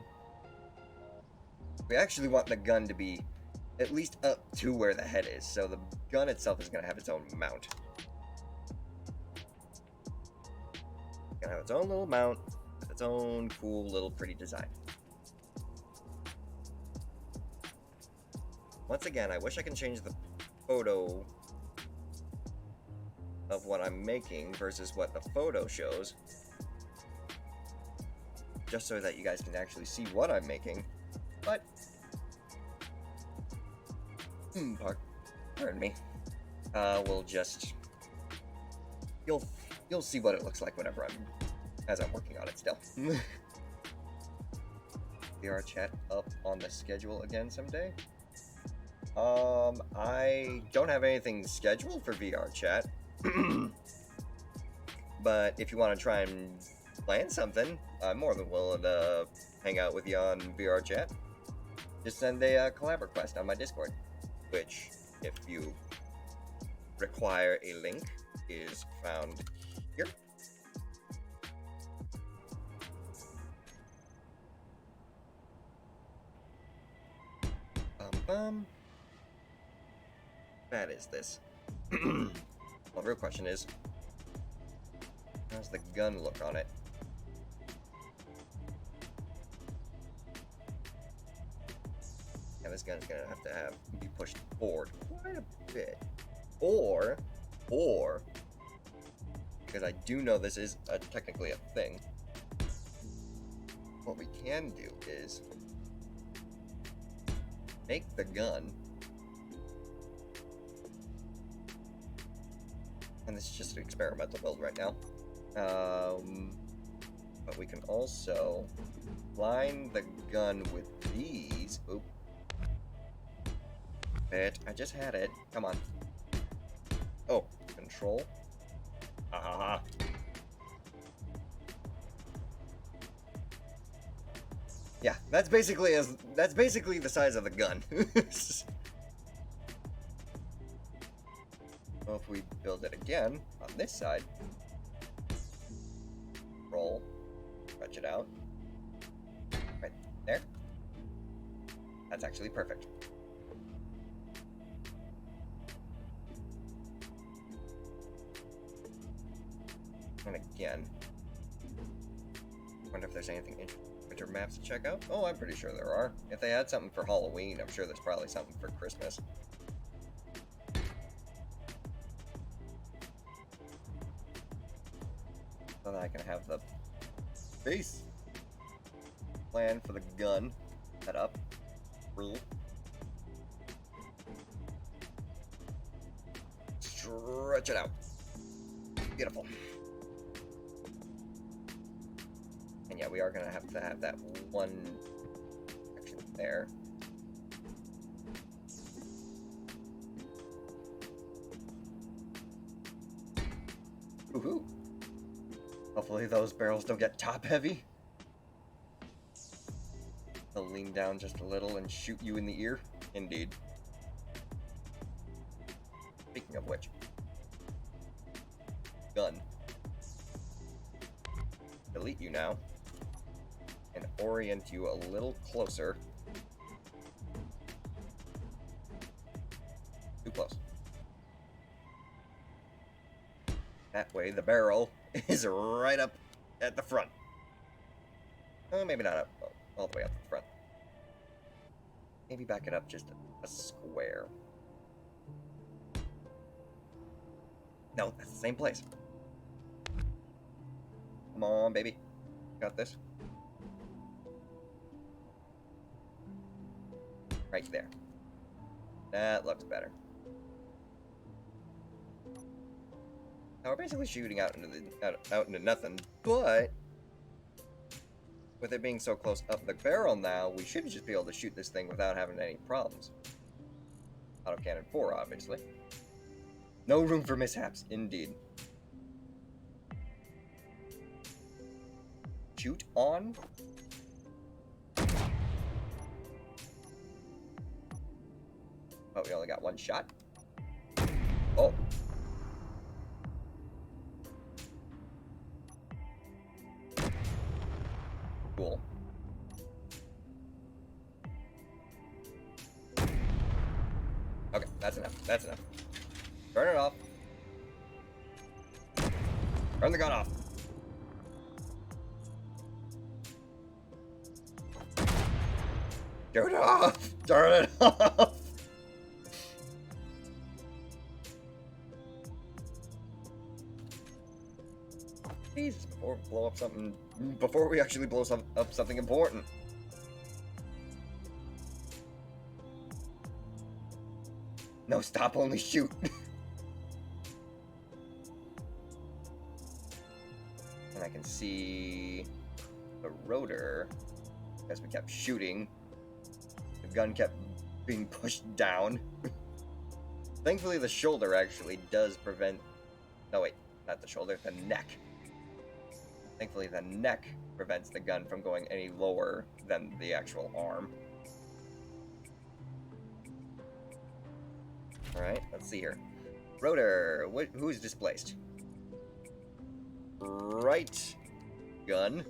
We actually want the gun to be at least up to where the head is, so the gun itself is going to have its own mount. It's going to have its own little mount, with its own cool little pretty design. Once again, I wish I can change the photo of what I'm making versus what the photo shows, just so that you guys can actually see what I'm making, but pardon me. We'll just you'll see what it looks like whenever I'm as I'm working on it still. VR chat up on the schedule again someday? I don't have anything scheduled for VR chat. But if you want to try and plan something, I'm more than willing to hang out with you on VR chat. Just send a collab request on my Discord, which, if you require a link, is found here. That is this. Well, the real question is, how's the gun look on it? Yeah, this gun's gonna have to be pushed forward quite a bit. Or, because I do know this is technically a thing, what we can do is make the gun, and this is just an experimental build right now, but we can also line the gun with these. Oop. I just had it. Come on. Oh, control. Ah. Yeah, that's basically the size of the gun. Well, if we build it again on this side, roll, stretch it out, right there. That's actually perfect. And again, wonder if there's anything interesting winter maps to check out. Oh, I'm pretty sure there are. If they had something for Halloween, I'm sure there's probably something for Christmas. So that I can have the base plan for the gun set up. Rule. Stretch it out. Beautiful. And yeah, we are gonna have to have that one section there. Woohoo! Hopefully those barrels don't get top heavy. They'll lean down just a little and shoot you in the ear. Indeed. Speaking of which, gun. Delete you now and orient you a little closer. Too close. That way the barrel is right up at the front. Maybe not up all the way up to the front. Maybe back it up just a square. No, that's the same place. Come on, baby. Got this. Right there. That looks better. Now we're basically shooting out into nothing, but with it being so close up the barrel now, we should just be able to shoot this thing without having any problems. Autocannon 4, obviously. No room for mishaps, indeed. Shoot on. Oh, we only got one shot. Oh. Cool. Okay, that's enough. That's enough. Turn it off. Turn the gun off. Turn it off! Turn it off! Jesus, before we actually blow up something important. No, stop, only shoot. And I can see the rotor, as we kept shooting, the gun kept being pushed down. Thankfully, the shoulder actually does prevent... No, wait, not the shoulder, the neck. Thankfully, the neck prevents the gun from going any lower than the actual arm. Alright, let's see here. Rotor, who's displaced? Right gun.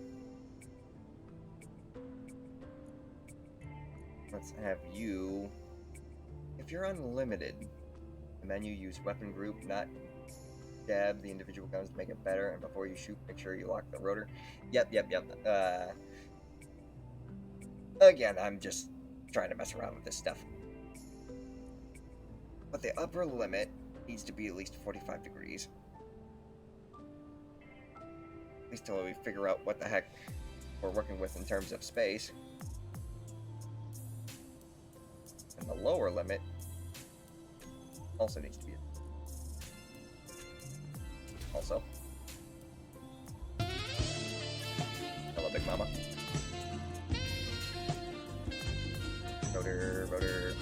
Let's have you... If you're unlimited, the menu use weapon group, not dab the individual guns to make it better, and before you shoot, make sure you lock the rotor. Yep. Again, I'm just trying to mess around with this stuff. But the upper limit needs to be at least 45 degrees. At least till we figure out what the heck we're working with in terms of space. And the lower limit also needs to be also. Hello, Big Mama. Rotor.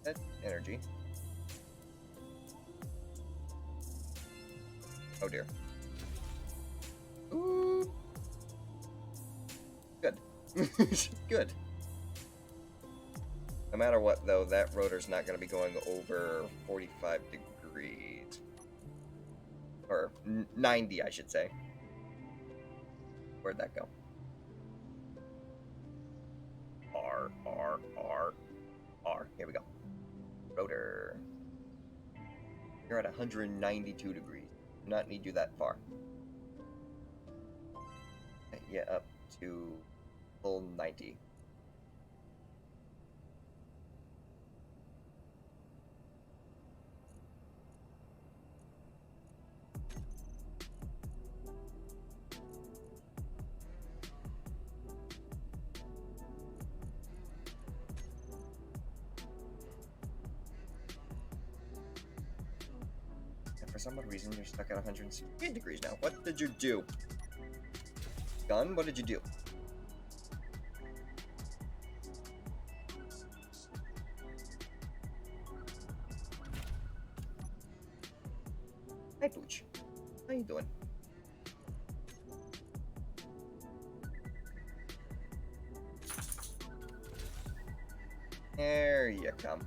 That energy. Oh dear. Ooh. Good. Good. No matter what, though, that rotor's not going to be going over 45 degrees. Or 90, I should say. Where'd that go? R. Here we go. Rotor. You're at 192 degrees. Do not need you that far. Yeah, up to full 90. For some odd reason, you're stuck at 168 degrees now. What did you do? Gun, what did you do? Hi, Pooch. How you doing? There you come.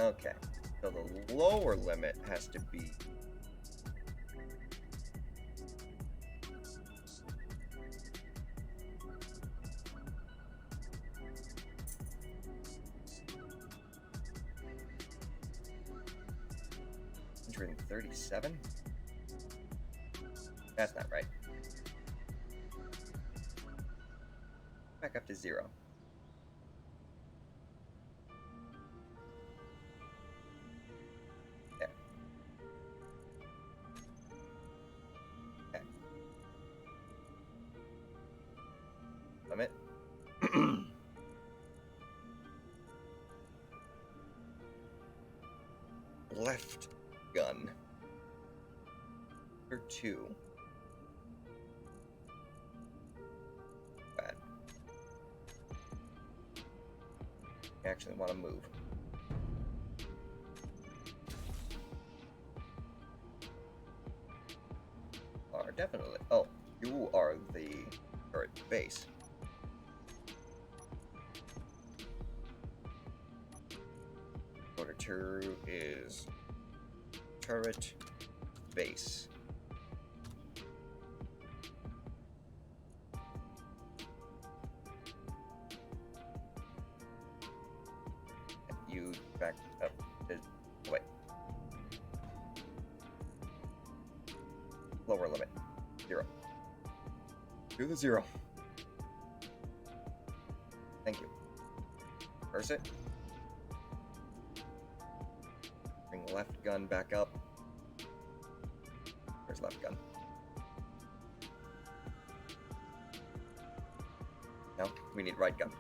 Okay, so the lower limit has to be... $137? That's not right. Back up to 0. There. Okay. Limit. Left gun. Or 2. Bad. I actually want to move. Are definitely. Oh, you are the turret base. Order 2 is turret base. You back up to wait. Lower limit. 0. Do the 0. Thank you. Reverse it. Bring left gun back up. Where's left gun? No, we need right gun.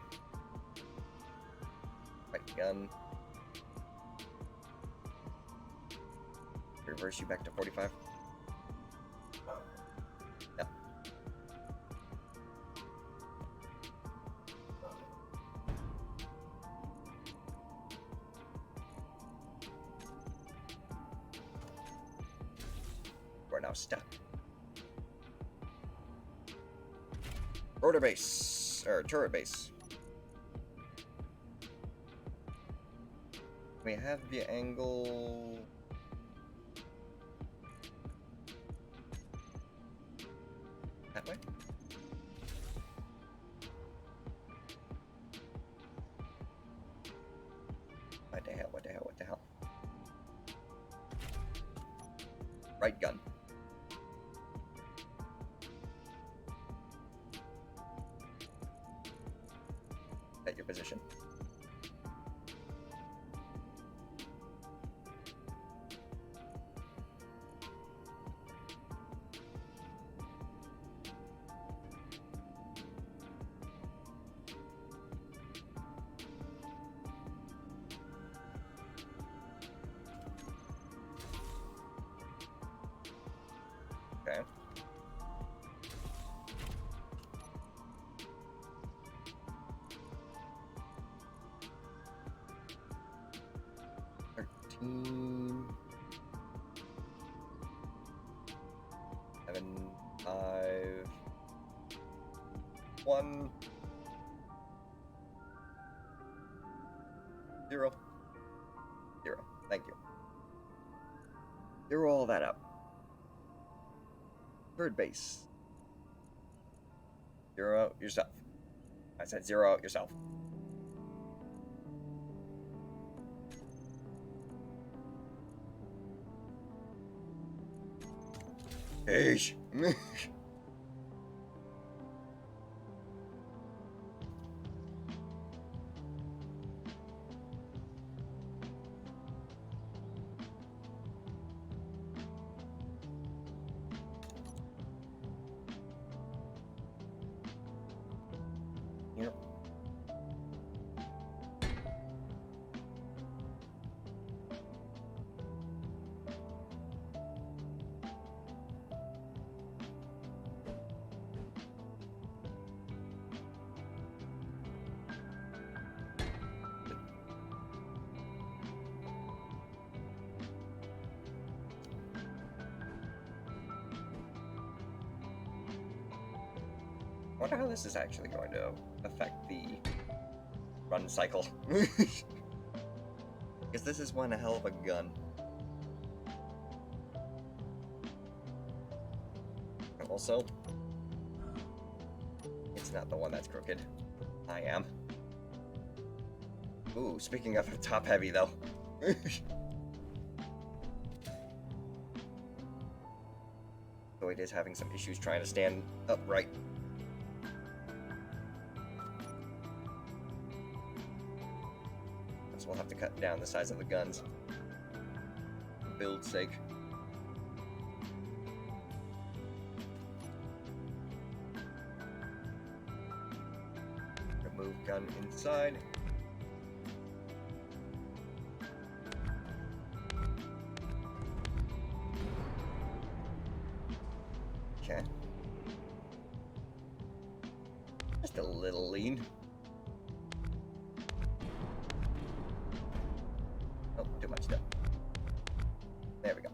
gun. Reverse you back to 45. Yep. We're now stuck. Rotor base, or turret base. We have the angle. That way? What the hell, what the hell, what the hell? Right gun. At your position. Okay. Seven, 5, 1, 0, 0. Thank you. Zero all that up. Third base. Zero out yourself. I said zero out yourself. Eesh. Yep. I wonder how this is actually going to affect the run cycle. Because this is one hell of a gun. Also, it's not the one that's crooked. I am. Ooh, speaking of top heavy though. So it is having some issues trying to stand upright. So we'll have to cut down the size of the guns. For build's sake. Remove gun inside. Okay. Just a little lean. Oh, too much stuff. There we go.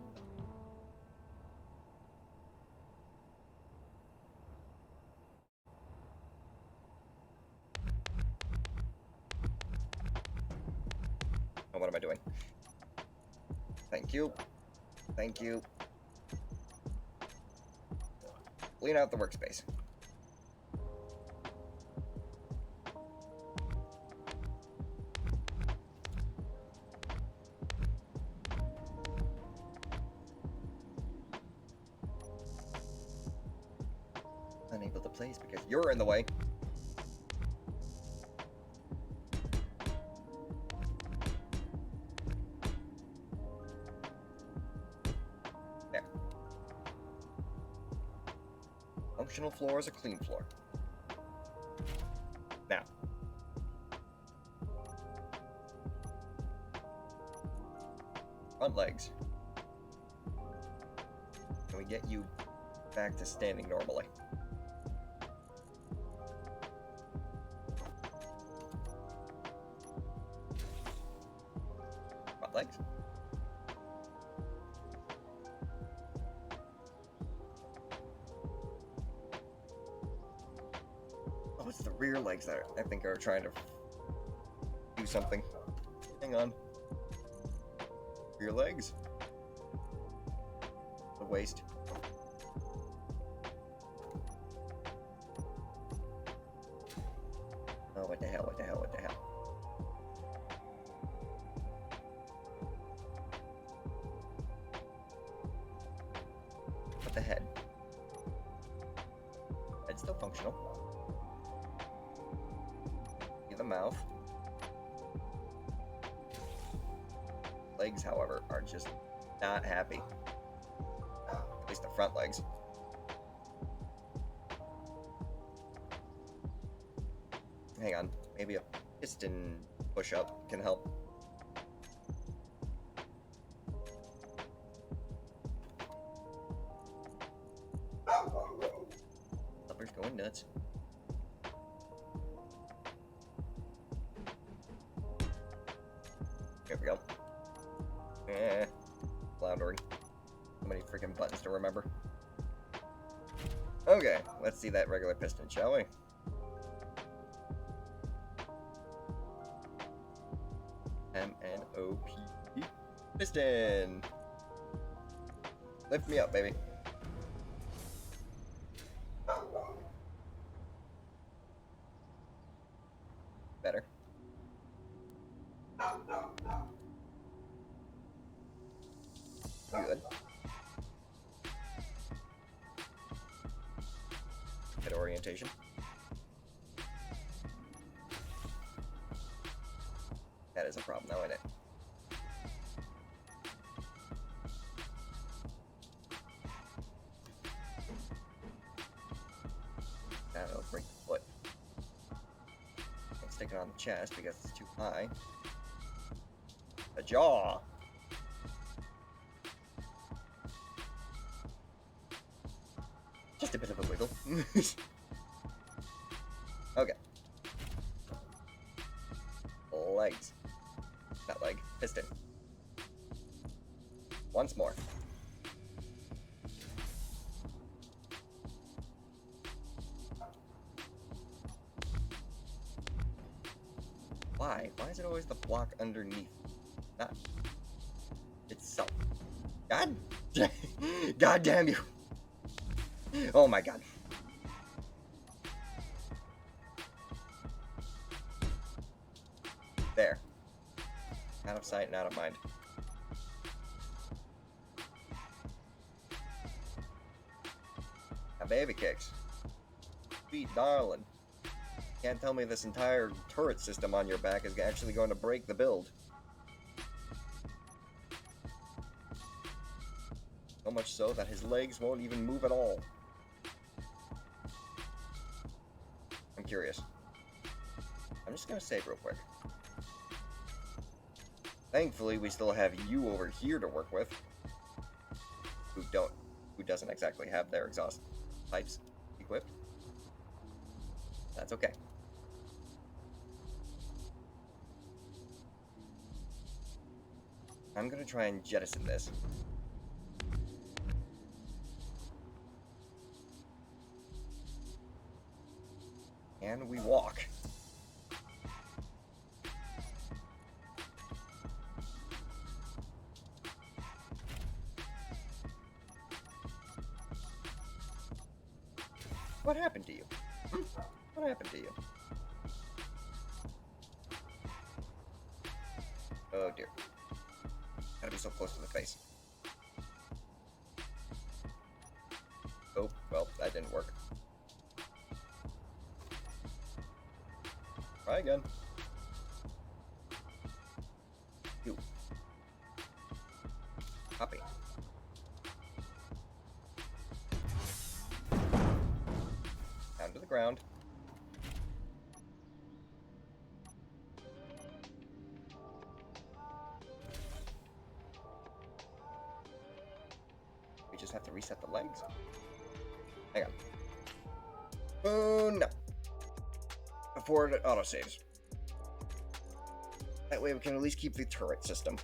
Oh, what am I doing? Thank you. Thank you. Clean out the workspace. Unable to place because you're in the way. There. Functional floor is a clean floor. Now. Front legs. Can we get you back to standing normally? Front legs. Oh, it's the rear legs that I think are trying to do something. Hang on. Rear legs. The waist. Oh, what the hell, what the hell, what the hell? What the head? Head's still functional. The mouth. Legs, however, are just not happy. At least the front legs. Hang on, maybe a piston push-up can help. Upper's going nuts. There we go. Floundering. So many freaking buttons to remember. Okay, let's see that regular piston, shall we? M-N-O-P piston. Lift me up, baby. Better. Good. Head orientation. That is a problem now, isn't it? That'll break the foot. Can't stick it on the chest because it's too high. A jaw! Just a bit of a wiggle. Okay. Legs. Not leg. Piston. Once more. Why? Why is it always the block underneath? Not itself. God! God damn you! Oh my god. There. Out of sight and out of mind. Now baby kicks. Sweet darling. Can't tell me this entire turret system on your back is actually going to break the build. So much so that his legs won't even move at all. I'm curious. I'm just gonna save real quick. Thankfully, we still have you over here to work with. Who doesn't exactly have their exhaust pipes equipped. That's okay. I'm gonna try and jettison this. And we walk. What happened to you? What happened to you? Oh dear. Gotta be so close to the face. Oh, well, that didn't work. Try again. You. Copy. Down to the ground. just have to reset the legs? Hang on. Oh, no. Before it autosaves. That way we can at least keep the turret system.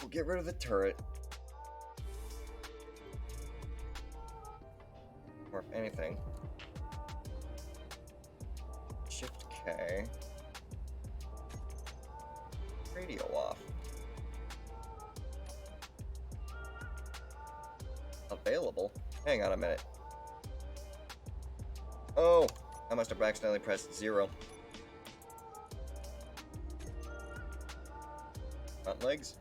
We'll get rid of the turret. Or if anything. Shift K. Radio off. Available? Hang on a minute. Oh! I must have accidentally pressed 0. Front legs?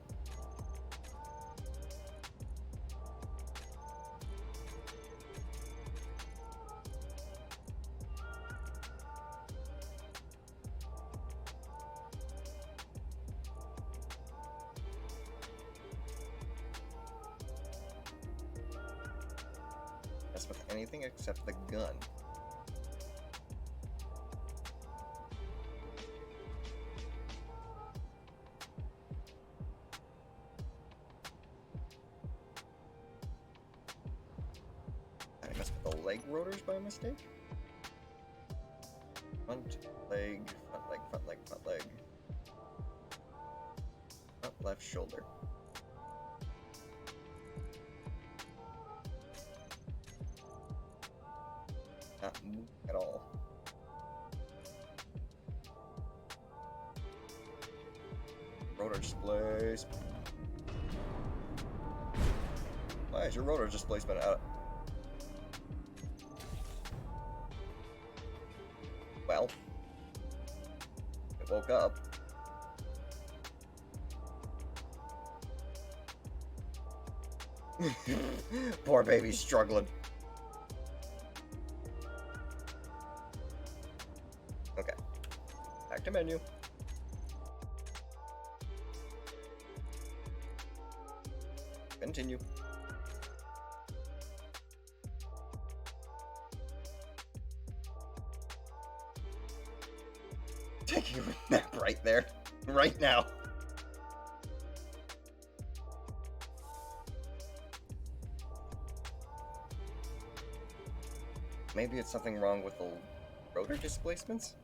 That's with anything except the gun. I messed with the leg rotors by mistake? Front leg, front leg, front leg, front leg. Front left shoulder. Not move at all. Rotor displace. Why is your rotor displacement out? Well, it woke up. Poor baby's struggling. Okay. Back to menu. Continue. Taking a nap right there. Right now. Maybe it's something wrong with the rotor displacements?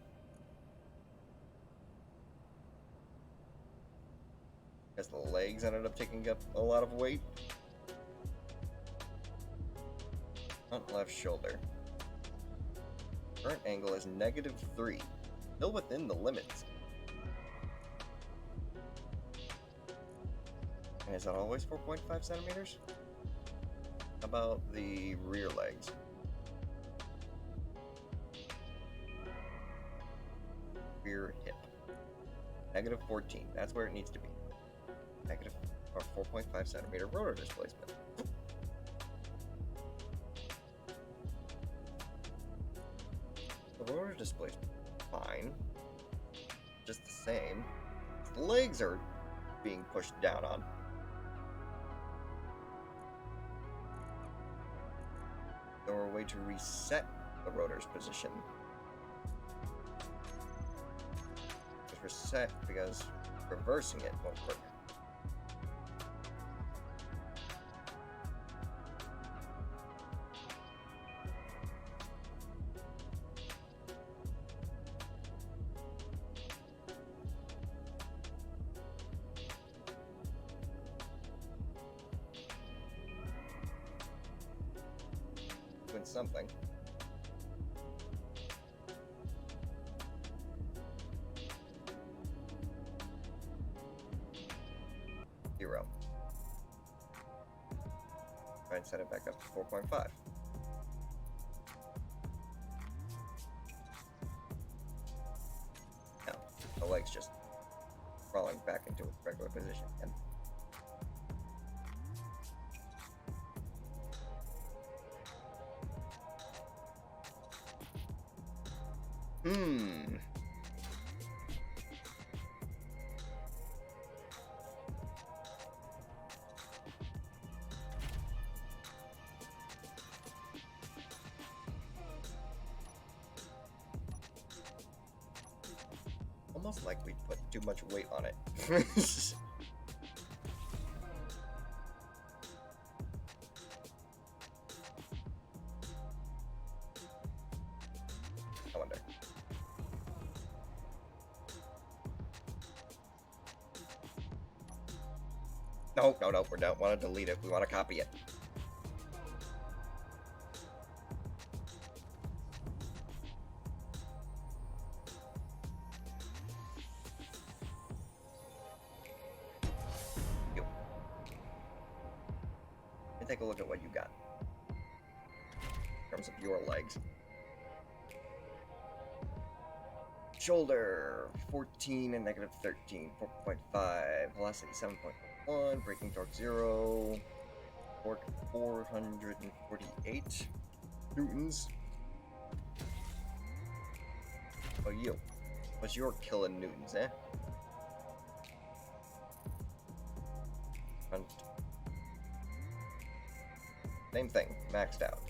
Because the legs ended up taking up a lot of weight. Front left shoulder. Current angle is -3. Still within the limits. And is that always 4.5 centimeters? How about the rear legs? Rear hip. -14. That's where it needs to be. Negative or 4.5 centimeter rotor displacement. The rotor displacement, fine. Just the same. The legs are being pushed down on. There were a way to reset the rotor's position. Just reset because reversing it won't work. Doing something. Zero. Try and set it back up to 4.5. Now, the leg's just crawling back into its regular position again. Almost like we put too much weight on it. I wonder. No, we don't want to delete it. We want to copy it. Take a look at what you got in terms of your legs. Shoulder 14 and negative 13, 4.5, velocity 7.1, braking torque 0, torque 448 newtons. Oh, you. What's your killing newtons, eh? Same thing, maxed out.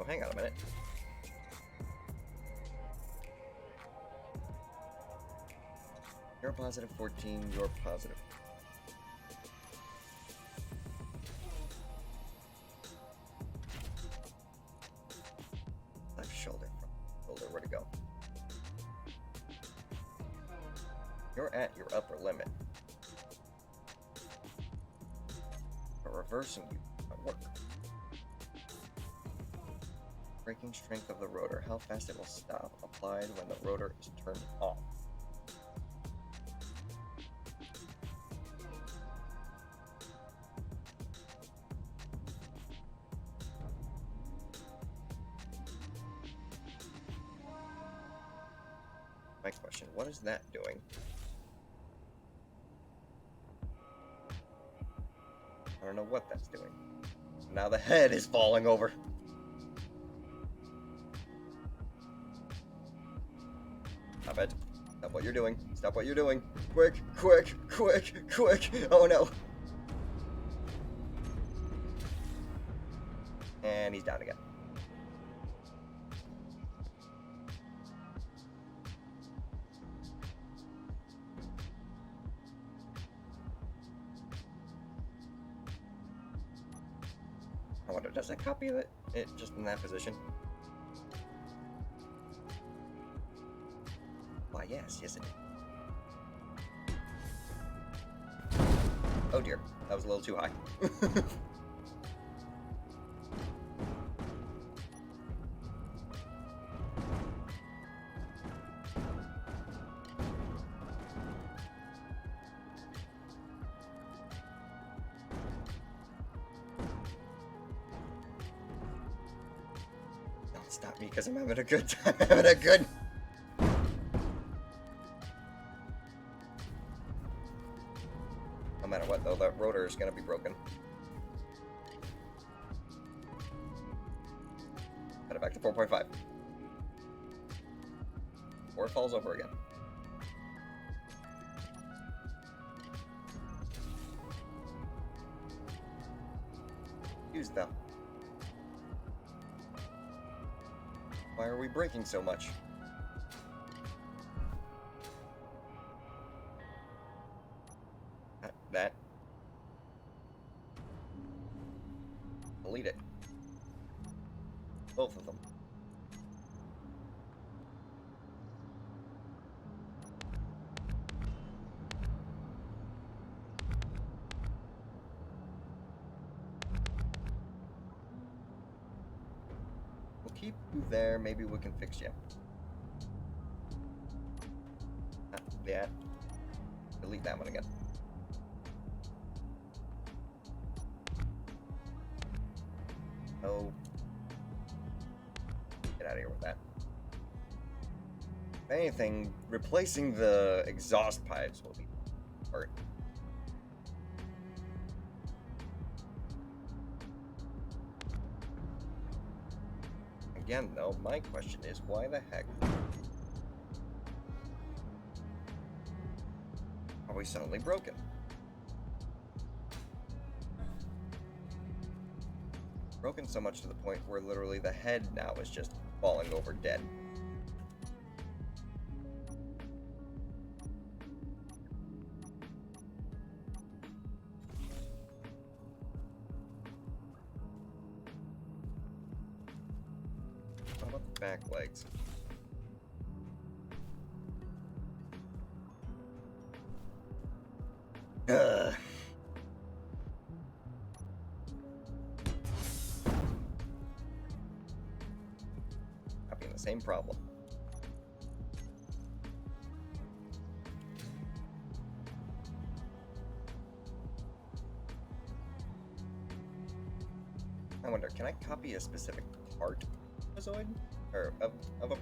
Oh, hang on a minute. You're positive 14, you're positive. Left shoulder, where'd it go? You're at your upper limit. Reversing you at work. Braking strength of the rotor. How fast it will stop. Applied when the rotor is turned off. My question, what is that doing? I don't know what that's doing. Now the head is falling over. Stop it. Stop what you're doing. Stop what you're doing. Quick, quick, quick, quick. Oh no. And he's down again. I wonder, does it copy it just in that position? Why, yes it did. Oh dear, that was a little too high. Don't stop me because I'm having a good time. I'm having a good... No matter what, though, that rotor is going to be broken. Cut it back to 4.5. Or it falls over again. Use them. Why are we braking so much? That. Delete it. Both of them. We'll keep you there, maybe we can fix you. Yeah. Delete that one again. Oh. Get out of here with that. If anything, replacing the exhaust pipes will be hard. Again, though, my question is, why the heck are we suddenly broken? broken so much to the point where literally the head now is just falling over dead. How about the back legs? Ugh. Having the same problem. I wonder, can I copy a specific part of a Zoid? Or of a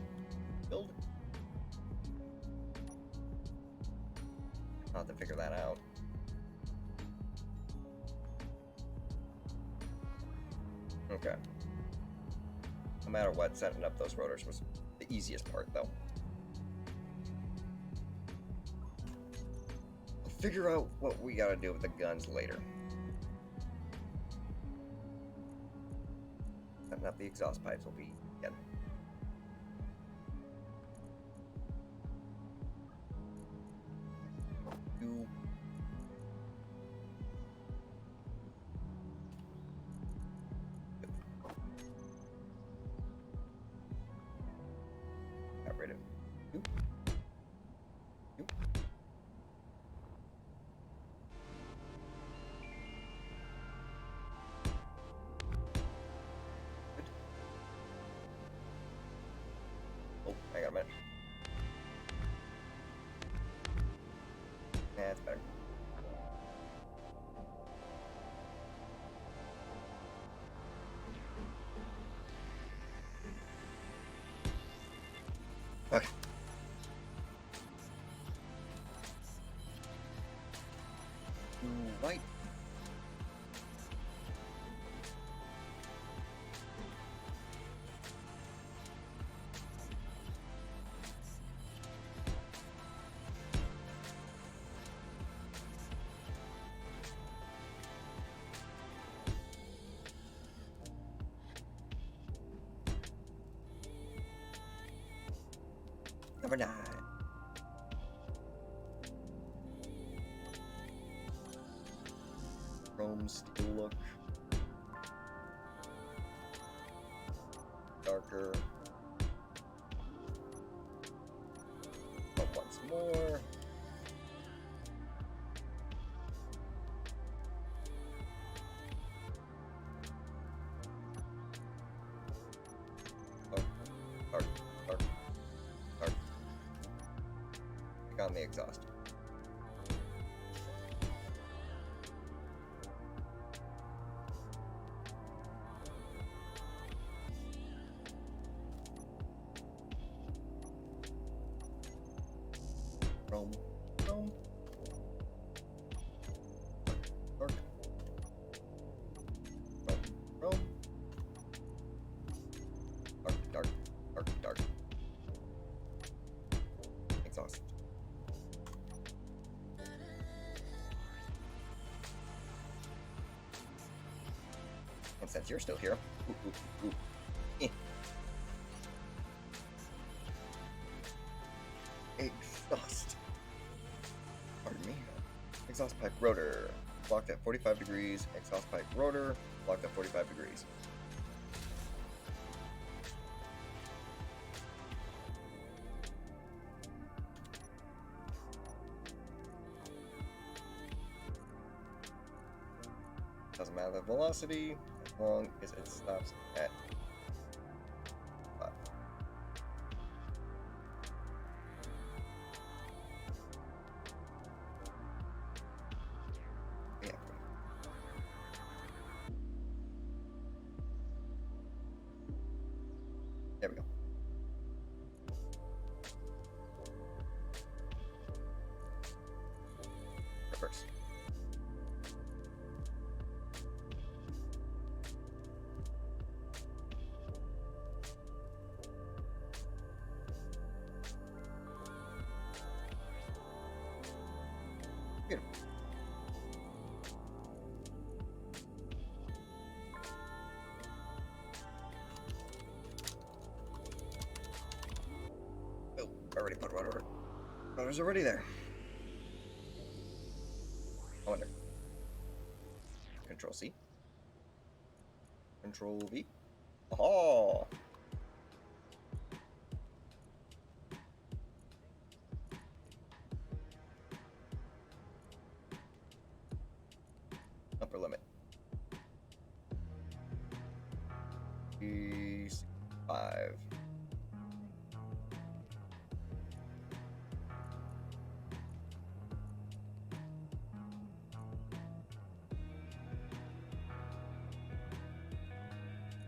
build? I'll have to figure that out. Okay. No matter what, setting up those rotors was the easiest part, though. I'll figure out what we gotta do with the guns later. Setting up the exhaust pipes will be again. Got rid of you. You. Good. Oh, I got a minute. That's better. Okay. Right. Number 9. Chrome steel look. Darker. But once more. Dark. On the exhaust. Chrome. Dark. Chrome. Dark. Exhaust. And since you're still here, eh. Exhaust. Pardon me. Exhaust pipe rotor. Locked at 45 degrees. Exhaust pipe rotor. Locked at 45 degrees. Doesn't matter the velocity, as long as it stops at 5. Yeah. There we go. Reverse. Beautiful. I was already there. I wonder. Control C. Control V. Oh. Upper limit. 5.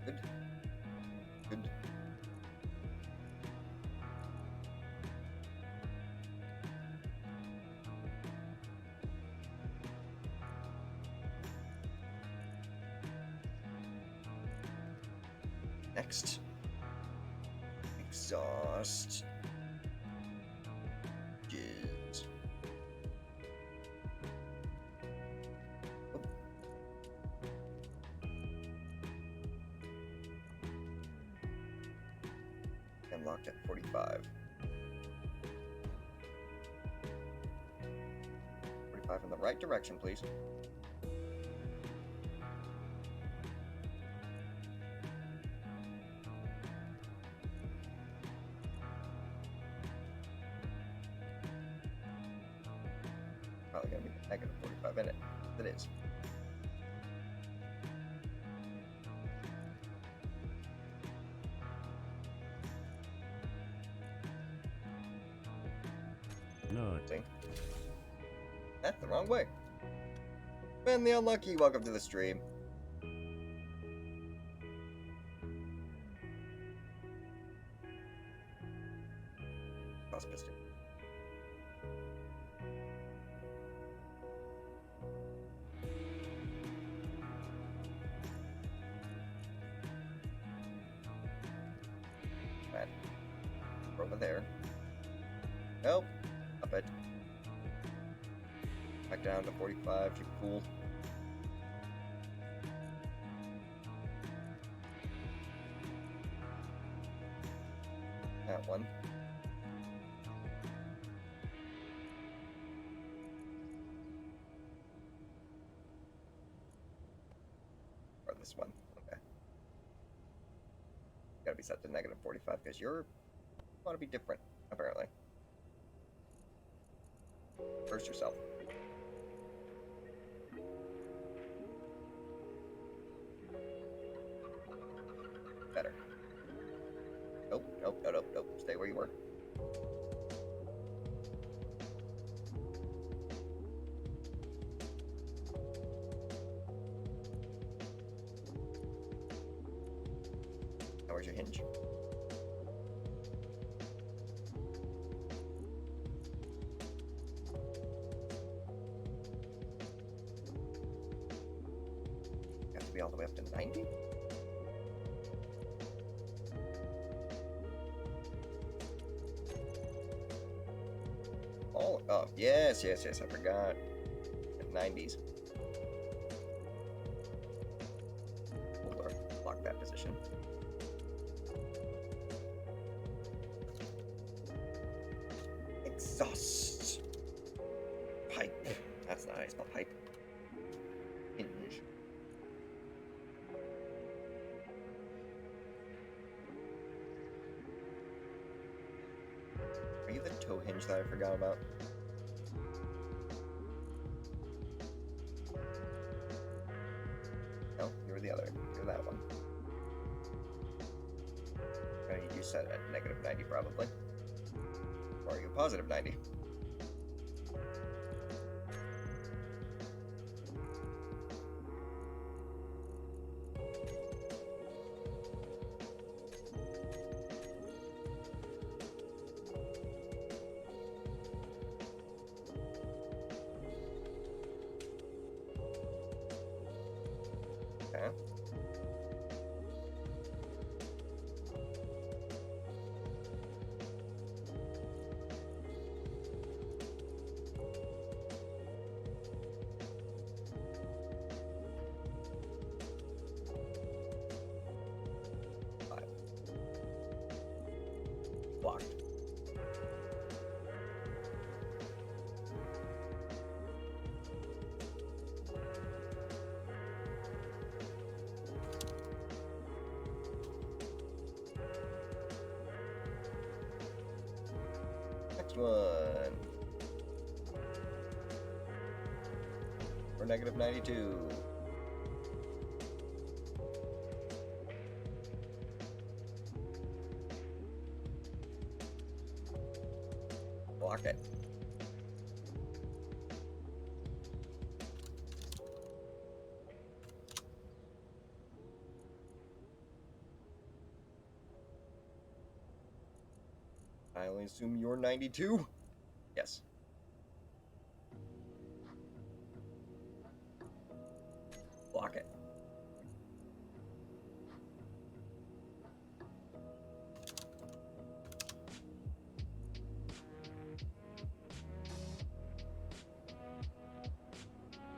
Good. Good. Next. Exhaust. Jizz. Oh. I'm locked at 45. 45 in the right direction, please. Probably gonna be negative 45 in it. It is. No. See? That's the wrong way. Ben the Unlucky, welcome to the stream. Cross piston. Right. Over there. Nope. Up it. Back down to 45, keep cool. That one. Or this one. Okay. Gotta be set to negative 45 because you want to be different, apparently. First yourself. Better. Nope, nope, nope, nope, nope. Stay where you were. Now where's your hinge? Have to be all the way up to 90? Oh, yes, yes, yes, I forgot. At 90s. Hold on, lock that position. Exhaust. Pipe. That's not how you spell pipe. Hinge. Are you the toe hinge that I forgot about? No, you were the other. You're that one. You set at negative 90 probably. Or are you positive 90? Okay. Blocked. Next one. For negative 92. Block it. I only assume you're 92? Yes. Block it.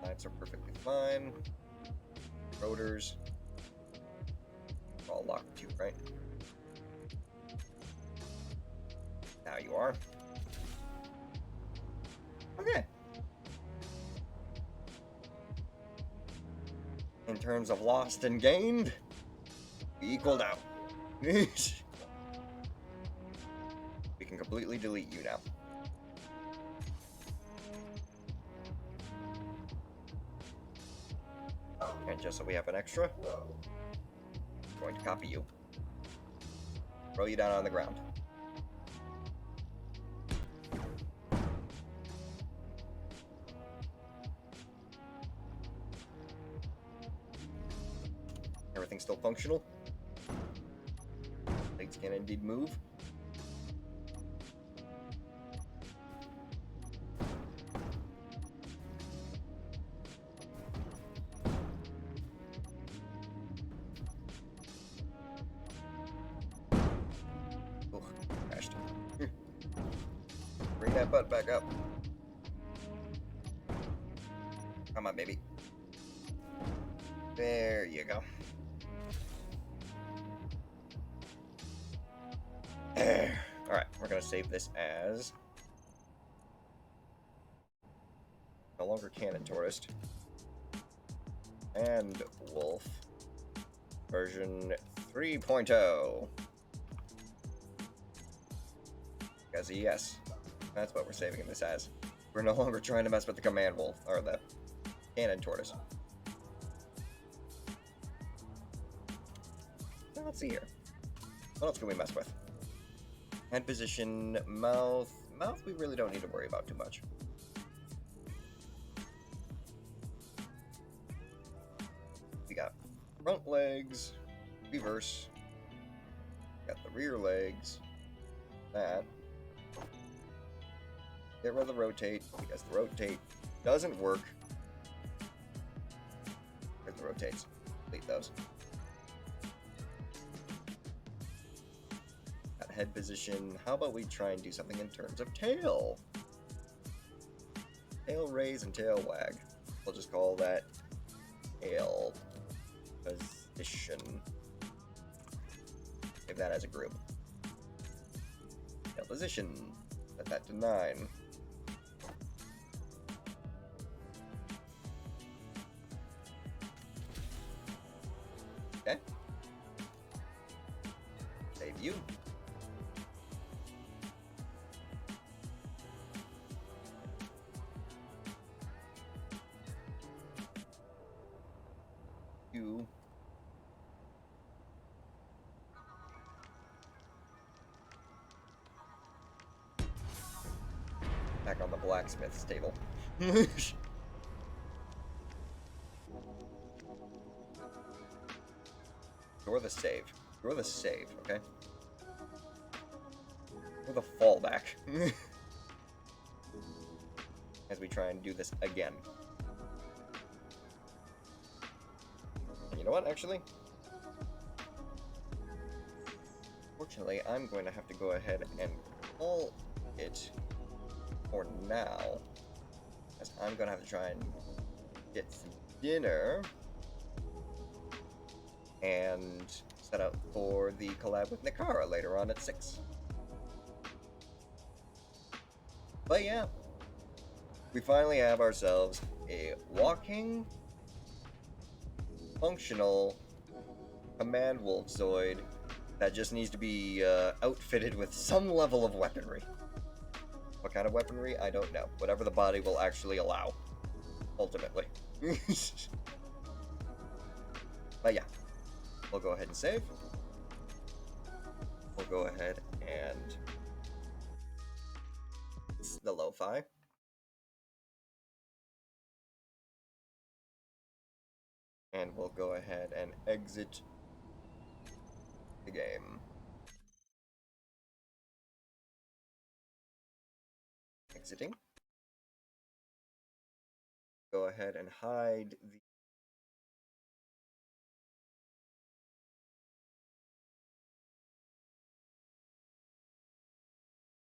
Lights are perfectly fine. Rotors. They're all locked too, right? Now you are. Okay. In terms of lost and gained, we equaled out. We can completely delete you now. And just so we have an extra, I'm going to copy you. Throw you down on the ground. Everything's still functional. Legs can indeed move. Oh, crashed. Bring that butt back up. Come on, baby. There you go. Alright, we're gonna save this as no longer Cannon Tourist and Wolf version 3.0. Because yes, that's what we're saving this as. We're no longer trying to mess with the Command Wolf or the Cannon Tortoise. Now, let's see here. What else can we mess with? Head position, mouth. Mouth we really don't need to worry about too much. We got front legs, reverse. Got the rear legs. That. Get rid of the rotate, because the rotate doesn't work. Where's the rotates? Delete those. Head position. How about we try and do something in terms of tail? Tail raise and tail wag. We'll just call that tail position. Give that as a group. Tail position. Set that to 9. Okay. Save you. Back on the blacksmith's table. You're the save. You're the save, okay? You're the fallback. As we try and do this again. And you know what, actually? Fortunately, I'm going to have to go ahead and call it for now, as I'm gonna have to try and get some dinner and set up for the collab with Nikara later on at 6. But yeah, we finally have ourselves a walking, functional Command Wolf Zoid that just needs to be outfitted with some level of weaponry. What kind of weaponry? I don't know. Whatever the body will actually allow, ultimately. But yeah, we'll go ahead and save. We'll go ahead and the lo-fi. And we'll go ahead and exit the game. Exiting. Go ahead and hide the...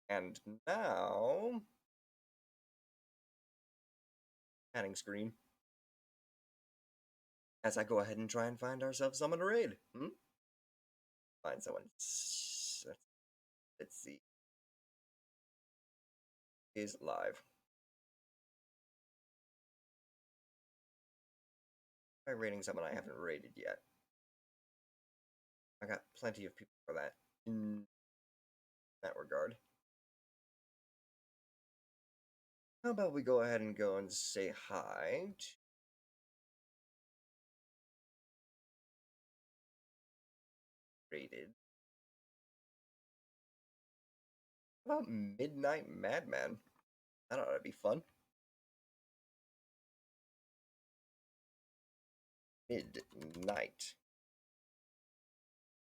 And now... Adding screen. As I go ahead and try and find ourselves someone to raid. Find someone. Let's see. Is live. Try raiding someone I haven't raided yet. I got plenty of people for that in that regard. How about we go ahead and go and say hi to... Rated. How about Midnight Madman? That ought to be fun. Midnight.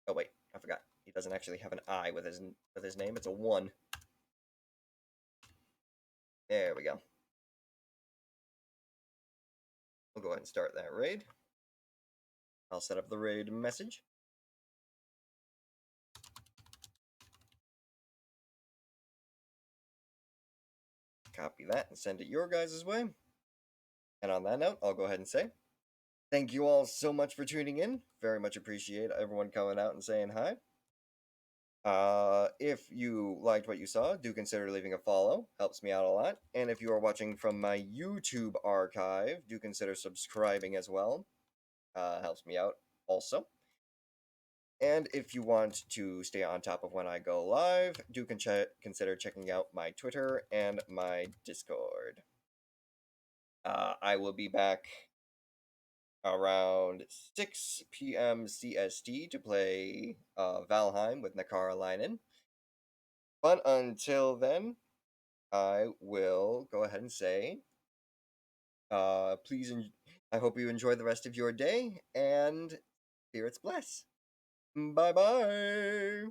Oh wait, I forgot. He doesn't actually have an I with his name. It's a 1. There we go. We'll go ahead and start that raid. I'll set up the raid message. Copy that and send it your guys' way. And on that note, I'll go ahead and say, thank you all so much for tuning in. Very much appreciate everyone coming out and saying hi. If you liked what you saw, do consider leaving a follow. Helps me out a lot. And if you are watching from my YouTube archive, do consider subscribing as well. Helps me out also. And if you want to stay on top of when I go live, do consider checking out my Twitter and my Discord. I will be back around 6 p.m. CST to play Valheim with Nakara. But until then, I will go ahead and say, please, I hope you enjoy the rest of your day, and spirits bless. Bye-bye!